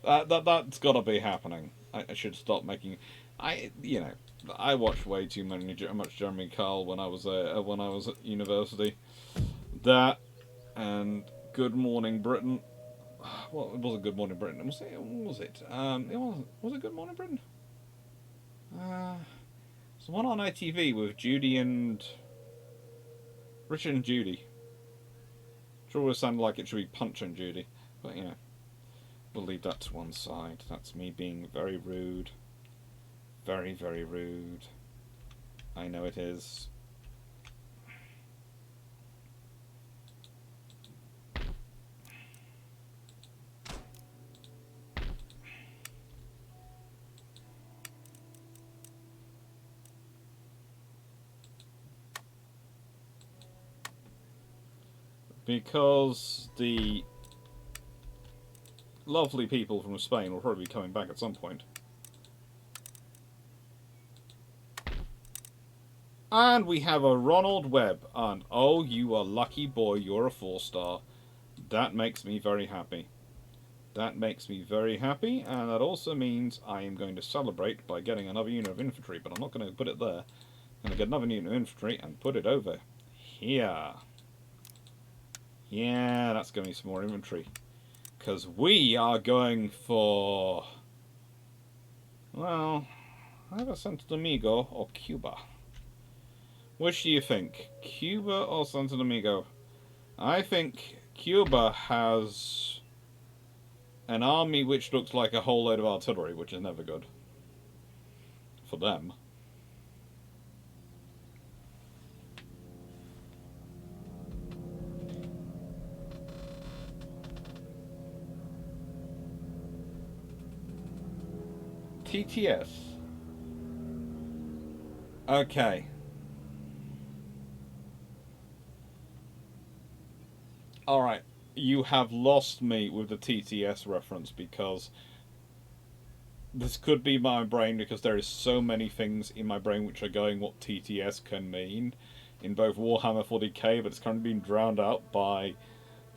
That's got to be happening. I should stop making. I watched way too much Jeremy Carl when I was at university. That and Good Morning Britain. Well, it wasn't Good Morning Britain. Was it? Was it? It wasn't. Was it Good Morning Britain? It's the one on ITV with Judy and Richard and Judy. It always sounded like it should be Punch and Judy, but you know, we'll leave that to one side. That's me being very rude. Very, very rude. I know it is. Because the lovely people from Spain will probably be coming back at some point. And we have a Ronald Webb, and oh, you are lucky boy, you're a 4-star. That makes me very happy. That makes me very happy, and that also means I am going to celebrate by getting another unit of infantry, but I'm not going to put it there. I'm going to get another unit of infantry and put it over here. Yeah, that's going to be some more infantry. Because we are going for... Well, either Santo Domingo or Cuba. Which do you think? Cuba or Santo Domingo? I think Cuba has an army which looks like a whole load of artillery, which is never good. For them. TTS. Okay. Alright. You have lost me with the TTS reference because this could be my brain because there is so many things in my brain which are going what TTS can mean in both Warhammer 40k, but it's currently being drowned out by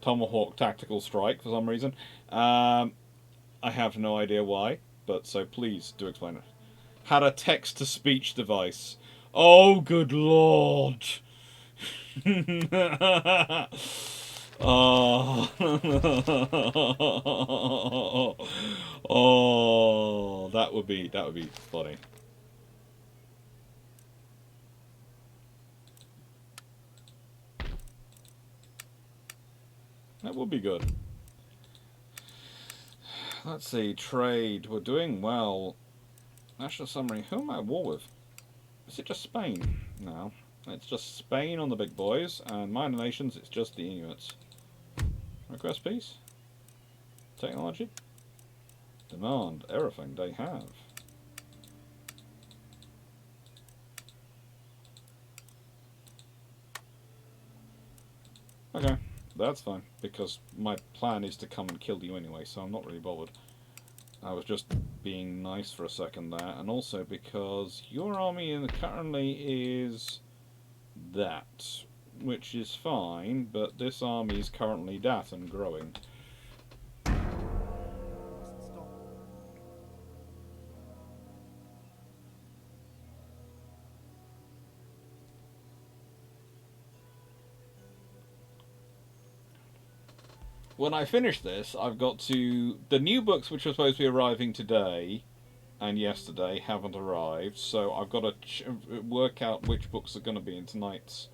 Tomahawk Tactical Strike for some reason. I have no idea why, but so please do explain it. Had a text-to-speech device. Oh, good lord! Oh. Oh, that would be funny. That would be good. Let's see, trade. We're doing well. National summary. Who am I at war with? Is it just Spain? No. It's just Spain on the big boys, and minor nations, it's just the Inuits. Request peace? Technology? Demand everything they have. Okay, that's fine, because my plan is to come and kill you anyway, so I'm not really bothered. I was just being nice for a second there, and also because your army currently is that, which is fine, but this army is currently that and growing. When I finish this, I've got to... The new books which were supposed to be arriving today and yesterday haven't arrived, so I've got to work out which books are going to be in tonight's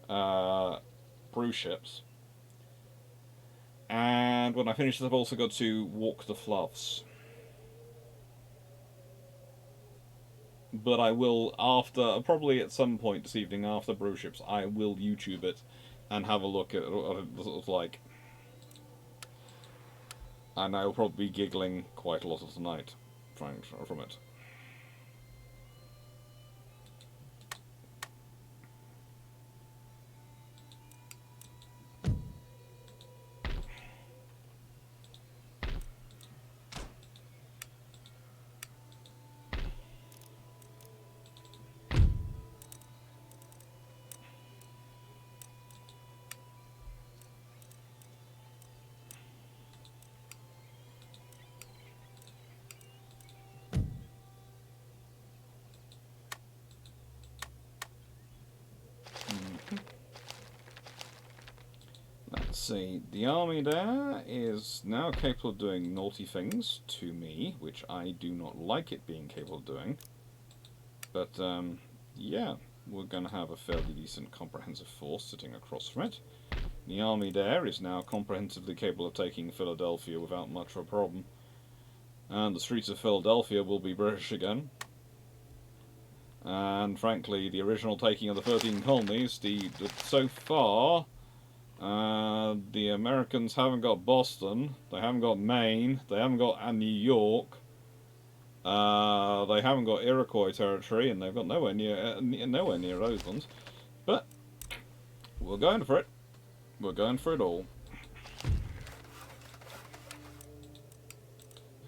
brew ships. And when I finish this, I've also got to walk the fluffs. But I will, after, probably at some point this evening after brew ships, I will YouTube it and have a look at what it looks like. And I will probably be giggling quite a lot of tonight from it. see. The army there is now capable of doing naughty things to me, which I do not like it being capable of doing. But, yeah, we're going to have a fairly decent comprehensive force sitting across from it. The army there is now comprehensively capable of taking Philadelphia without much of a problem. And the streets of Philadelphia will be British again. And frankly, the original taking of the 13 colonies, so far, the Americans haven't got Boston, they haven't got Maine, they haven't got New York, they haven't got Iroquois territory, and they've got nowhere near those ones. But we're going for it. We're going for it all.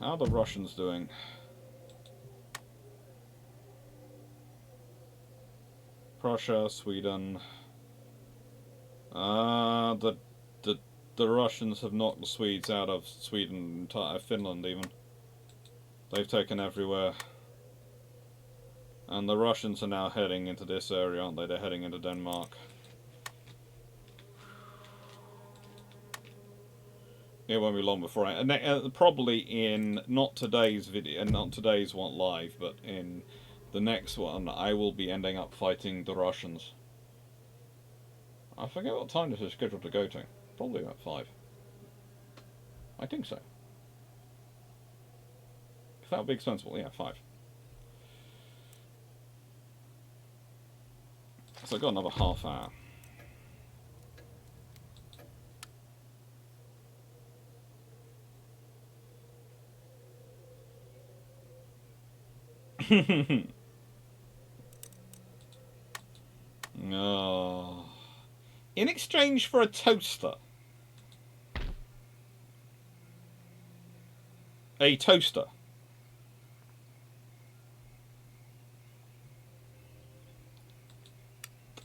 How are the Russians doing? Prussia, Sweden. The Russians have knocked the Swedes out of Sweden, Finland even. They've taken everywhere. And the Russians are now heading into this area, aren't they? They're heading into Denmark. It won't be long before probably in not today's video, not today's one live, but in the next one, I will be ending up fighting the Russians. I forget what time this is scheduled to go to. Probably about 5. I think so. If that would be sensible, yeah, 5. So I've got another half hour. Oh. In exchange for a toaster. A toaster.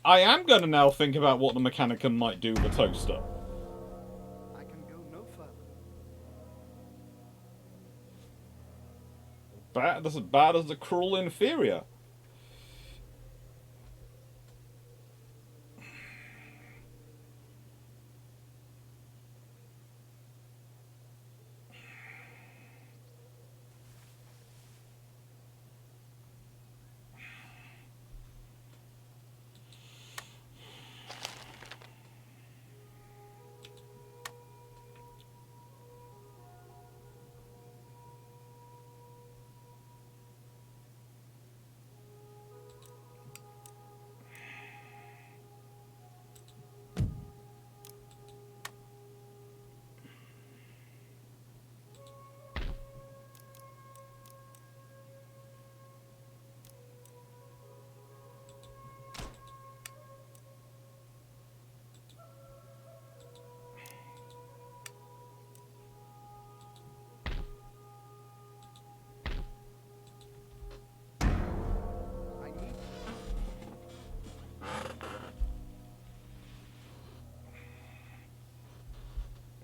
I am going to now think about what the Mechanicum might do with a toaster. I can go no further. That's as bad as the cruel inferior.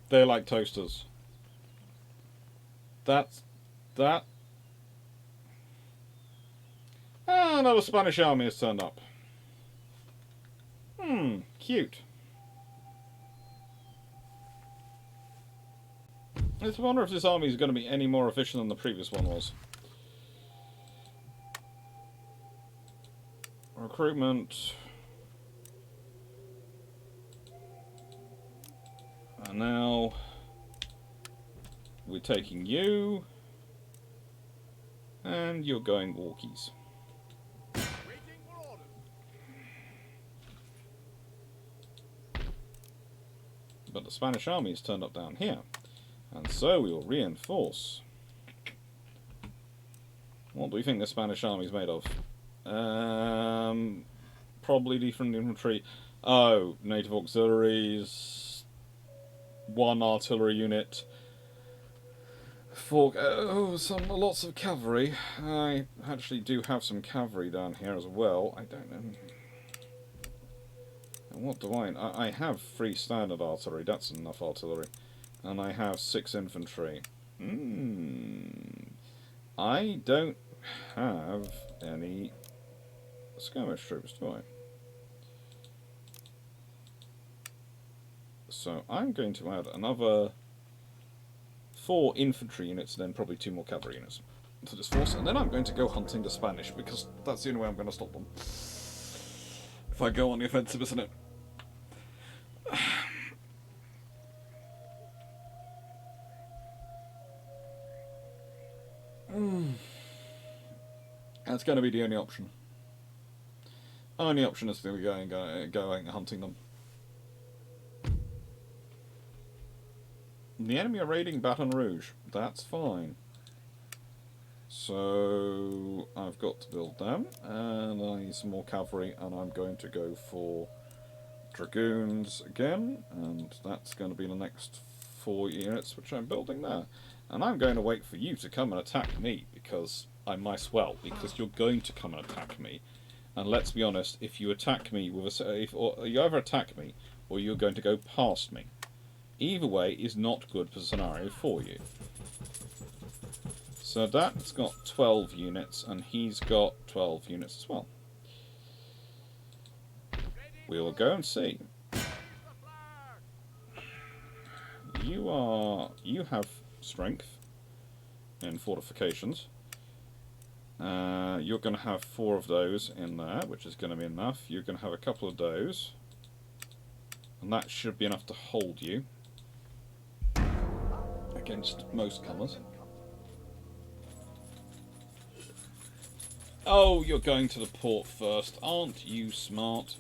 They're like toasters. That. Ah, another Spanish army has turned up. Cute. Let's wonder if this army is going to be any more efficient than the previous one was. Recruitment. And now we're taking you. And you're going walkies. Waiting for orders. But the Spanish army has turned up down here. And so we will reinforce. What do we think the Spanish army is made of? Probably different infantry. Oh, native auxiliaries. 1 artillery unit. 4. Lots of cavalry. I actually do have some cavalry down here as well. I don't know. And what do I have 3 standard artillery. That's enough artillery. And I have 6 infantry. I don't have any skirmish troops, do I? So I'm going to add another 4 infantry units, and then probably 2 more cavalry units to this force, and then I'm going to go hunting the Spanish, because that's the only way I'm going to stop them. If I go on the offensive, isn't it? That's going to be the only option. Only option is to be going hunting them. The enemy are raiding Baton Rouge. That's fine. So I've got to build them, and I need some more cavalry, and I'm going to go for dragoons again, and that's going to be the next 4 units which I'm building there. And I'm going to wait for you to come and attack me, because I might as well, because you're going to come and attack me. And let's be honest, if you attack me with or you either attack me or you're going to go past me. Either way is not good for the scenario for you. So that's got 12 units, and he's got 12 units as well. We will go and see. You have strength in fortifications. You're going to have 4 of those in there, which is going to be enough. You're going to have a couple of those, and that should be enough to hold you against most comers. Oh, you're going to the port first. Aren't you smart?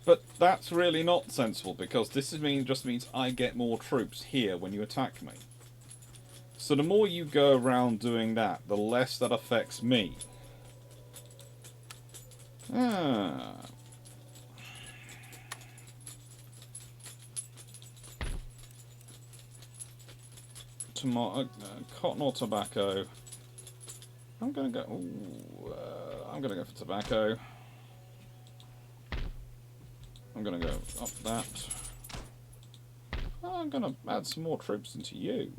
But that's really not sensible, because this just means I get more troops here when you attack me. So the more you go around doing that, the less that affects me. Cotton or tobacco? I'm gonna go. I'm gonna go for tobacco. I'm gonna go up that. I'm gonna add some more troops into you.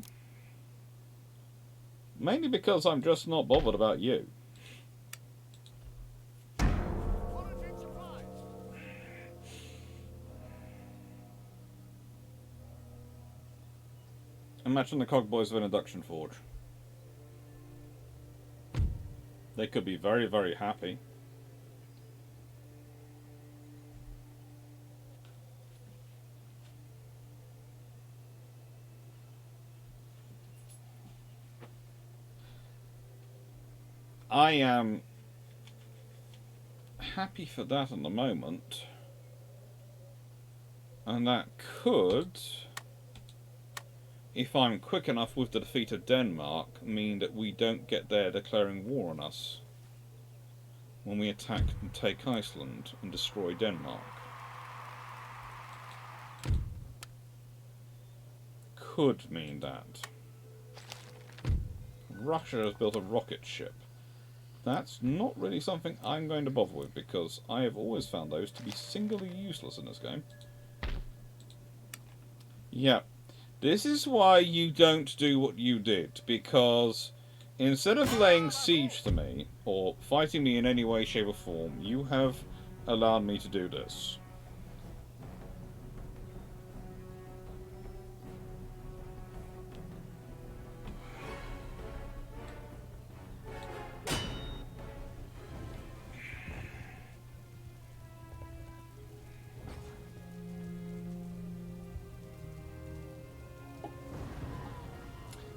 Mainly because I'm just not bothered about you. Imagine the cogboys of an induction forge. They could be very, very happy. I am happy for that at the moment. And that could, if I'm quick enough with the defeat of Denmark, mean that we don't get there declaring war on us when we attack and take Iceland and destroy Denmark. Could mean that. Russia has built a rocket ship. That's not really something I'm going to bother with, because I have always found those to be singularly useless in this game. Yeah, this is why you don't do what you did, because instead of laying siege to me, or fighting me in any way, shape or form, you have allowed me to do this.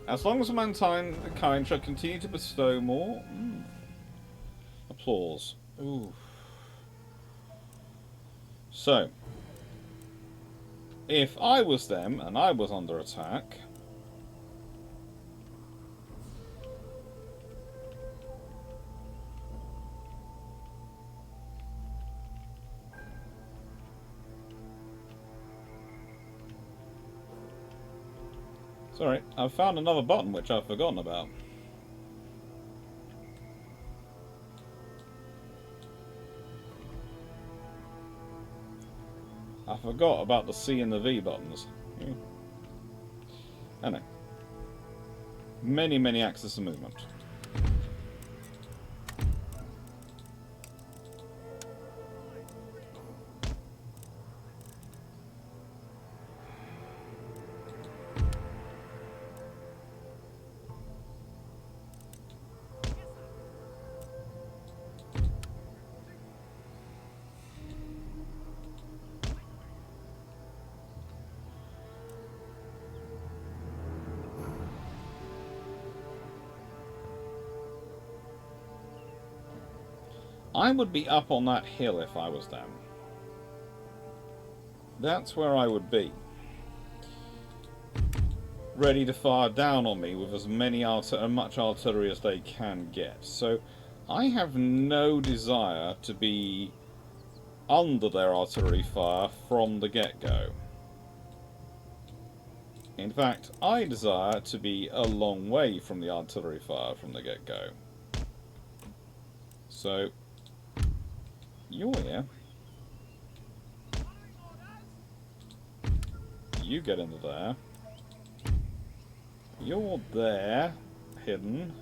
As long as mankind shall continue to bestow more applause. Ooh. So, if I was them and I was under attack, sorry, I've found another button which I've forgotten about. I forgot about the C and the V buttons. I know. Many, many axes of movement. I would be up on that hill if I was them. That's where I would be. Ready to fire down on me with as much artillery as they can get. So I have no desire to be under their artillery fire from the get-go. In fact, I desire to be a long way from the artillery fire from the get-go. So, you're here. You get into there. You're there, hidden.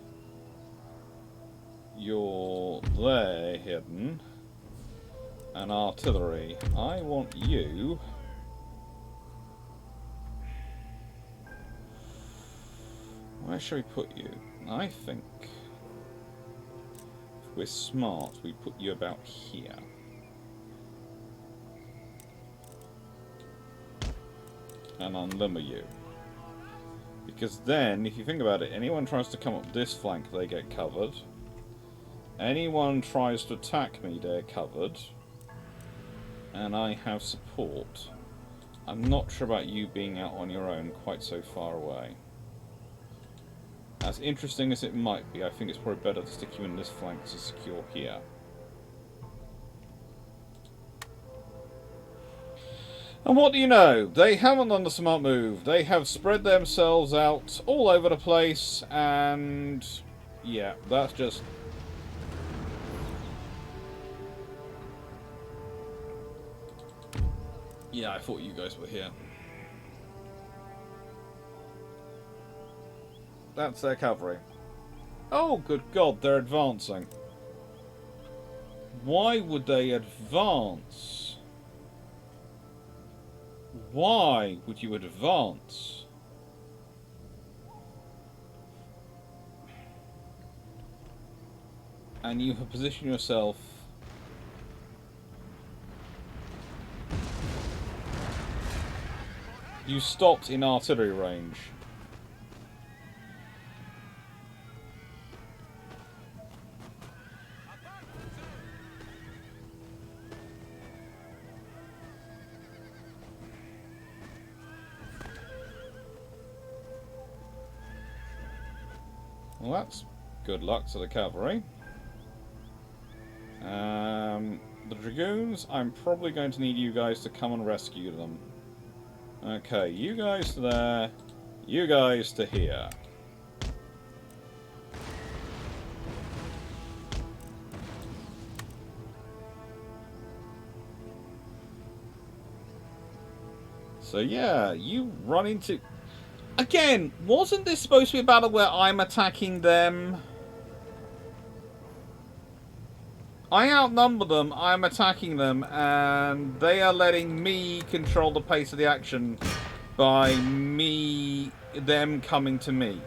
You're there, hidden. And artillery. I want you... Where shall we put you? I think... If we're smart, we put you about here. And unlimber you. Because then, if you think about it, anyone tries to come up this flank, they get covered. Anyone tries to attack me, they're covered. And I have support. I'm not sure about you being out on your own quite so far away. As interesting as it might be, I think it's probably better to stick you in this flank to secure here. And what do you know? They haven't done the smart move. They have spread themselves out all over the place, and yeah, that's just... Yeah, I thought you guys were here. That's their cavalry. Oh, good God, they're advancing. Why would they advance? Why would you advance? And you have positioned yourself... You stopped in artillery range. Well, that's good luck to the cavalry. The dragoons, I'm probably going to need you guys to come and rescue them. Okay, you guys to there, you guys to here. So yeah, you run into... Again, wasn't this supposed to be a battle where I'm attacking them? I outnumber them, I'm attacking them, and they are letting me control the pace of the action by them coming to me.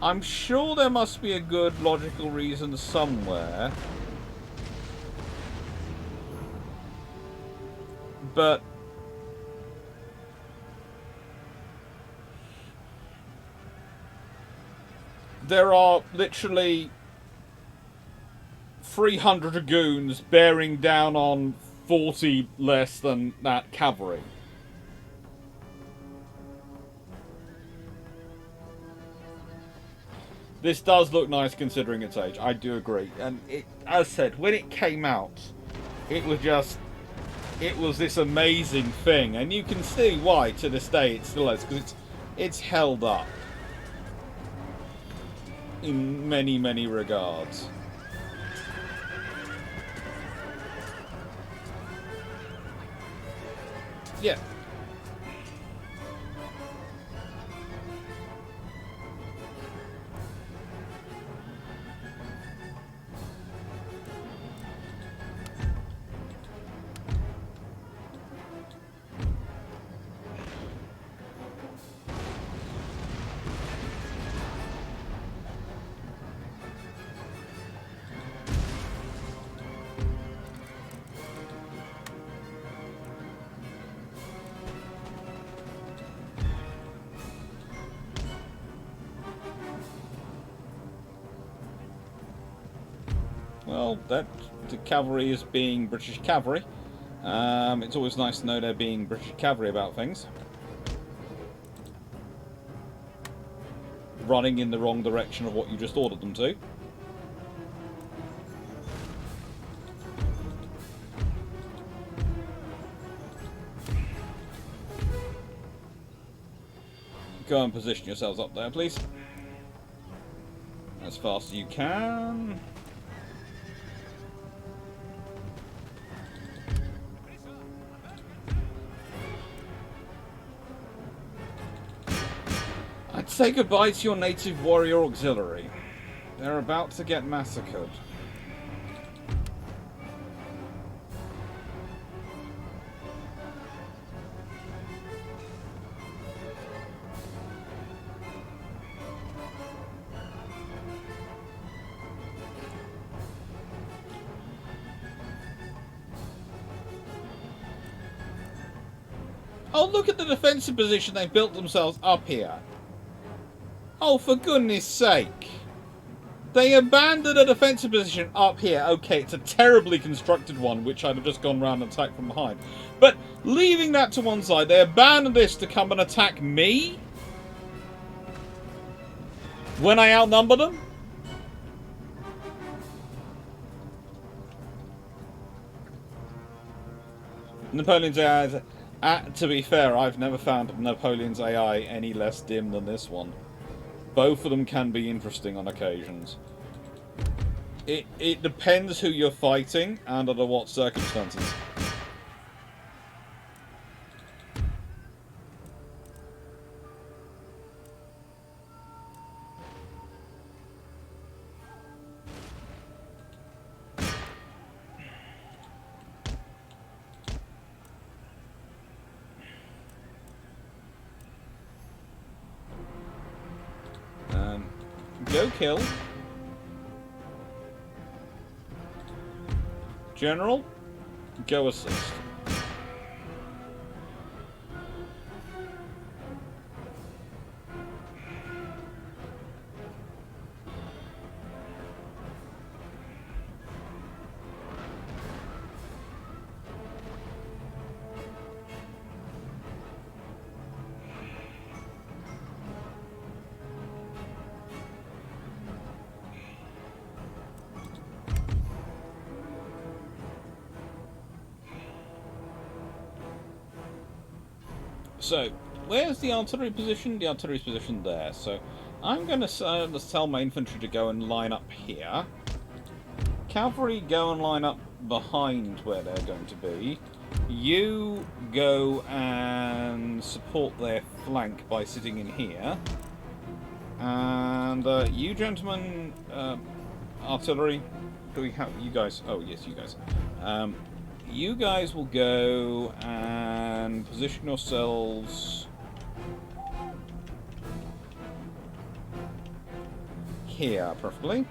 I'm sure there must be a good logical reason somewhere. But... there are literally 300 dragoons bearing down on 40 less than that cavalry. This does look nice considering its age, I do agree. And it, as said, when it came out, it was just... it was this amazing thing. And you can see why, to this day, it still is. Because it's held up. In many, many regards. Yeah. well, that the cavalry is being British cavalry. It's always nice to know they're being British cavalry about things. Running in the wrong direction of what you just ordered them to. Go and position yourselves up there, please. As fast as you can. I'd say goodbye to your native warrior auxiliary. They're about to get massacred. Oh, look at the defensive position they've built themselves up here. Oh, for goodness sake. They abandoned a defensive position up here. Okay, it's a terribly constructed one, which I'd have just gone round and attacked from behind. But leaving that to one side, they abandoned this to come and attack me? When I outnumber them? Napoleon's AI... to be fair, I've never found Napoleon's AI any less dim than this one. Both of them can be interesting on occasions. It depends who you're fighting and under what circumstances. Go kill. General, go assist. So, where's the artillery position? The artillery's position there. So, I'm going to tell my infantry to go and line up here. Cavalry go and line up behind where they're going to be. You go and support their flank by sitting in here. And you gentlemen, artillery, do we have you guys? Oh yes, you guys. You guys will go and position yourselves here, preferably.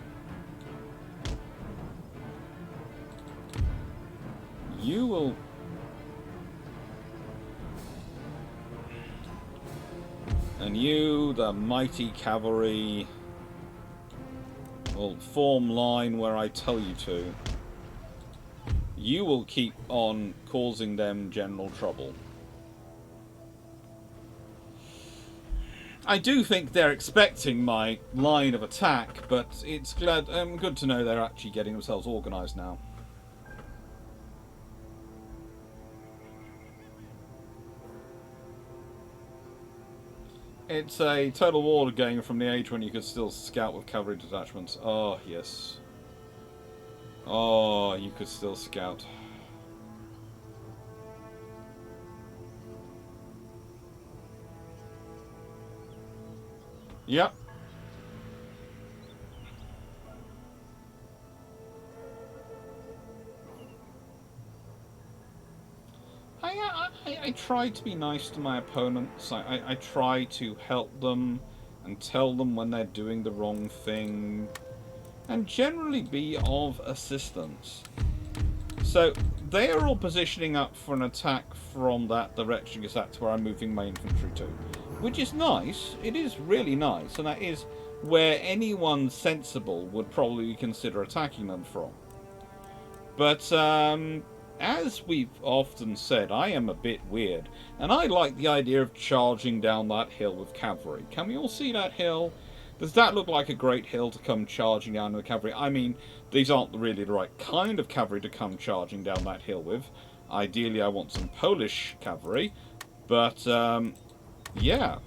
You will... And you, the mighty cavalry, will form line where I tell you to. You will keep on causing them general trouble. I do think they're expecting my line of attack, but it's good to know they're actually getting themselves organised now. It's a total war game from the age when you could still scout with cavalry detachments. Oh, yes. Oh, you could still scout. Yep. I try to be nice to my opponents. I try to help them and tell them when they're doing the wrong thing. And generally be of assistance. So, they are all positioning up for an attack from that direction, because that's where I'm moving my infantry to. Which is nice. It is really nice. And that is where anyone sensible would probably consider attacking them from. But as we've often said, I am a bit weird, and I like the idea of charging down that hill with cavalry. Can we all see that hill? Does that look like a great hill to come charging down with cavalry? I mean, these aren't really the right kind of cavalry to come charging down that hill with. Ideally, I want some Polish cavalry, but yeah.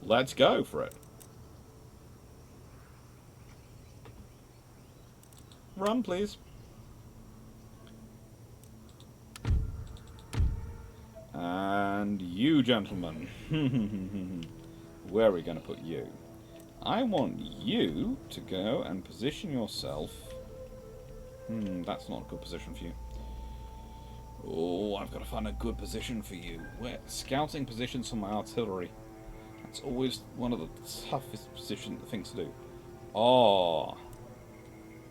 Let's go for it. Run, please. And you, gentlemen. Where are we going to put you? I want you to go and position yourself. That's not a good position for you. Oh, I've got to find a good position for you. Where? Scouting positions for my artillery. That's always one of the toughest things to do. Oh,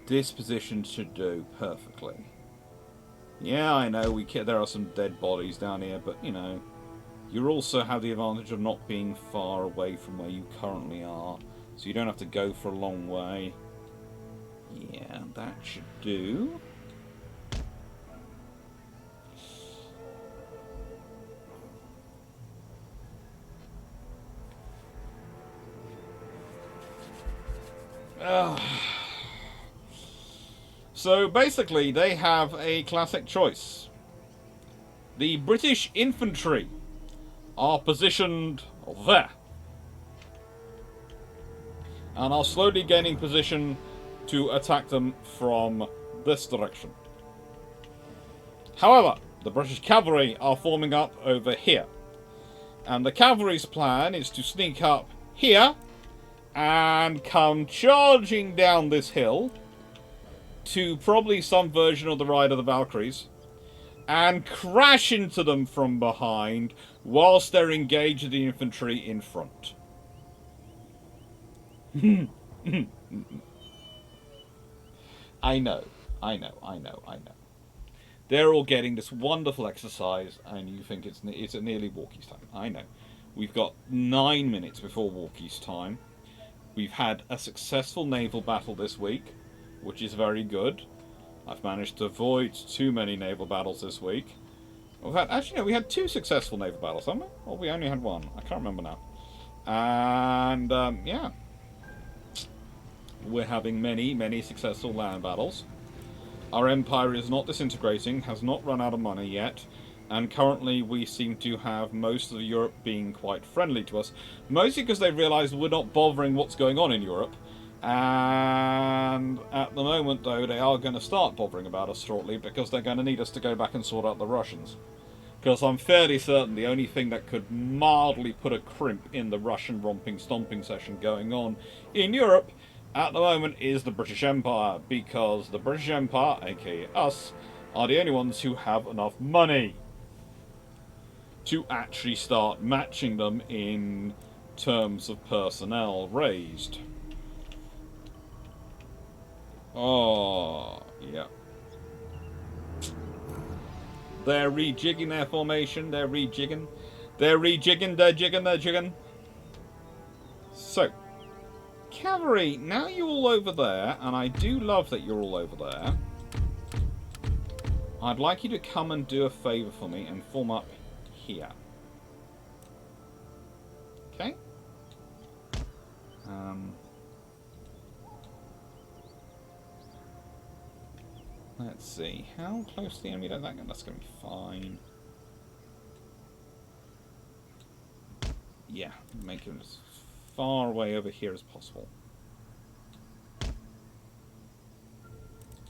this position should do perfectly. Yeah, I know there are some dead bodies down here, but you know, you also have the advantage of not being far away from where you currently are, so you don't have to go for a long way. Yeah, that should do. So basically, they have a classic choice. The British infantry are positioned there, and are slowly gaining position to attack them from this direction. However, the British cavalry are forming up over here, and the cavalry's plan is to sneak up here and come charging down this hill to probably some version of the Ride of the Valkyries and crash into them from behind whilst they're engaged with the infantry in front. I know. They're all getting this wonderful exercise, and you think it's nearly walkies time. I know. We've got 9 minutes before walkies time. We've had a successful naval battle this week, which is very good. I've managed to avoid too many naval battles this week. Actually, no, we had 2 successful naval battles, haven't we? Or we only had 1. I can't remember now. And, yeah. We're having many, many successful land battles. Our empire is not disintegrating, has not run out of money yet, and currently we seem to have most of Europe being quite friendly to us, mostly because they've realised we're not bothering what's going on in Europe. And at the moment, though, they are going to start bothering about us shortly, because they're going to need us to go back and sort out the Russians. Because I'm fairly certain the only thing that could mildly put a crimp in the Russian romping stomping session going on in Europe at the moment is the British Empire, because the British Empire, aka us, are the only ones who have enough money to actually start matching them in terms of personnel raised. Oh, yeah. They're rejigging their formation, they're rejigging. They're jigging. So, cavalry, now you're all over there, and I do love that you're all over there. I'd like you to come and do a favour for me and form up here. Okay? Let's see. How close to the enemy? That's going to be fine. Yeah, make him as far away over here as possible.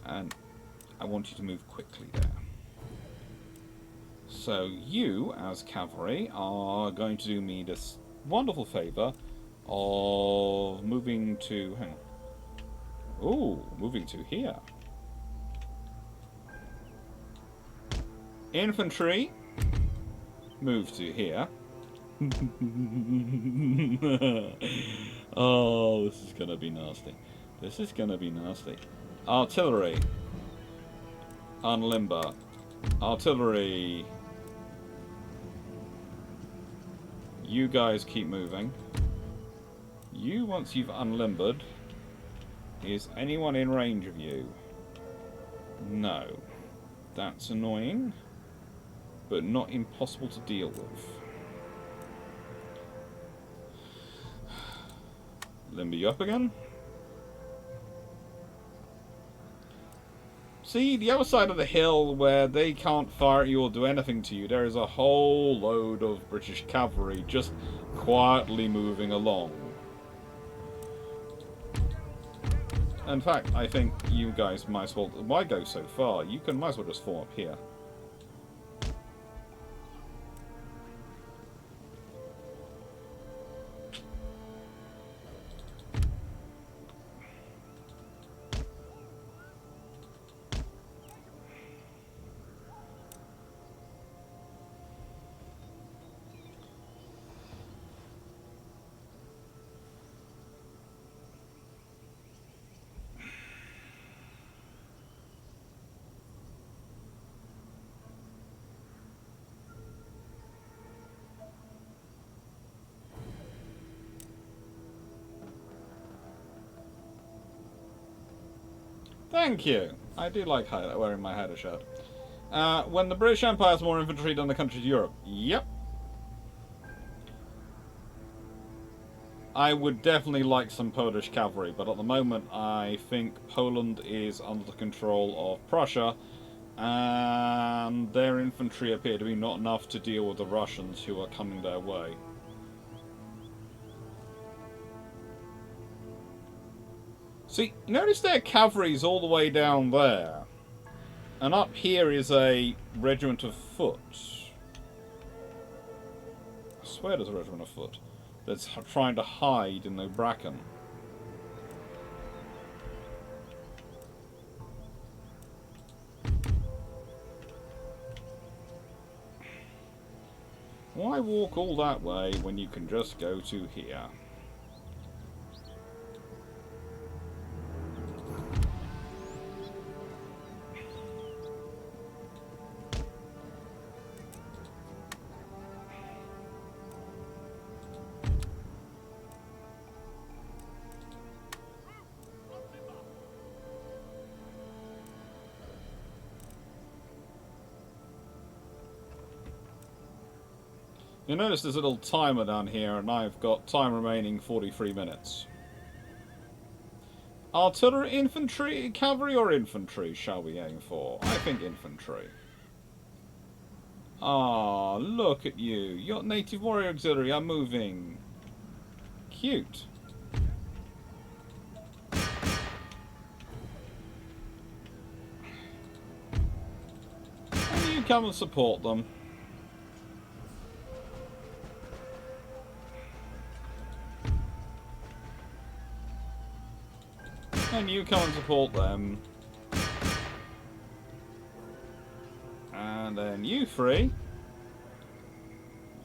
And I want you to move quickly there. So you, as cavalry, are going to do me this wonderful favour of moving to... hang on. Ooh, moving to here. Infantry, move to here. Oh, this is gonna be nasty. This is gonna be nasty. Artillery, unlimber. Artillery, you guys keep moving. You, once you've unlimbered, is anyone in range of you? No. That's annoying, but not impossible to deal with. Limber you up again. See, the other side of the hill where they can't fire at you or do anything to you, there is a whole load of British cavalry just quietly moving along. In fact, I think you guys might as well... Why go so far? You might as well just form up here. Thank you. I do like wearing my Haida shirt. When the British Empire has more infantry than the countries of Europe. Yep. I would definitely like some Polish cavalry, but at the moment I think Poland is under the control of Prussia, and their infantry appear to be not enough to deal with the Russians who are coming their way. See, notice their cavalry's all the way down there. And up here is a regiment of foot. I swear there's a regiment of foot that's trying to hide in the bracken. Why walk all that way when you can just go to here? You notice there's a little timer down here, and I've got time remaining 43 minutes. Artillery, infantry, cavalry or infantry shall we aim for? I think infantry. Ah, look at you. Your native warrior auxiliary are moving. Cute. And you come and support them. And you come and support them. And then you three,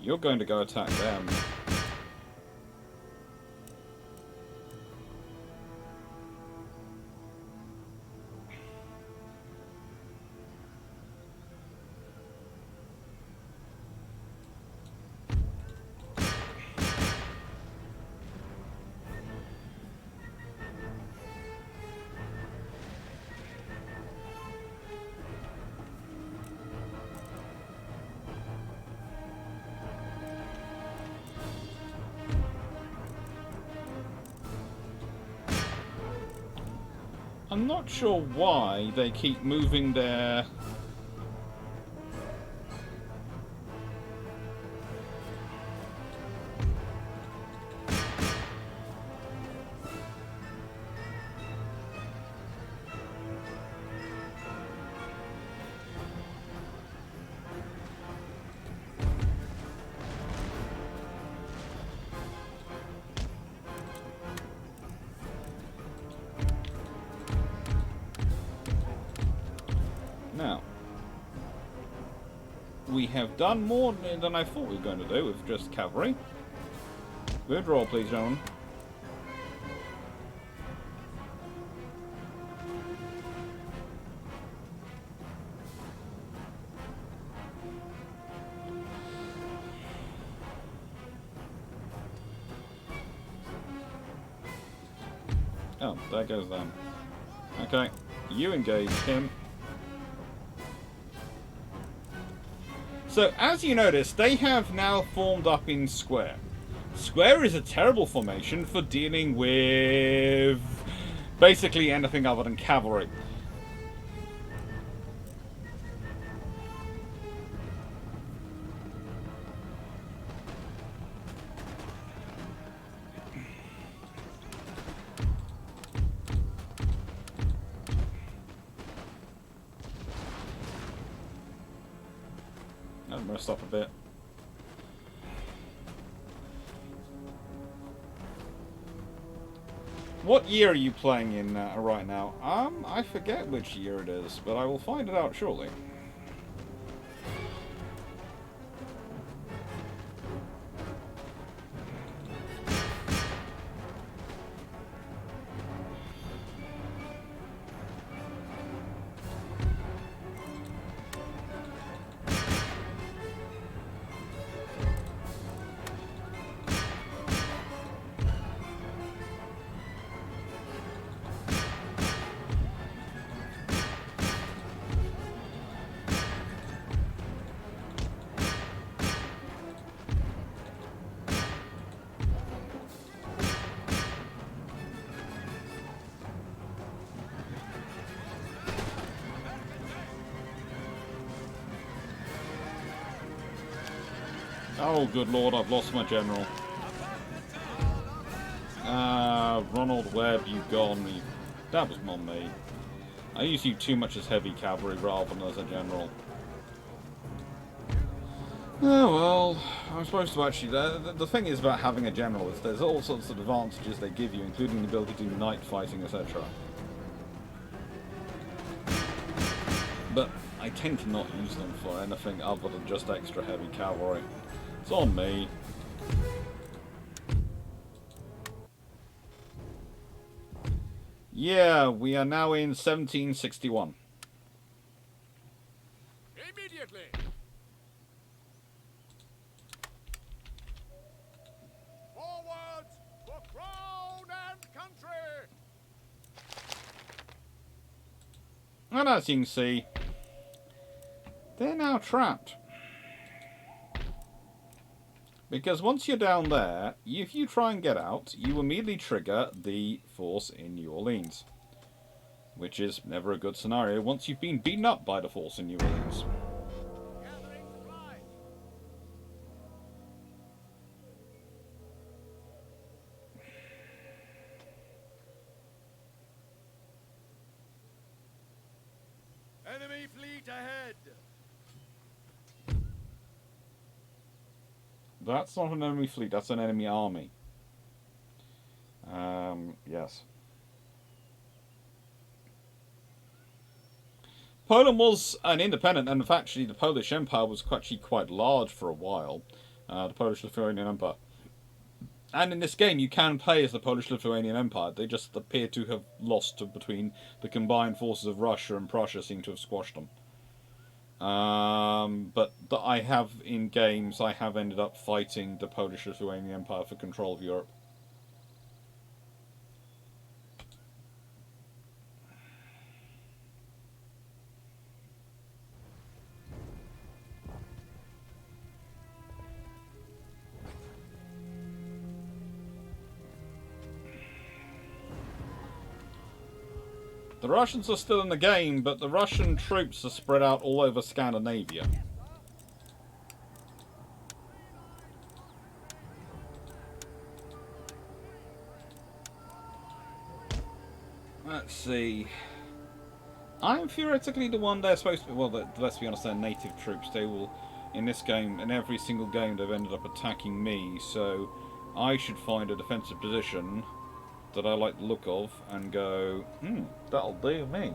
you're going to go attack them. I'm not sure why they keep moving their... Now, we have done more than I thought we were going to do with just cavalry. Good roll, please, gentlemen. Oh, there goes them. Okay, you engage him. So, as you notice, they have now formed up in square. Square is a terrible formation for dealing with basically anything other than cavalry. I'm going to stop a bit. What year are you playing in right now? I forget which year it is, but I will find it out shortly. Oh, good lord, I've lost my general. Ronald Webb, you've gone. That was not me. I use you too much as heavy cavalry rather than as a general. Oh, well, I'm supposed to actually... The thing is about having a general is there's all sorts of advantages they give you, including the ability to do night fighting, etc. But I tend to not use them for anything other than just extra heavy cavalry. It's on me. Yeah, we are now in 1761. Immediately. Forward for crown and country. And as you can see, they're now trapped. Because once you're down there, if you try and get out, you immediately trigger the force in New Orleans. Which is never a good scenario once you've been beaten up by the force in New Orleans. Gathering supplies. Enemy fleet ahead. That's not an enemy fleet, that's an enemy army. Yes. Poland was an independent, and actually the Polish Empire was actually quite large for a while. The Polish-Lithuanian Empire. And in this game, you can play as the Polish-Lithuanian Empire. They just appear to have lost between the combined forces of Russia and Prussia seem to have squashed them. But I have, in games, I have ended up fighting the Polish-Lithuanian Empire for control of Europe. The Russians are still in the game, but the Russian troops are spread out all over Scandinavia. Let's see. I'm theoretically the one they're supposed to be... Well, let's be honest, they're native troops. They will, in this game, in every single game, they've ended up attacking me, so I should find a defensive position that I like the look of and go, that'll do me.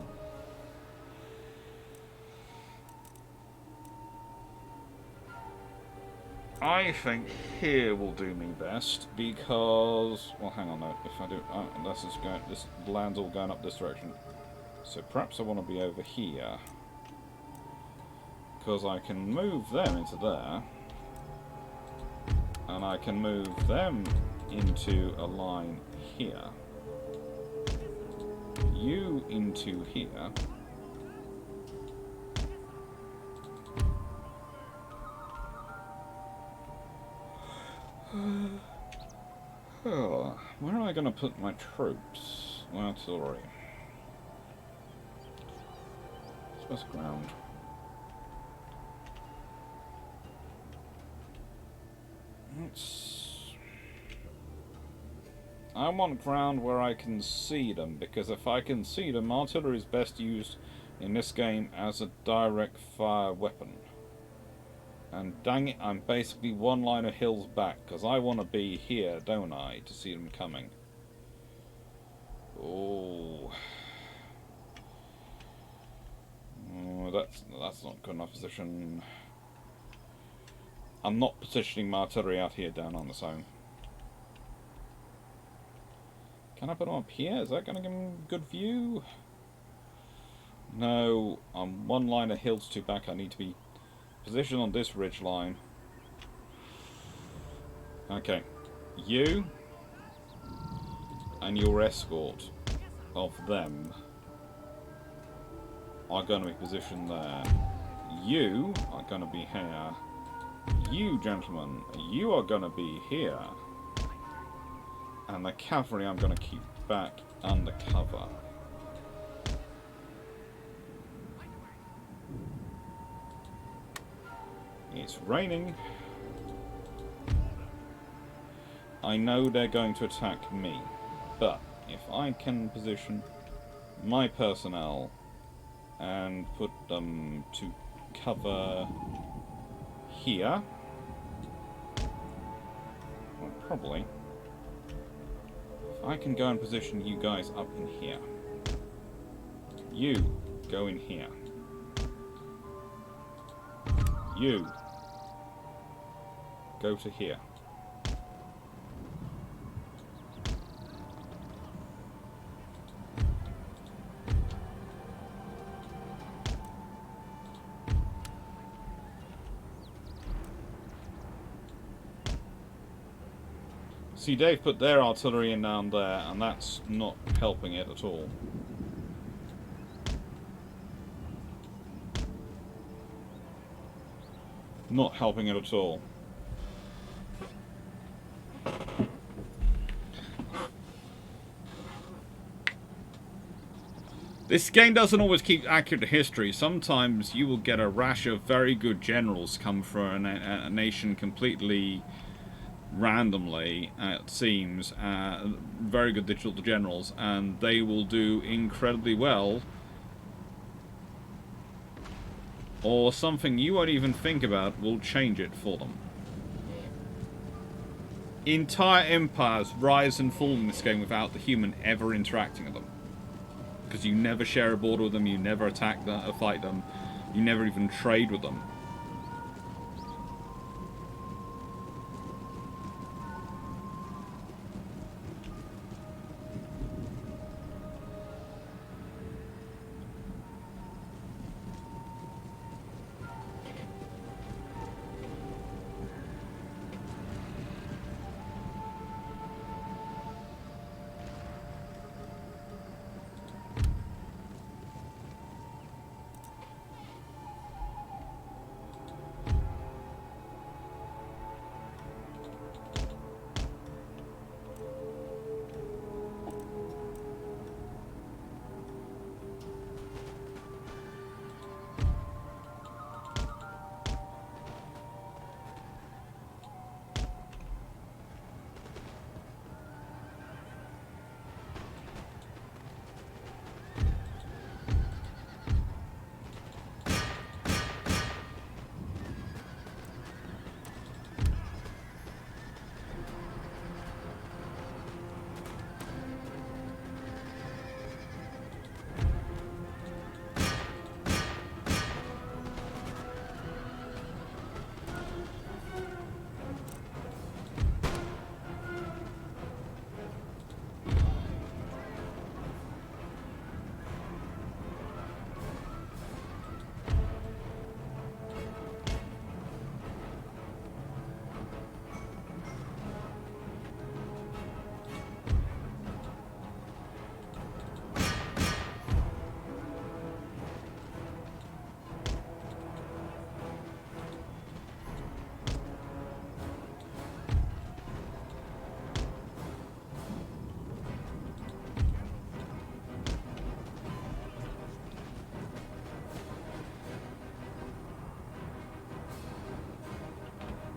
I think here will do me best because, well, hang on though. If I do, this land's all going up this direction. So perhaps I want to be over here because I can move them into there, and I can move them into a line here. You into here. Oh, where am I going to put my troops? Artillery. What's ground? I want ground where I can see them, because if I can see them, artillery is best used in this game as a direct fire weapon. And dang it, I'm basically one line of hills back, because I want to be here, don't I, to see them coming. Oh, that's not good enough position. I'm not positioning my artillery out here down on its own. Can I put them up here? Is that going to give them a good view? No, I'm one line of hills too back. I need to be positioned on this ridge line. Okay, you and your escort of them are going to be positioned there. You are going to be here. You, gentlemen, you are going to be here. And the cavalry I'm going to keep back under cover. It's raining. I know they're going to attack me, but if I can position my personnel and put them to cover here, well, probably, if I can go and position you guys up in here, you go in here, you go to here. See, they've put their artillery in down there, and that's not helping it at all. Not helping it at all. This game doesn't always keep accurate history. Sometimes you will get a rash of very good generals come from a nation completely randomly, it seems, very good digital generals, and they will do incredibly well, or something you won't even think about will change it for them. Entire empires rise and fall in this game without the human ever interacting with them, because you never share a border with them, you never attack them or fight them, you never even trade with them.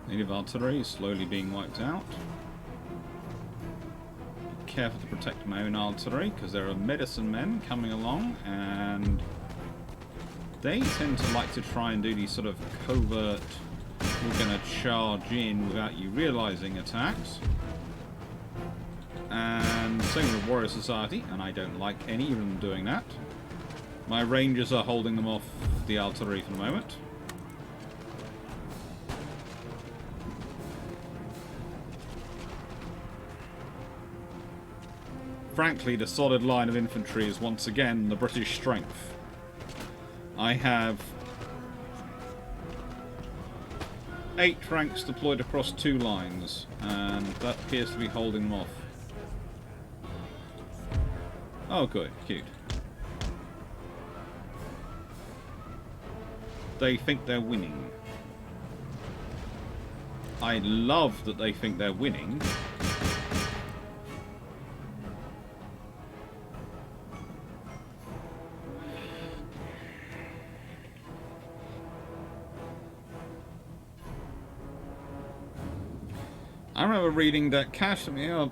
Native artillery is slowly being wiped out. Be careful to protect my own artillery, because there are medicine men coming along, and they tend to like to try and do these sort of covert, we're going to charge in without you realising attacks. And same with Warrior Society, and I don't like any of them doing that. My rangers are holding them off the artillery for the moment. Frankly, the solid line of infantry is once again the British strength. I have 8 ranks deployed across 2 lines, and that appears to be holding them off. Oh good, cute. They think they're winning. I love that they think they're winning. I remember reading that Casimir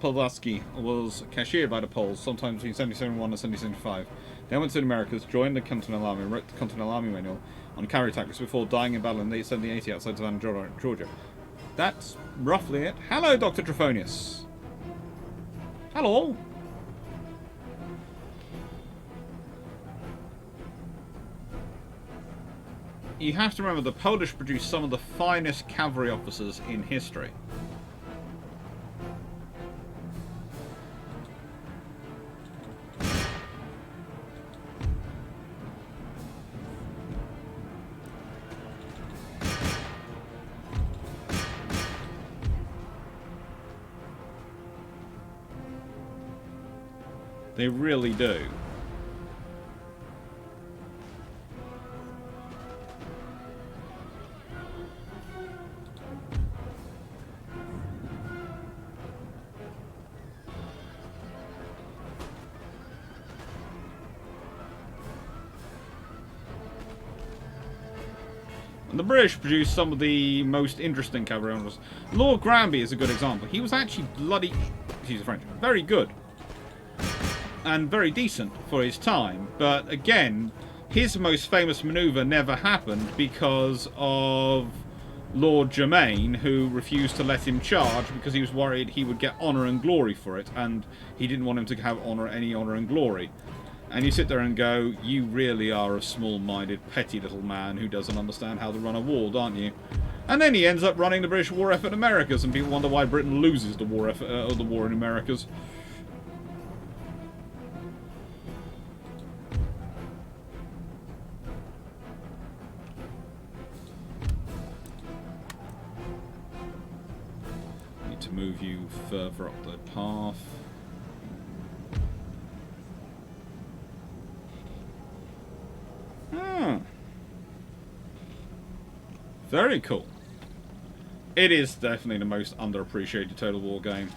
Pulaski was cashiered by the Poles sometime between 1771 and 1775. Then went to the Americas, joined the Continental Army, wrote the Continental Army Manual on carrier tactics before dying in battle in late 1780 outside Savannah, Georgia. That's roughly it. Hello, Dr. Trophonius. Hello. You have to remember the Polish produced some of the finest cavalry officers in history. They really do. And the British produced some of the most interesting cavalry officers. Lord Granby is a good example. He was actually bloody, excuse the French, very good. And very decent for his time. But again, his most famous manoeuvre never happened because of Lord Germain, who refused to let him charge because he was worried he would get honour and glory for it. And he didn't want him to have any honour and glory. And you sit there and go, you really are a small-minded, petty little man who doesn't understand how to run a war, aren't you? And then he ends up running the British war effort in Americas, and people wonder why Britain loses the war effort, the war in Americas. Need to move you further up the path. Very cool. It is definitely the most underappreciated Total War game.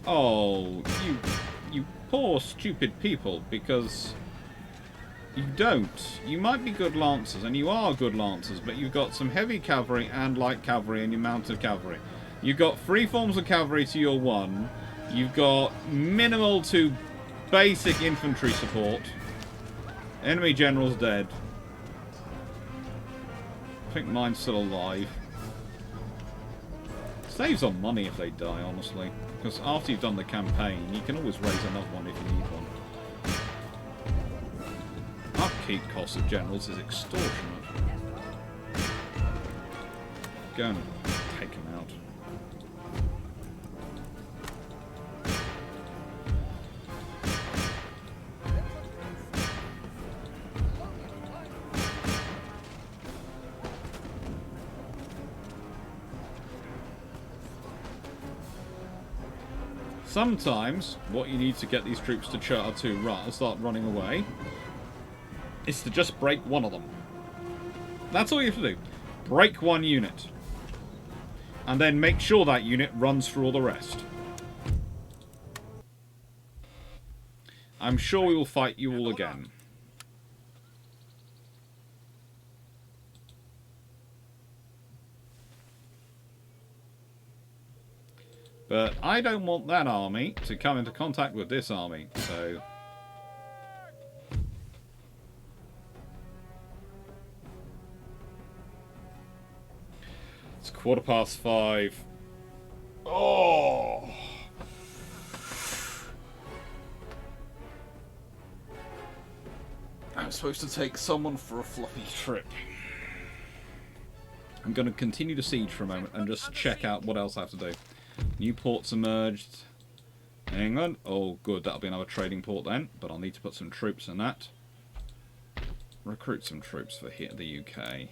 Oh, you poor stupid people, because you don't. You might be good lancers, and you are good lancers, but you've got some heavy cavalry and light cavalry and your mounted cavalry. You've got 3 forms of cavalry to your 1. You've got minimal to basic infantry support. Enemy general's dead. I think mine's still alive. Saves on money if they die, honestly. Because after you've done the campaign, you can always raise another one if you need one. Upkeep cost of generals is extortionate. Go and take him out. Sometimes, what you need to get these troops to start running away is to just break one of them. That's all you have to do. Break one unit. And then make sure that unit runs through all the rest. I'm sure we will fight you all again. But I don't want that army to come into contact with this army, so... It's 5:15. Oh! I'm supposed to take someone for a fluffy trip. I'm going to continue to siege for a moment and just check out what else I have to do. New ports emerged. Hang on. Oh, good. That'll be another trading port then. But I'll need to put some troops in that. Recruit some troops for here, the UK.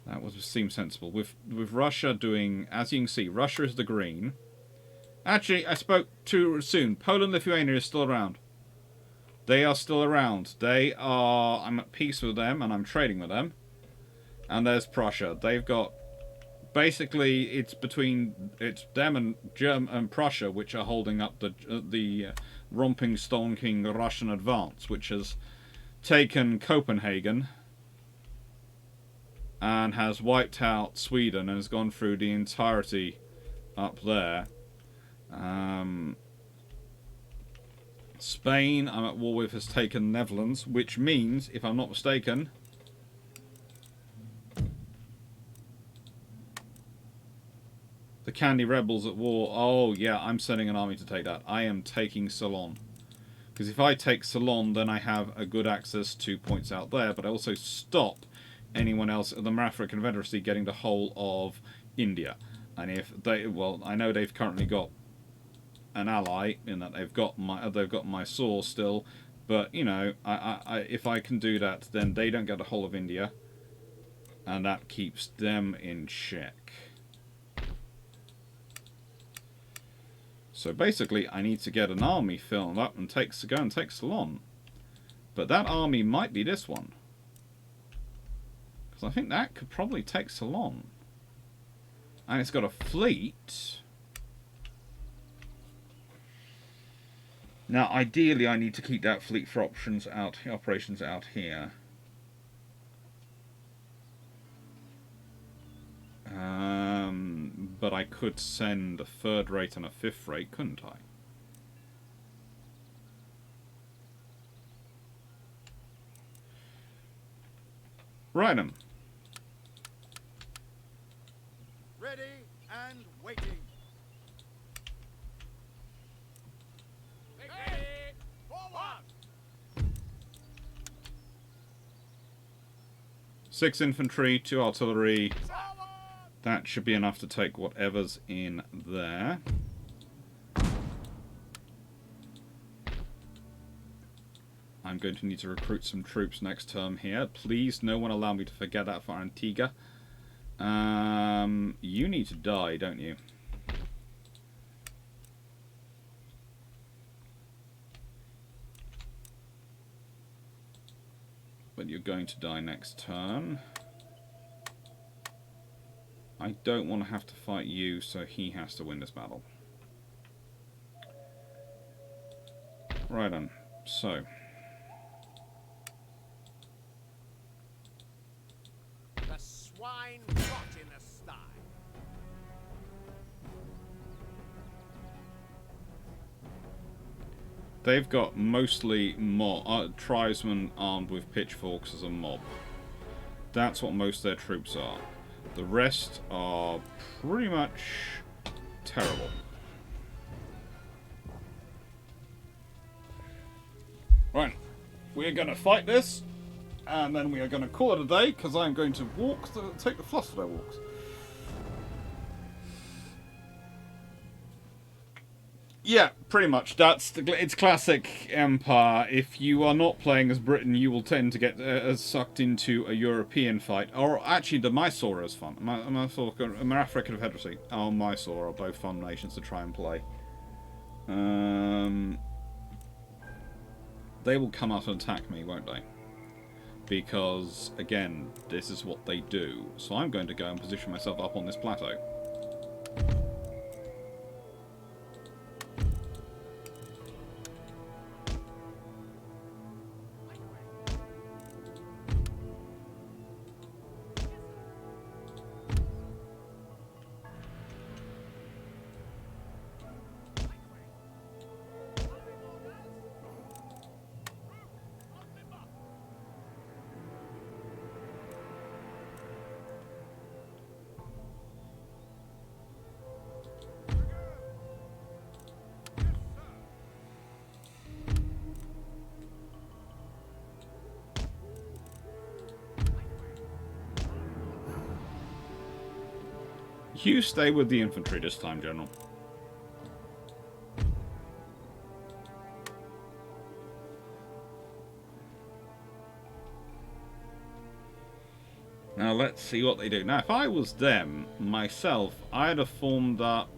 That would seem sensible. With Russia doing... As you can see, Russia is the green. Actually, I spoke too soon. Poland, Lithuania is still around. They are still around. They are... I'm at peace with them and I'm trading with them. And there's Prussia. They've got... Basically, it's them and Prussia which are holding up the romping, stonking Russian advance, which has taken Copenhagen and has wiped out Sweden and has gone through the entirety up there. Spain, I'm at war with, has taken Netherlands, which means, if I'm not mistaken... The Candy Rebels at war. Oh, yeah, I'm sending an army to take that. I am taking Ceylon. Because if I take Ceylon, then I have a good access to points out there, but I also stop anyone else in the Maratha Confederacy getting the whole of India. And if they... Well, I know they've currently got an ally, in that they've got Mysore still, but, you know, if I can do that, then they don't get the whole of India, and that keeps them in check. So basically, I need to get an army filled up and go and take Ceylon. But that army might be this one. Because I think that could probably take Ceylon. And it's got a fleet. Now, ideally, I need to keep that fleet for operations out here. But I could send a third rate and a fifth rate, couldn't I? Right, Ready and waiting. Ready. Forward. 6 infantry, 2 artillery. That should be enough to take whatever's in there. I'm going to need to recruit some troops next term here. Please, no one allow me to forget that for Antigua. You need to die, don't you? But you're going to die next turn. I don't want to have to fight you, so he has to win this battle. Right on. So. The swine rot in the sty. They've got mostly tribesmen armed with pitchforks as a mob. That's what most of their troops are. The rest are pretty much terrible. Right, we're going to fight this, and then we are going to call it a day, because I'm going to take the fluster walks. Yeah, pretty much. It's classic Empire. If you are not playing as Britain, you will tend to get sucked into a European fight. Or actually, the Mysore is fun. Maratha Confederacy. Oh, Mysore are both fun nations to try and play. They will come out and attack me, won't they? Because, again, this is what they do. So I'm going to go and position myself up on this plateau. You stay with the infantry this time, General. Now let's see what they do. Now if I was them, myself, I'd have formed up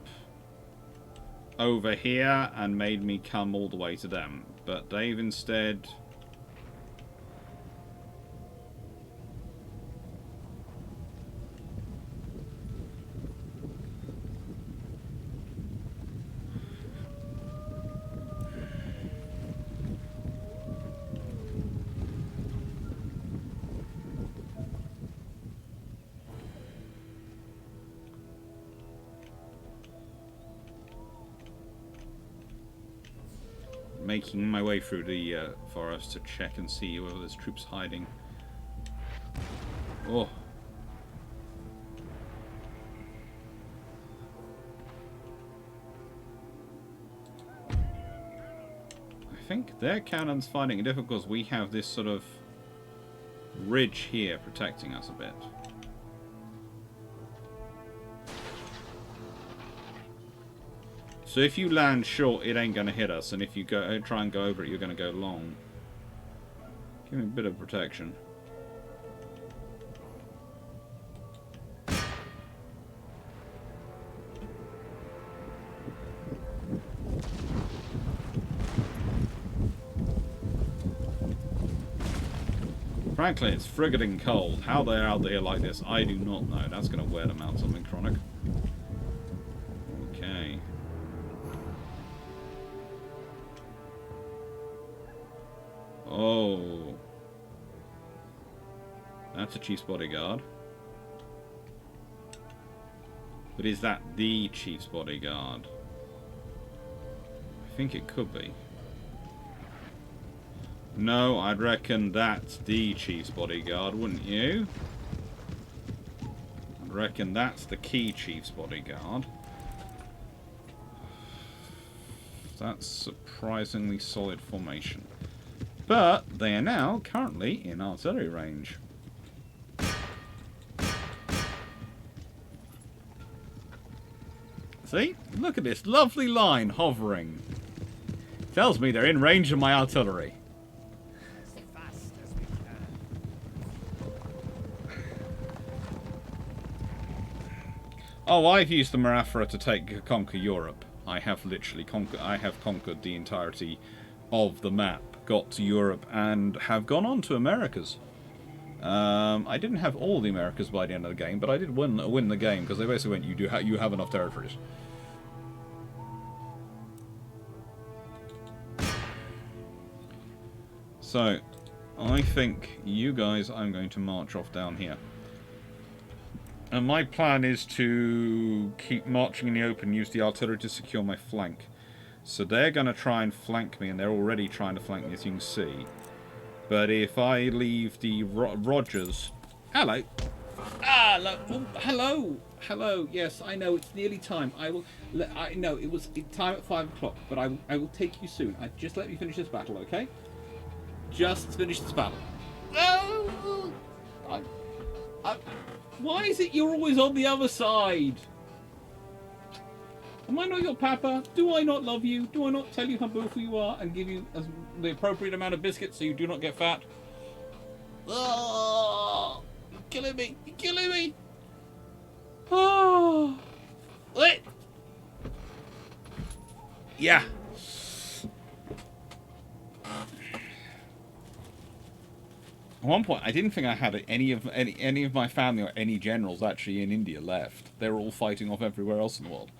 over here and made me come all the way to them. But they've instead... making my way through the forest to check and see whether there's troops hiding. Oh. I think their cannon's finding it difficult because we have this sort of ridge here protecting us a bit. So if you land short, it ain't going to hit us, and if you go try and go over it, you're going to go long. Give me a bit of protection. Frankly, it's frigging cold. How they're out there like this, I do not know. That's going to wear them out something chronic. Okay. Oh. That's a chief's bodyguard. But is that the chief's bodyguard? I think it could be. No, I'd reckon that's the chief's bodyguard, wouldn't you? I'd reckon that's the key chief's bodyguard. That's surprisingly solid formation. But they are now currently in artillery range. See? Look at this lovely line hovering. Tells me they're in range of my artillery. As fast as we can. Oh, I've used the Marafra to conquer Europe. I have literally conquered the entirety of the map. Got to Europe and have gone on to Americas. I didn't have all the Americas by the end of the game, but I did win the game because they basically went, you have enough territories. So, I think you guys, I'm going to march off down here. And my plan is to keep marching in the open, use the artillery to secure my flank. So they're going to try and flank me, and they're already trying to flank me, as you can see. But if I leave the Rogers... Hello. Ah, oh, hello. Hello. Yes, I know, it's nearly time. I know, it was time at 5 o'clock, but I will take you soon. Just let me finish this battle, okay? Just finish this battle. Oh! Why is it you're always on the other side? Am I not your papa? Do I not love you? Do I not tell you how beautiful you are and give you the appropriate amount of biscuits so you do not get fat? Oh, you're killing me! You're killing me! Oh, what? Yeah. At one point, I didn't think I had any of my family or any generals actually in India left. They were all fighting off everywhere else in the world.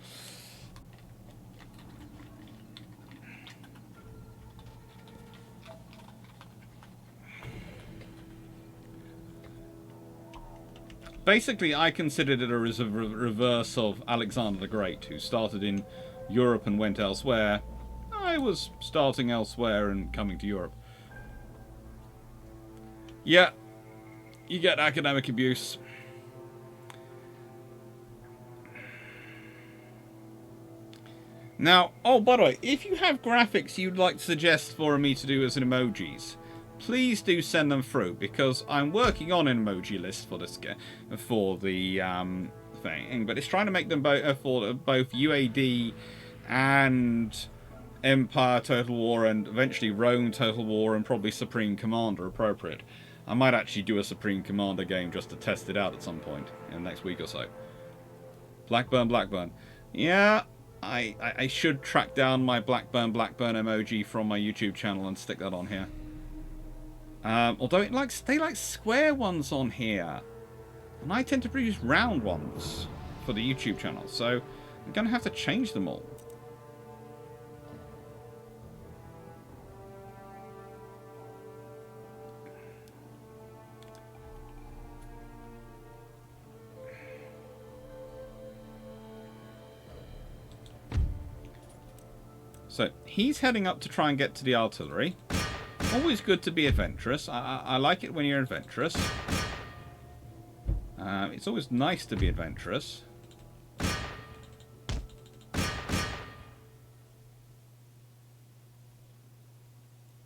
Basically, I considered it a reverse of Alexander the Great, who started in Europe and went elsewhere. I was starting elsewhere and coming to Europe. Yeah, you get academic abuse. Now, oh, by the way, if you have graphics you'd like to suggest for me to do as an emojis, please do send them through, because I'm working on an emoji list for this for thing, but it's trying to make them both for both UAD and Empire Total War, and eventually Rome Total War, and probably Supreme Commander appropriate. I might actually do a Supreme Commander game just to test it out at some point in the next week or so. Blackburn, Blackburn. Yeah, I should track down my Blackburn, Blackburn emoji from my YouTube channel and stick that on here. Although they like square ones on here, and I tend to produce round ones for the YouTube channel, so I'm going to have to change them all. So, he's heading up to try and get to the artillery. Always good to be adventurous. I like it when you're adventurous. It's always nice to be adventurous.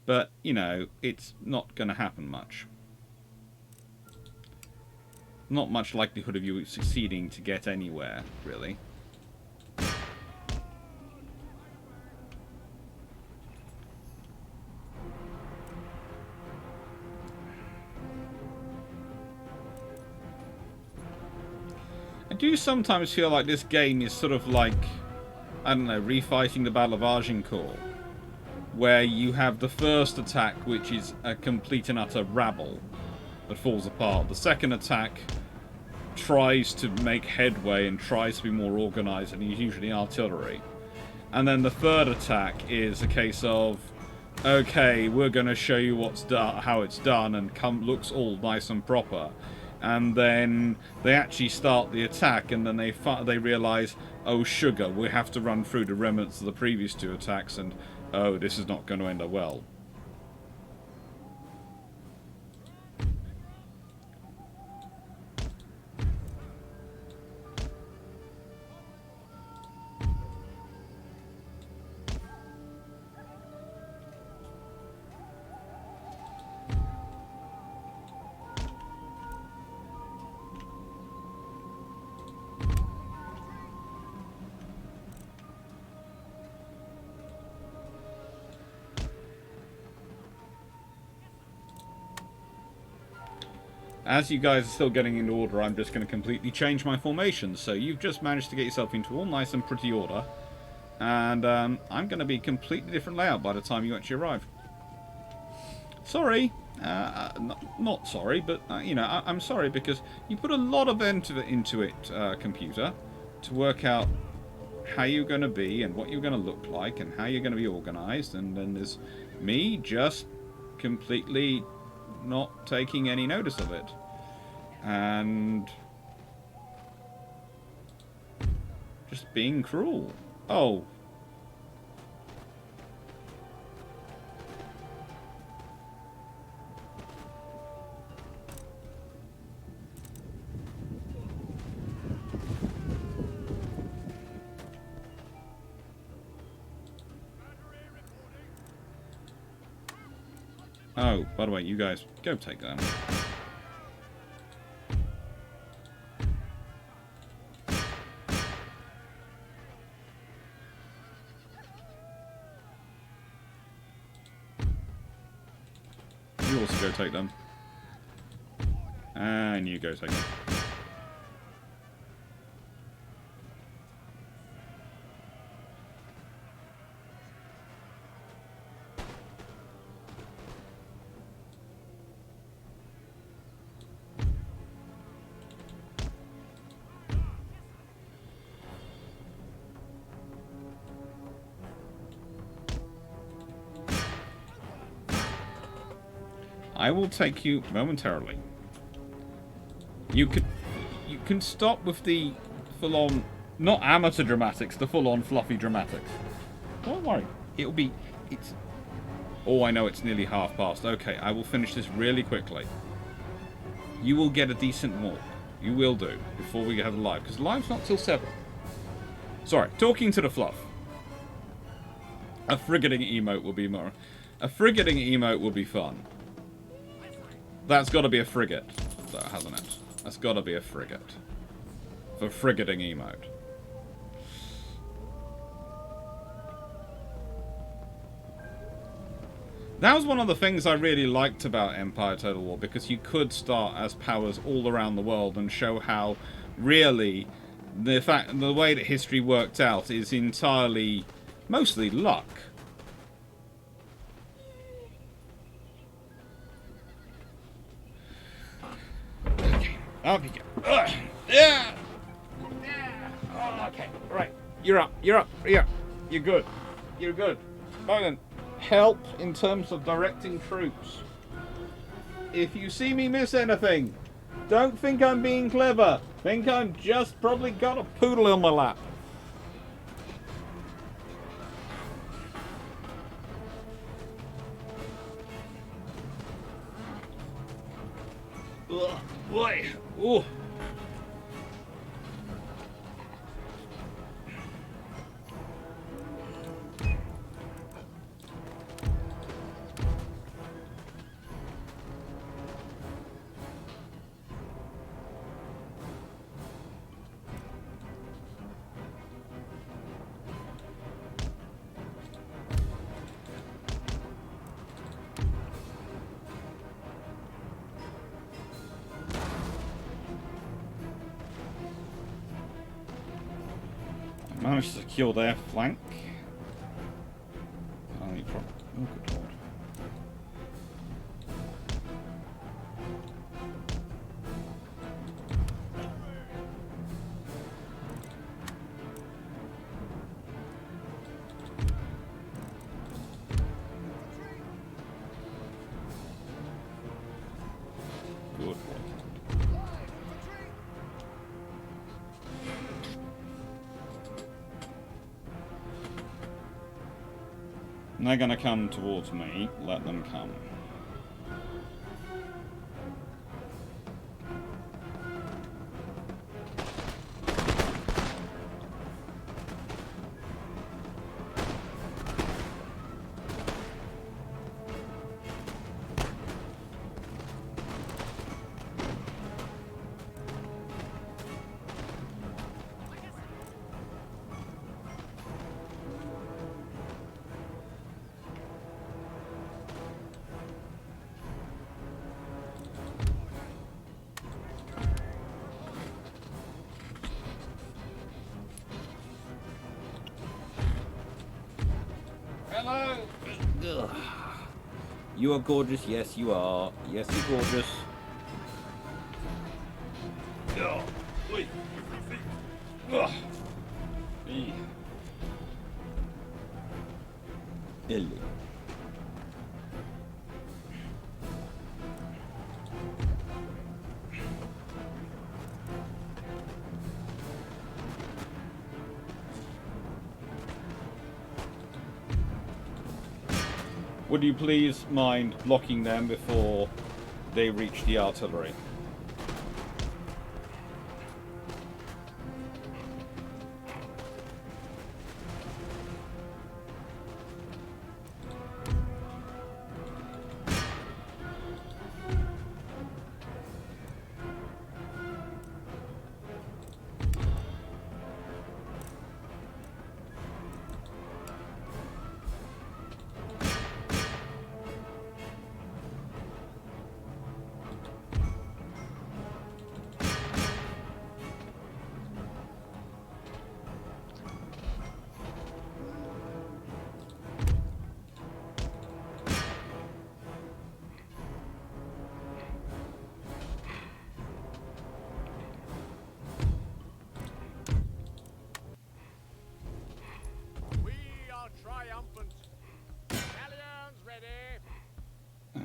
But, you know, it's not going to happen much. Not much likelihood of you succeeding to get anywhere, really. I do sometimes feel like this game is sort of like, I don't know, refighting the Battle of Agincourt, where you have the first attack, which is a complete and utter rabble that falls apart. The second attack tries to make headway and tries to be more organised, and is usually artillery. And then the third attack is a case of, okay, we're going to show you how it's done, and looks all nice and proper. And then they actually start the attack, and then they realise, oh sugar, we have to run through the remnants of the previous two attacks, and oh, this is not going to end up well. As you guys are still getting into order, I'm just going to completely change my formation. So you've just managed to get yourself into all nice and pretty order. And I'm going to be a completely different layout by the time you actually arrive. Sorry. Not sorry, but, you know, I'm sorry because you put a lot of into it, computer, to work out how you're going to be and what you're going to look like and how you're going to be organised. And then there's me just completely not taking any notice of it, and just being cruel. Oh. Oh, by the way, you guys, go take them. You also go take them. And you go take them. I will take you momentarily. You can stop with the full-on, not amateur dramatics, the full-on fluffy dramatics. Don't worry, oh, I know it's nearly half past. Okay, I will finish this really quickly. You will get a decent walk. You will do, before we have the live, because live's not till 7. Sorry, talking to the fluff. A frigating emote will be more. A frigating emote will be fun. That's got to be a frigate, though, hasn't it? That's got to be a frigate. for frigating emote. That was one of the things I really liked about Empire Total War, because you could start as powers all around the world and show how really the way that history worked out is entirely mostly luck. Okay, up you go. Yeah. Oh, okay, right. You're up. You're up. Yeah. You're good. You're good. Moment. Help in terms of directing troops. If you see me miss anything, don't think I'm being clever. Think I'm just probably got a poodle on my lap. Ugh, boy. Ooh. Managed to secure their flank. Oh, good lord. Good lord. They're gonna come towards me. Let them come. Hello! Ugh. You are gorgeous, yes you are. Yes, you're gorgeous. Ugh. Wait. Ugh. Hello. Would you please mind blocking them before they reach the artillery?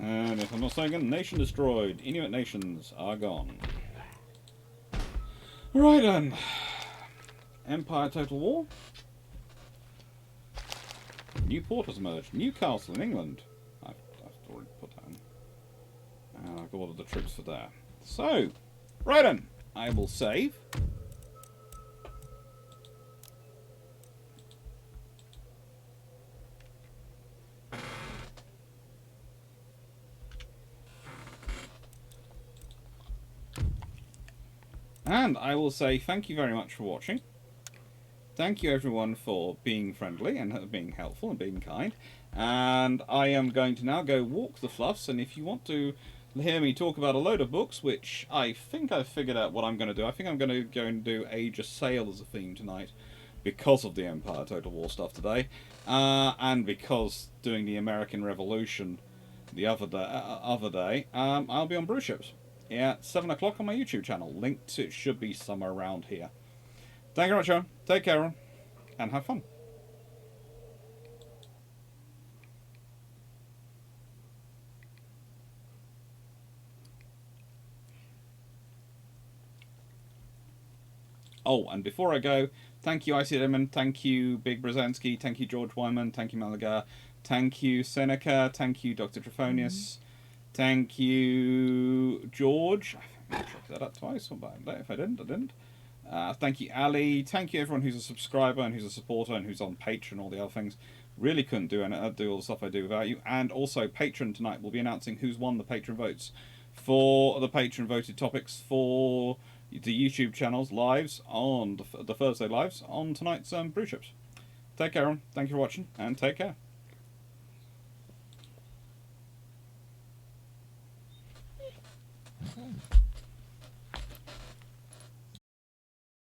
And if I'm not mistaken, nation destroyed. Inuit nations are gone. Right then. Empire Total War. New port has emerged. Newcastle in England. I've already put that in. And I've ordered the troops for there. So, right then. I will save. And I will say thank you very much for watching. Thank you everyone for being friendly and being helpful and being kind. And I am going to now go walk the fluffs, and if you want to hear me talk about a load of books, which I think I've figured out what I'm going to do. I think I'm going to go and do Age of Sail as a theme tonight, because of the Empire Total War stuff today, and because doing the American Revolution the other day, I'll be on Brew Ships at 7 o'clock on my YouTube channel. Linked, it should be somewhere around here. Thank you very much, everyone. Take care, everyone, and have fun. Oh, and before I go, thank you, Icy Demon, thank you, Big Brzezinski, thank you, George Wyman, thank you, Malaga, thank you, Seneca, thank you, Dr. Trophonius, thank you, George. I think I checked that up twice, if I didn't, I didn't. Thank you, Ali. Thank you, everyone who's a subscriber and who's a supporter and who's on Patreon and all the other things. Really couldn't do all the stuff I do without you. And also, Patreon tonight will be announcing who's won the Patreon votes for the Patreon voted topics for the YouTube channels lives on the Thursday lives on tonight's Brew Ships. Take care, everyone. Thank you for watching, and take care.